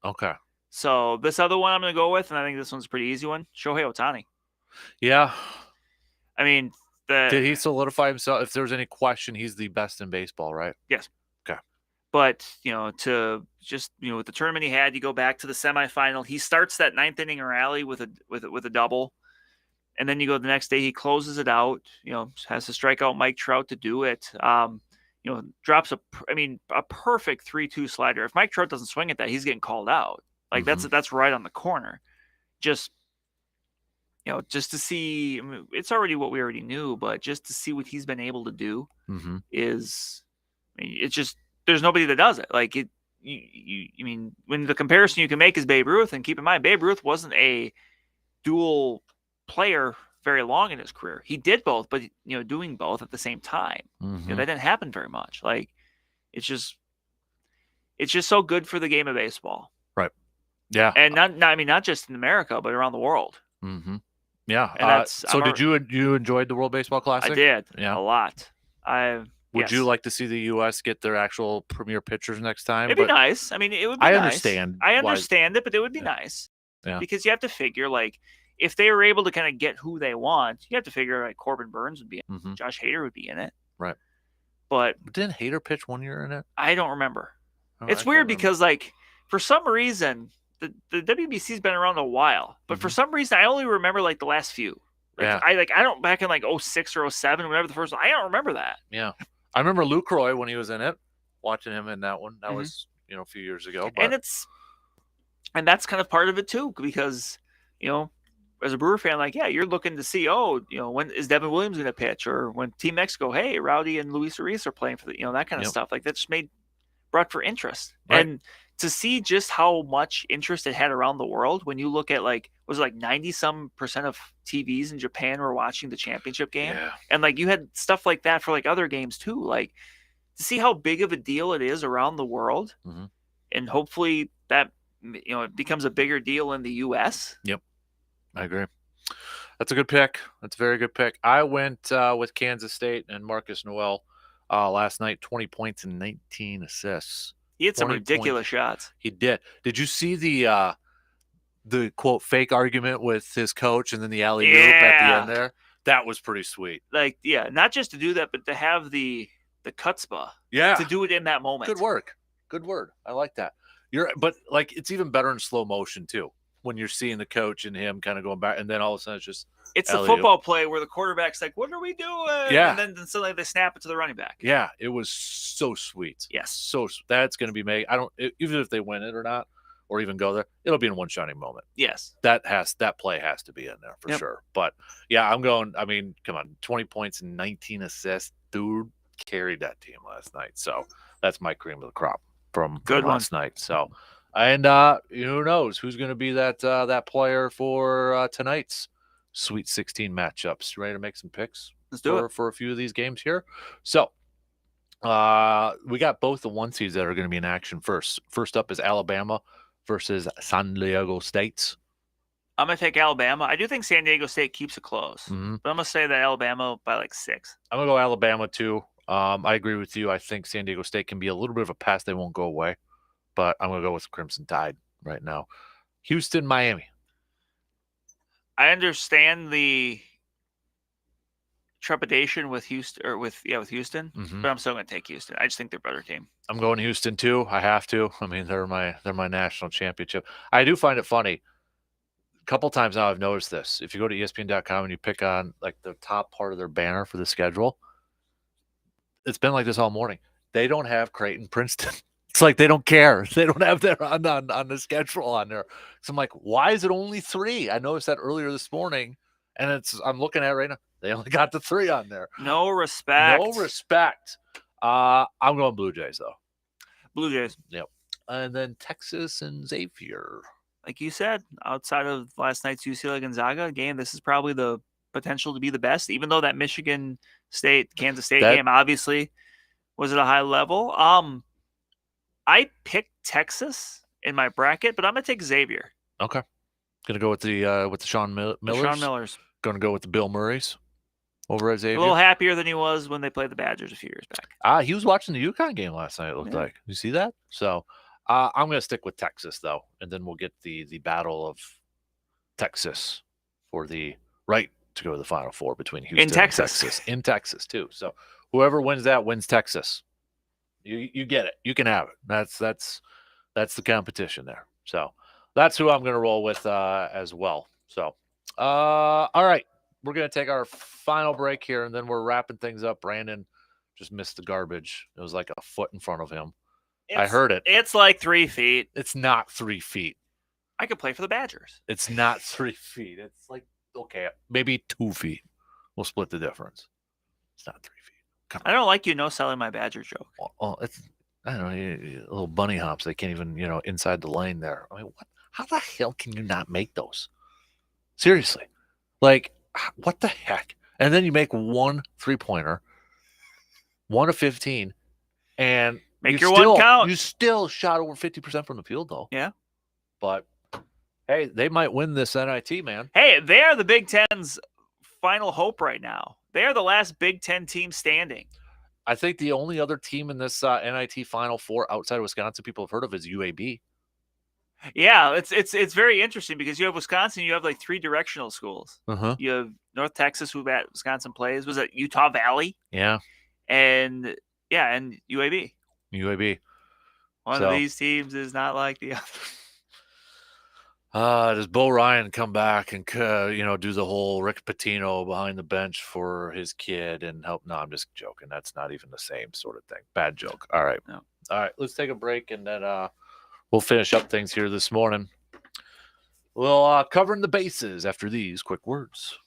Okay. So this other one I'm going to go with, and I think this one's a pretty easy one. Shohei Ohtani. Yeah. I mean, did he solidify himself? If there's any question, he's the best in baseball, right? Yes. Okay. But, to just, with the tournament he had, you go back to the semifinal. He starts that 9th inning rally with a double. And then you go the next day, he closes it out, has to strike out Mike Trout to do it. Drops a perfect 3-2 slider. If Mike Trout doesn't swing at that, he's getting called out. Like that's right on the corner. Just to see, it's already what we already knew, but just to see what he's been able to do is, it's just, there's nobody that does it. Like when the comparison you can make is Babe Ruth, and keep in mind, Babe Ruth wasn't a dual player very long in his career. He did both, but doing both at the same time, that didn't happen very much. Like it's just so good for the game of baseball, right? Yeah, and not just in America, but around the world. Yeah. Did you enjoyed the World Baseball Classic? I did. Yeah, a lot. Would you like to see the U.S. get their actual premier pitchers next time? It'd be nice. I mean, it would be nice. I understand it, but it would be nice. Yeah. Because you have to figure, like, if they were able to kind of get who they want, you have to figure like Corbin Burns would be in it. Josh Hader would be in it. Right. But didn't Hader pitch 1 year in it? I don't remember. It's weird because, like, for some reason, the WBC's been around a while, but for some reason, I only remember like the last few. Like, I don't back in like 06 or 07, whatever the first one. I don't remember that. Yeah. I remember Lucroy when he was in it, watching him in that one. That was, a few years ago. But... And that's kind of part of it too, because, as a Brewer fan, like, yeah, you're looking to see, when is Devin Williams going to pitch, or when Team Mexico, hey, Rowdy and Luis Ariz are playing for that kind of stuff. Like, that just brought for interest. Right. And to see just how much interest it had around the world. When you look at was it like 90% of TVs in Japan were watching the championship game, Yeah. and like you had stuff like that for like other games too. Like to see how big of a deal it is around the world, and hopefully that it becomes a bigger deal in the U.S. Yep, I agree. That's a good pick. That's a very good pick. I went with Kansas State and Marcus Noel last night. 20 points and 19 assists. He had some 20 ridiculous points. shots. He did. Did you see the quote fake argument with his coach and then the alley oop at the end there? That was pretty sweet. Like, yeah, not just to do that, but to have the chutzpah. Yeah. To do it in that moment. Good work. Good word. I like that. But like it's even better in slow motion too. When you're seeing the coach and him kind of going back, and then all of a sudden it's the football play where the quarterback's like, "What are we doing?" Yeah, and then suddenly they snap it to the running back. Yeah, it was so sweet. Yes, so that's going to be made. Even if they win it or not, or even go there, it'll be in one shining moment. Yes, that play has to be in there for sure. But yeah, I'm going. I mean, come on, 20 points and 19 assists, dude carried that team last night. So that's my cream of the crop from last night. So. And who knows who's going to be that player for tonight's Sweet 16 matchups? You ready to make some picks? Let's do it for a few of these games here. So we got both the 1 seeds that are going to be in action first. First up is Alabama versus San Diego State. I'm going to take Alabama. I do think San Diego State keeps it close, but I'm going to say that Alabama by like 6. I'm going to go Alabama too. I agree with you. I think San Diego State can be a little bit of a pass. They won't go away. But I'm going to go with Crimson Tide right now. Houston, Miami. I understand the trepidation with Houston with Houston, but I'm still going to take Houston. I just think they're a better team. I'm going Houston too. I have to. I mean, they're my national championship. I do find it funny. A couple times now I've noticed this. If you go to ESPN.com and you pick on like the top part of their banner for the schedule, it's been like this all morning. They don't have Creighton, Princeton. It's like they don't care. They don't have that on the schedule on there. So I'm like, why is it only 3? I noticed that earlier this morning, and I'm looking at it right now. They only got the 3 on there. No respect. No respect. I'm going Blue Jays though. Blue Jays. Yep. And then Texas and Xavier. Like you said, outside of last night's UCLA Gonzaga game, this is probably the potential to be the best. Even though that Michigan State Kansas State game obviously was at a high level. I picked Texas in my bracket, but I'm gonna take Xavier. Okay, gonna go with the Sean Millers. Sean Millers. Gonna go with the Bill Murrays over at Xavier. A little happier than he was when they played the Badgers a few years back. He was watching the UConn game last night. It looked like. You see that? So I'm gonna stick with Texas though, and then we'll get the battle of Texas for the right to go to the Final Four between Houston and Texas. In Texas too. So whoever wins that wins Texas. You get it. You can have it. That's the competition there. So that's who I'm going to roll with as well. So, all right, we're going to take our final break here, and then we're wrapping things up. Brandon just missed the garbage. It was like a foot in front of him. I heard it. It's like 3 feet. It's not 3 feet. I could play for the Badgers. It's not 3 feet. It's like, okay, maybe 2 feet. We'll split the difference. It's not 3 feet. I don't like selling my Badger joke. Well, it's I don't know, little bunny hops. They can't even inside the lane there. I mean, what? How the hell can you not make those? Seriously, like what the heck? And then you make 1 3-pointer, 1 of 15, and make your one count. You still shot over 50% from the field, though. Yeah, but hey, they might win this NIT, man. Hey, they are the Big Ten's final hope right now. They are the last Big Ten team standing. I think the only other team in this NIT Final Four outside of Wisconsin people have heard of is UAB. Yeah, it's very interesting because you have Wisconsin, you have like 3 directional schools. You have North Texas, who Wisconsin plays. Was it Utah Valley? Yeah. And UAB. UAB. One of these teams is not like the other. Does Bo Ryan come back and do the whole Rick Pitino behind the bench for his kid and help? No, I'm just joking. That's not even the same sort of thing. Bad joke. All right. No. All right. Let's take a break and then we'll finish up things here this morning. We'll covering the bases after these quick words.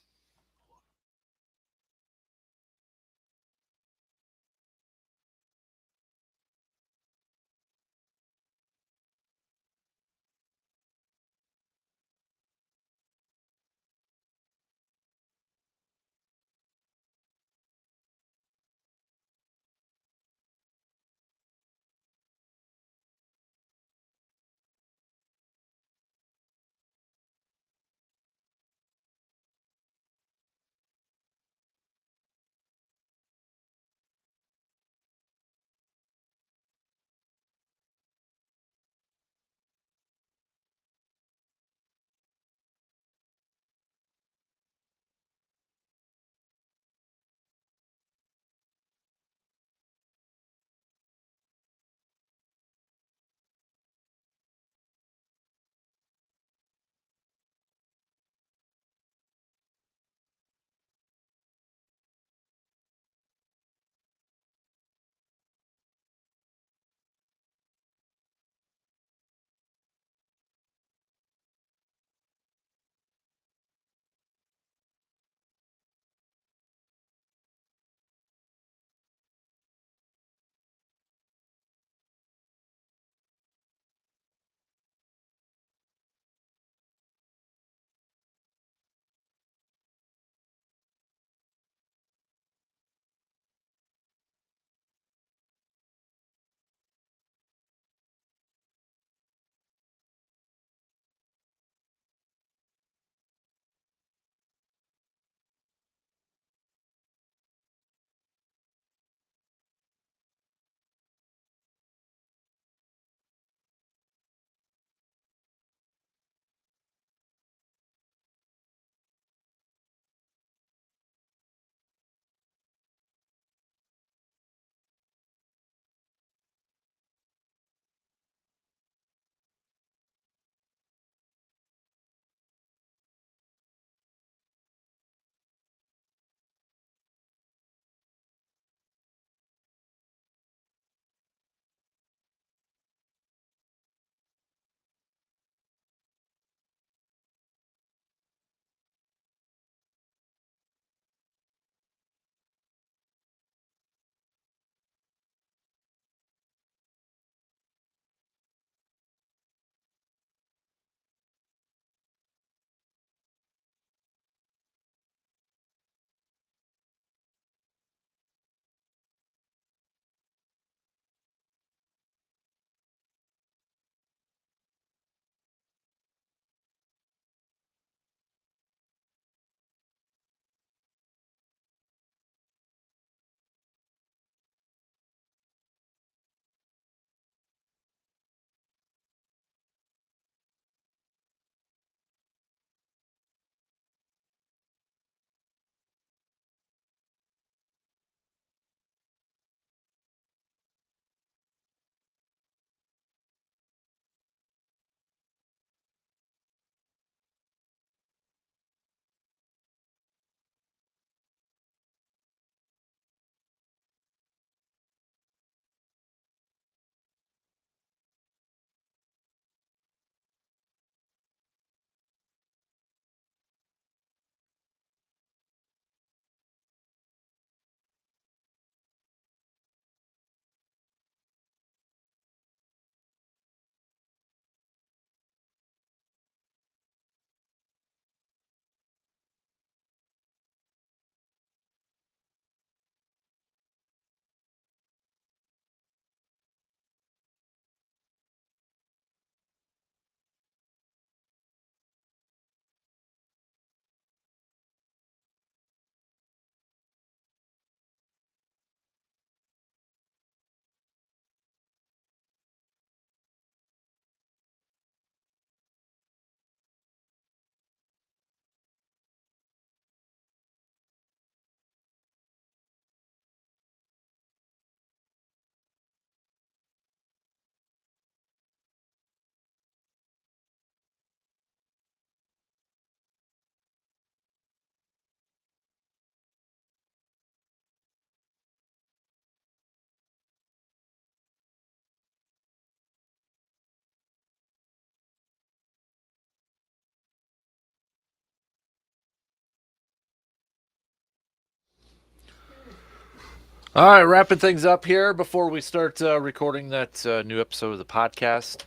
All right, wrapping things up here before we start recording that new episode of the podcast.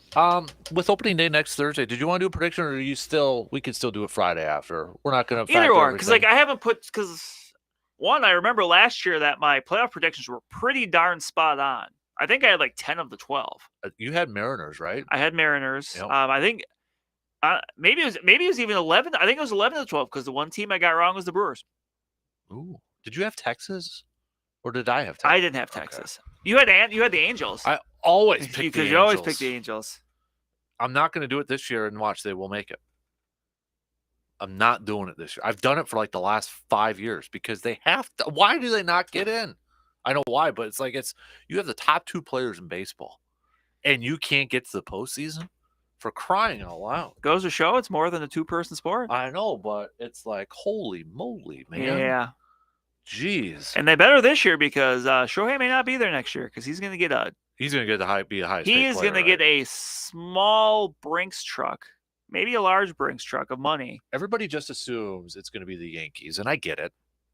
With opening day next Thursday, did you want to do a prediction, or are you still? We could still do it Friday after. We're not going to Either factor or, because everything. I haven't put one. I remember last year that my playoff predictions were pretty darn spot on. I think I had like 10 of the 12. You had Mariners, right? I had Mariners. Yep. I think maybe it was even 11. I think it was 11 of the 12 because the one team I got wrong was the Brewers. Ooh, did you have Texas, or did I have Texas? I didn't have Texas. Okay. You had the Angels. I always pick the Angels. Because you always pick the Angels. I'm not going to do it this year and watch they will make it. I'm not doing it this year. I've done it for like the last 5 years because they have to. Why do they not get in? I know why, but you have the top 2 players in baseball, and you can't get to the postseason for crying out loud. Goes to show it's more than a 2-person sport. I know, but it's like, holy moly, man. Yeah. Jeez. And they better this year because Shohei may not be there next year because he's going to get be a high. He's going to get a small Brinks truck, maybe a large Brinks truck of money. Everybody just assumes it's going to be the Yankees, and I get it.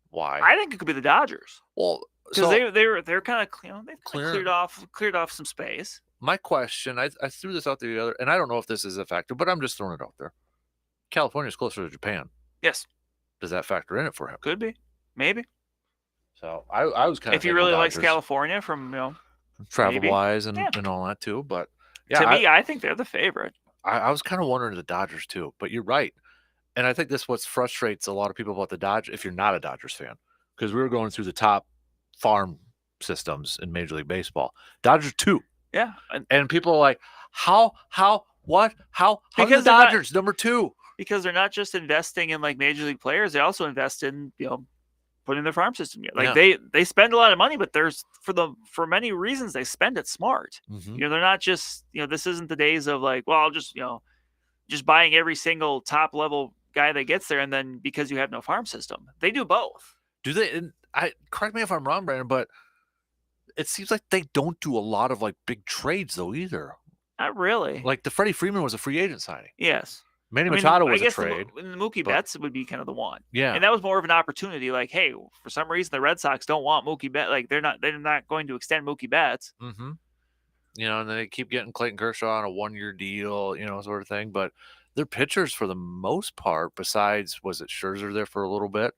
Why? I think it could be the Dodgers. Well, because they're kind of they've cleared off some space. My question, I threw this out there the other, and I don't know if this is a factor, but I'm just throwing it out there. California's closer to Japan. Yes. Does that factor in it for him? Could be, maybe. So I was kind of if he really likes California from travel wise and all that too, but yeah, to me, I think they're the favorite. I was kind of wondering the Dodgers too, but you're right, and I think this what frustrates a lot of people about the Dodgers. If you're not a Dodgers fan, because we were going through the top farm systems in Major League Baseball, Dodgers 2. Yeah, and people are like, how because the Dodgers number 2? Because they're not just investing in like Major League players; they also invest in putting their farm system together. They spend a lot of money, but there's for many reasons they spend it smart. Mm-hmm. They're not just this isn't the days of like, well, I'll just just buying every single top level guy that gets there, and then because you have no farm system, they do both. Do they? And correct me if I'm wrong, Brandon, but it seems like they don't do a lot of like big trades though either. Not really. Like the Freddie Freeman was a free agent signing. Yes. Manny Machado was a trade. The Mookie Betts would be kind of the one. Yeah. And that was more of an opportunity. Like, hey, for some reason the Red Sox don't want Mookie Betts. Like they're not going to extend Mookie Betts. Mm-hmm. And they keep getting Clayton Kershaw on a 1-year deal, sort of thing. But their pitchers for the most part, besides was it Scherzer there for a little bit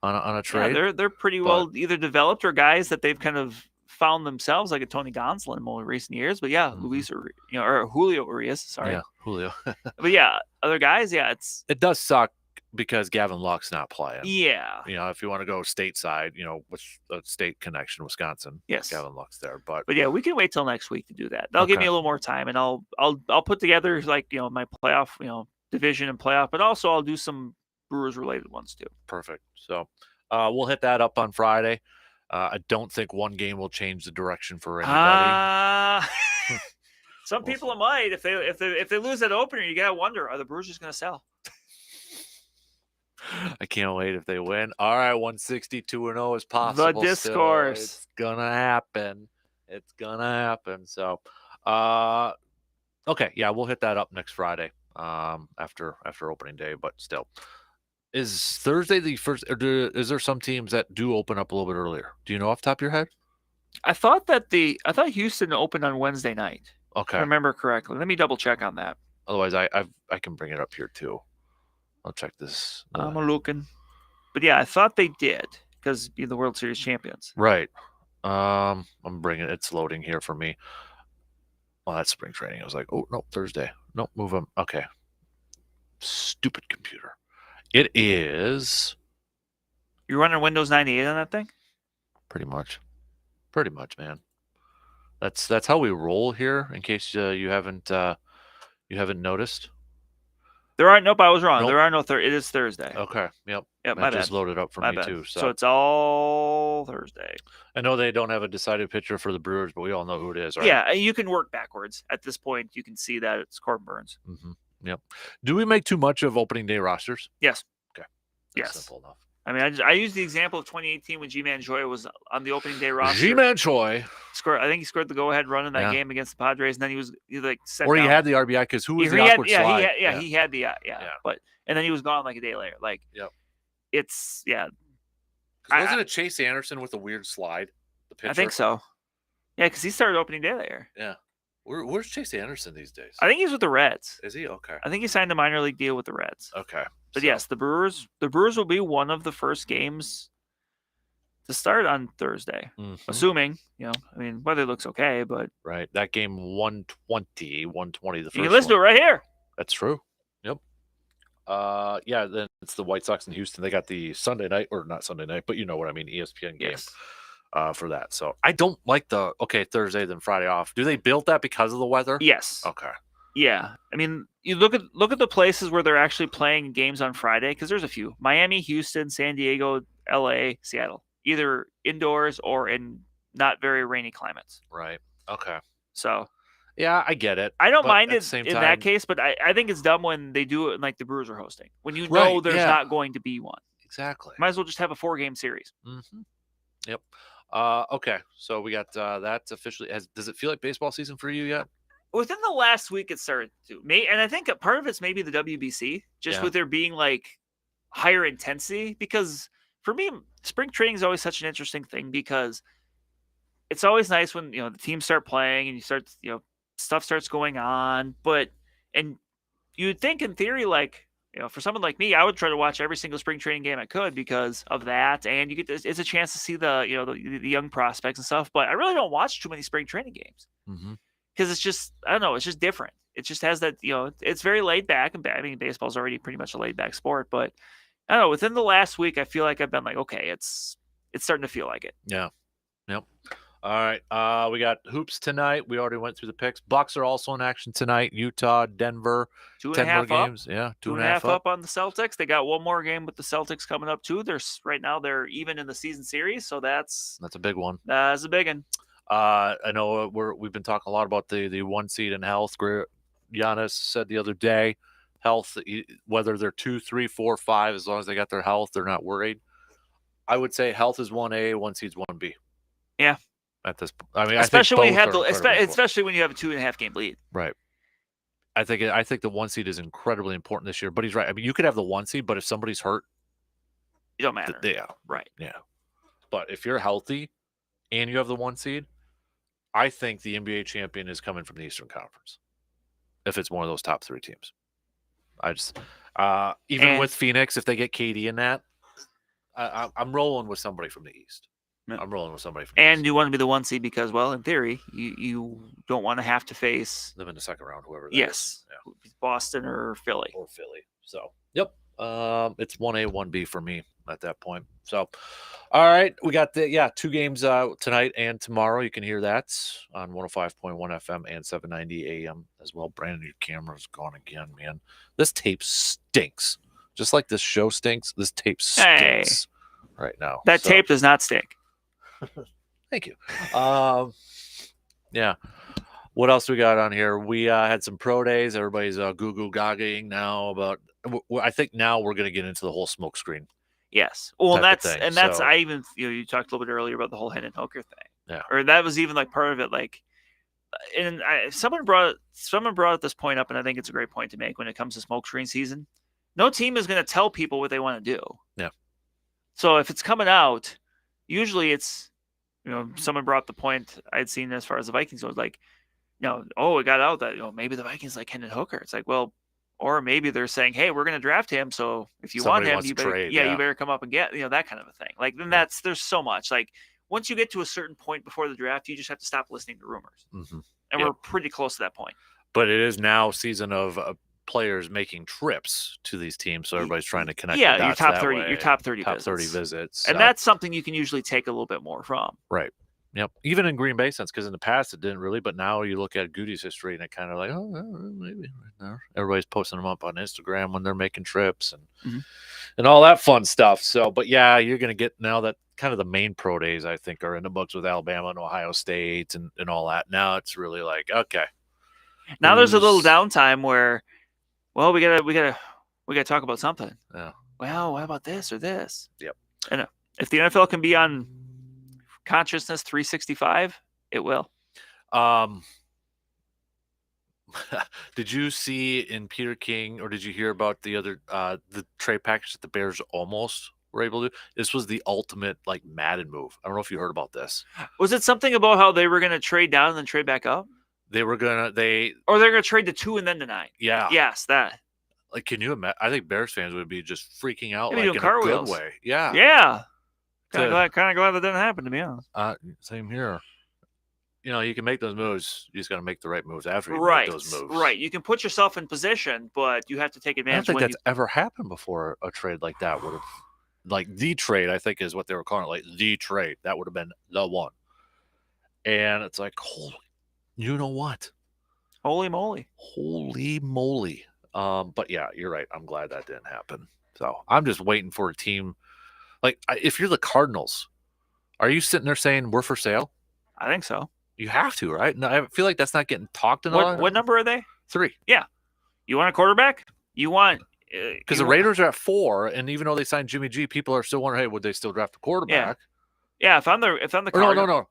on a trade? Yeah, they're pretty well either developed or guys that they've kind of found themselves, like a Tony Gonsolin in more recent years. But yeah, mm-hmm. or Julio Urias. Sorry. Yeah, Julio. But yeah, other guys, it does suck because Gavin Luck's not playing. Yeah. If you want to go stateside, with a state connection, Wisconsin. Yes. Gavin Luck's there, but yeah, we can wait till next week to do that. That'll give me a little more time, and I'll put together like my playoff division and playoff, but also I'll do some Brewers related ones too. Perfect. So we'll hit that up on Friday. I don't think one game will change the direction for anybody. Some people might. If they lose that opener, you gotta wonder: are the Brewers just gonna sell? I can't wait if they win. All right, 162-0 is possible. The discourse. It's gonna happen. So, okay, yeah, we'll hit that up next Friday. After opening day, but still. Is Thursday the first? Or is there some teams that do open up a little bit earlier? Do you know off the top of your head? I thought Houston opened on Wednesday night. Okay, if I remember correctly. Let me double check on that. Otherwise, I can bring it up here too. I'll check this. I'm looking, but yeah, I thought they did because you're the World Series champions. Right. I'm bringing it. It's loading here for me. Oh, that's spring training. I was like, oh no, Thursday. Nope, move them. Okay. Stupid computer. It is. You're running Windows 98 on that thing? Pretty much, man. That's how we roll here. In case you haven't noticed. Nope, I was wrong. Nope. There are no it is Thursday. Okay. Yep. Yep. That just loaded up for me too. So it's all Thursday. I know they don't have a decided pitcher for the Brewers, but we all know who it is, right? Yeah, you can work backwards. At this point, you can see that it's Corbin Burns. Mm-hmm. Yep. Do we make too much of opening day rosters? Yes. Okay. That's simple enough. I mean, I used the example of 2018 when G-Man Choi was on the opening day roster. G-Man Choi I think he scored the go-ahead run in that game against the Padres, and then he set or down. he had the RBI because who was the awkward slide? He had the but and then he was gone like a day later. Like, yep. It's Wasn't it Chase Anderson with a weird slide The pitcher? I think so. Yeah, because he started opening day there. Yeah. Where's Chase Anderson these days? I think he's with the Reds. Is he? Okay. I think he signed a minor league deal with the Reds. Okay. But yes, the Brewers will be one of the first games to start on Thursday, assuming, weather looks okay, but right. That game 120 the first you can listen to it right here. That's true. Yep. Yeah, then it's the White Sox in Houston. They got the Sunday night, or not Sunday night, but you know what I mean, ESPN game. Yes. For that. So I don't like Thursday then Friday off. Do they build that because of the weather? Yes. Okay. Yeah. I mean, you look at the places where they're actually playing games on Friday, because there's a few. Miami, Houston, San Diego, LA, Seattle. Either indoors or in not very rainy climates. Right. Okay. So yeah, I get it. I don't mind it in that case, but I think it's dumb when they do it like the Brewers are hosting. When you know there's not going to be one. Exactly. Might as well just have a 4-game series. Mm-hmm. Yep. Okay, so we got that officially. Does it feel like baseball season for you yet? Within the last week, it started to. And I think part of it's maybe the WBC, just with there being like higher intensity. Because for me, spring training is always such an interesting thing because it's always nice when the teams start playing and you start stuff starts going on. And you'd think in theory, like, for someone like me, I would try to watch every single spring training game I could because of that, and you get it's a chance to see the young prospects and stuff. But I really don't watch too many spring training games because it's just I don't know, it's just different. It just has that it's very laid back, and I mean baseball's already pretty much a laid back sport. But I don't know, within the last week, I feel like I've been like, okay, it's starting to feel like it. Yeah. Yep. All right. We got hoops tonight. We already went through the picks. Bucks are also in action tonight. Utah, Denver. 2.5 games. Yeah, 2.5 up on the Celtics. They got one more game with the Celtics coming up too. Right now they're even in the season series, so that's a big one. That's a big one. I know we've been talking a lot about the 1 seed in health. Giannis said the other day, health, whether they're 2, 3, 4, 5, as long as they got their health, they're not worried. I would say health is 1A, 1 seed's 1B. Yeah. At this, I mean, especially when you have especially when you have a 2.5 game lead. Right. I think the 1 seed is incredibly important this year. But he's right. I mean, you could have the 1 seed, but if somebody's hurt, it don't matter. Yeah. Right. Yeah. But if you're healthy and you have the 1 seed, I think the NBA champion is coming from the Eastern Conference. If it's one of those top 3 teams, I just with Phoenix, if they get KD in that, I'm rolling with somebody from the East. I'm rolling with somebody from and you want to be the 1 seed because, well, in theory, you don't want to have to face them in the second round, whoever that is. Boston or Philly. So, yep. It's 1A, 1B for me at that point. So, all right, we got 2 games tonight and tomorrow. You can hear that on 105.1 FM and 790 AM as well. Brandon, your camera's gone again, man. This tape stinks. Just like this show stinks, this tape stinks right now. That tape does not stink. Thank you. Yeah. What else we got on here? We had some pro days. Everybody's goo gagging now about. I think now we're going to get into the whole smoke screen. Yes. Well, that's I even you talked a little bit earlier about the whole Hendon Hooker thing. Yeah. Or that was even like part of it. Like, and someone brought this point up, and I think it's a great point to make when it comes to smoke screen season. No team is going to tell people what they want to do. Yeah. So if it's coming out, usually it's. Someone brought the point I'd seen as far as the Vikings was like, it got out that, maybe the Vikings like Hendon Hooker. It's like, well, or maybe they're saying, hey, we're going to draft him. So if you want him, you better, you better come up and get, that kind of a thing. Like, then there's so much. Like, once you get to a certain point before the draft, you just have to stop listening to rumors. Mm-hmm. And we're pretty close to that point. But it is now season of players making trips to these teams, so everybody's trying to connect. Yeah, your top 30 visits, and that's something you can usually take a little bit more from. Right. Yep. Even in Green Bay sense, because in the past it didn't really, but now you look at Goody's history and it kind of like, maybe everybody's posting them up on Instagram when they're making trips and all that fun stuff. So, but yeah, you're going to get now that kind of the main pro days I think are in the books with Alabama and Ohio State and all that. Now it's really like, okay. Now there's a little downtime where. Well, we gotta talk about something. Yeah. Well, what about this or this? Yep. And if the NFL can be on consciousness 365, it will. Did you see in Peter King, or did you hear about the other the trade package that the Bears almost were able to. This was the ultimate like Madden move. I don't know if you heard about this. Was it something about how they were going to trade down and then trade back up? Or they're going to trade to 2 and then to 9. Yeah. Yes, that. Like, can you imagine? I think Bears fans would be just freaking out, Maybe like in car a wheels. good way. Yeah. Yeah. Kind of glad that didn't happen, to be honest. Same here. You can make those moves. You just got to make the right moves after you Right. make those moves. Right. You can put yourself in position, but you have to take I advantage. don't think that's ever happened before. A trade like that would have, like the trade, I think is what they were calling it, like the trade. That would have been the one. And it's like, holy, you know what? Holy moly. Holy moly. But yeah, you're right. I'm glad that didn't happen. So I'm just waiting for a team. Like, if you're the Cardinals, are you sitting there saying we're for sale? I think so. You have to, right? No, I feel like that's not getting talked enough. What number are they? 3. Yeah. You want a quarterback? You want because the Raiders are at 4, and even though they signed Jimmy G, people are still wondering, hey, would they still draft a quarterback? Yeah. If I'm the Cardinals,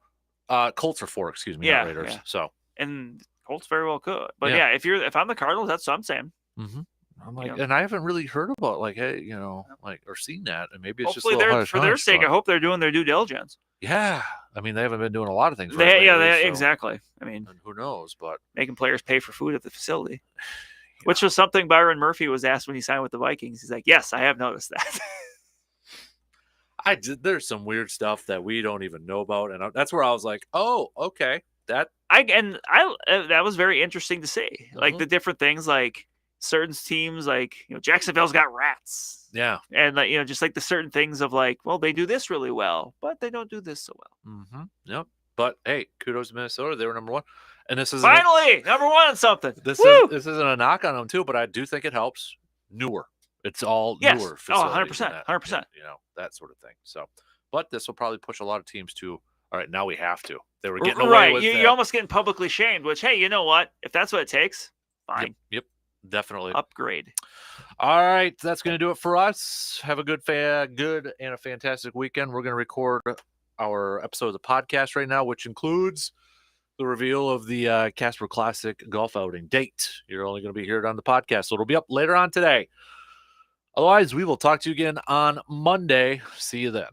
no. Colts are 4. Excuse me, not Raiders. Yeah. So and Colts very well could, but if I'm the Cardinals, that's what I'm saying. Mm-hmm. I'm like, and I haven't really heard about like, hey, or seen that, and maybe it's hopefully just for their sake. I hope they're doing their due diligence. Yeah, I mean, they haven't been doing a lot of things. Right Exactly. I mean, and who knows? But making players pay for food at the facility, which was something Byron Murphy was asked when he signed with the Vikings. He's like, "Yes, I have noticed that." There's some weird stuff that we don't even know about, and that's where I was like, "Oh, okay." That was very interesting to see, like the different things, like certain teams, like Jacksonville's got rats, and just like the certain things of like, well, they do this really well, but they don't do this so well. Mm-hmm. Yep. But hey, kudos to Minnesota; they were number 1, and this is finally number 1 on something. This isn't a knock on them too, but I do think it helps. Newer, it's all newer facilities. 100%. That sort of thing. So, but this will probably push a lot of teams to. All right, now we have to. They were getting away with it. You're almost getting publicly shamed, which, hey, you know what? If that's what it takes, fine. Yep, definitely. Upgrade. All right, that's going to do it for us. Have a good and a fantastic weekend. We're going to record our episode of the podcast right now, which includes the reveal of the Kasper Classic golf outing date. You're only going to be hearing it on the podcast, so it'll be up later on today. Otherwise, we will talk to you again on Monday. See you then.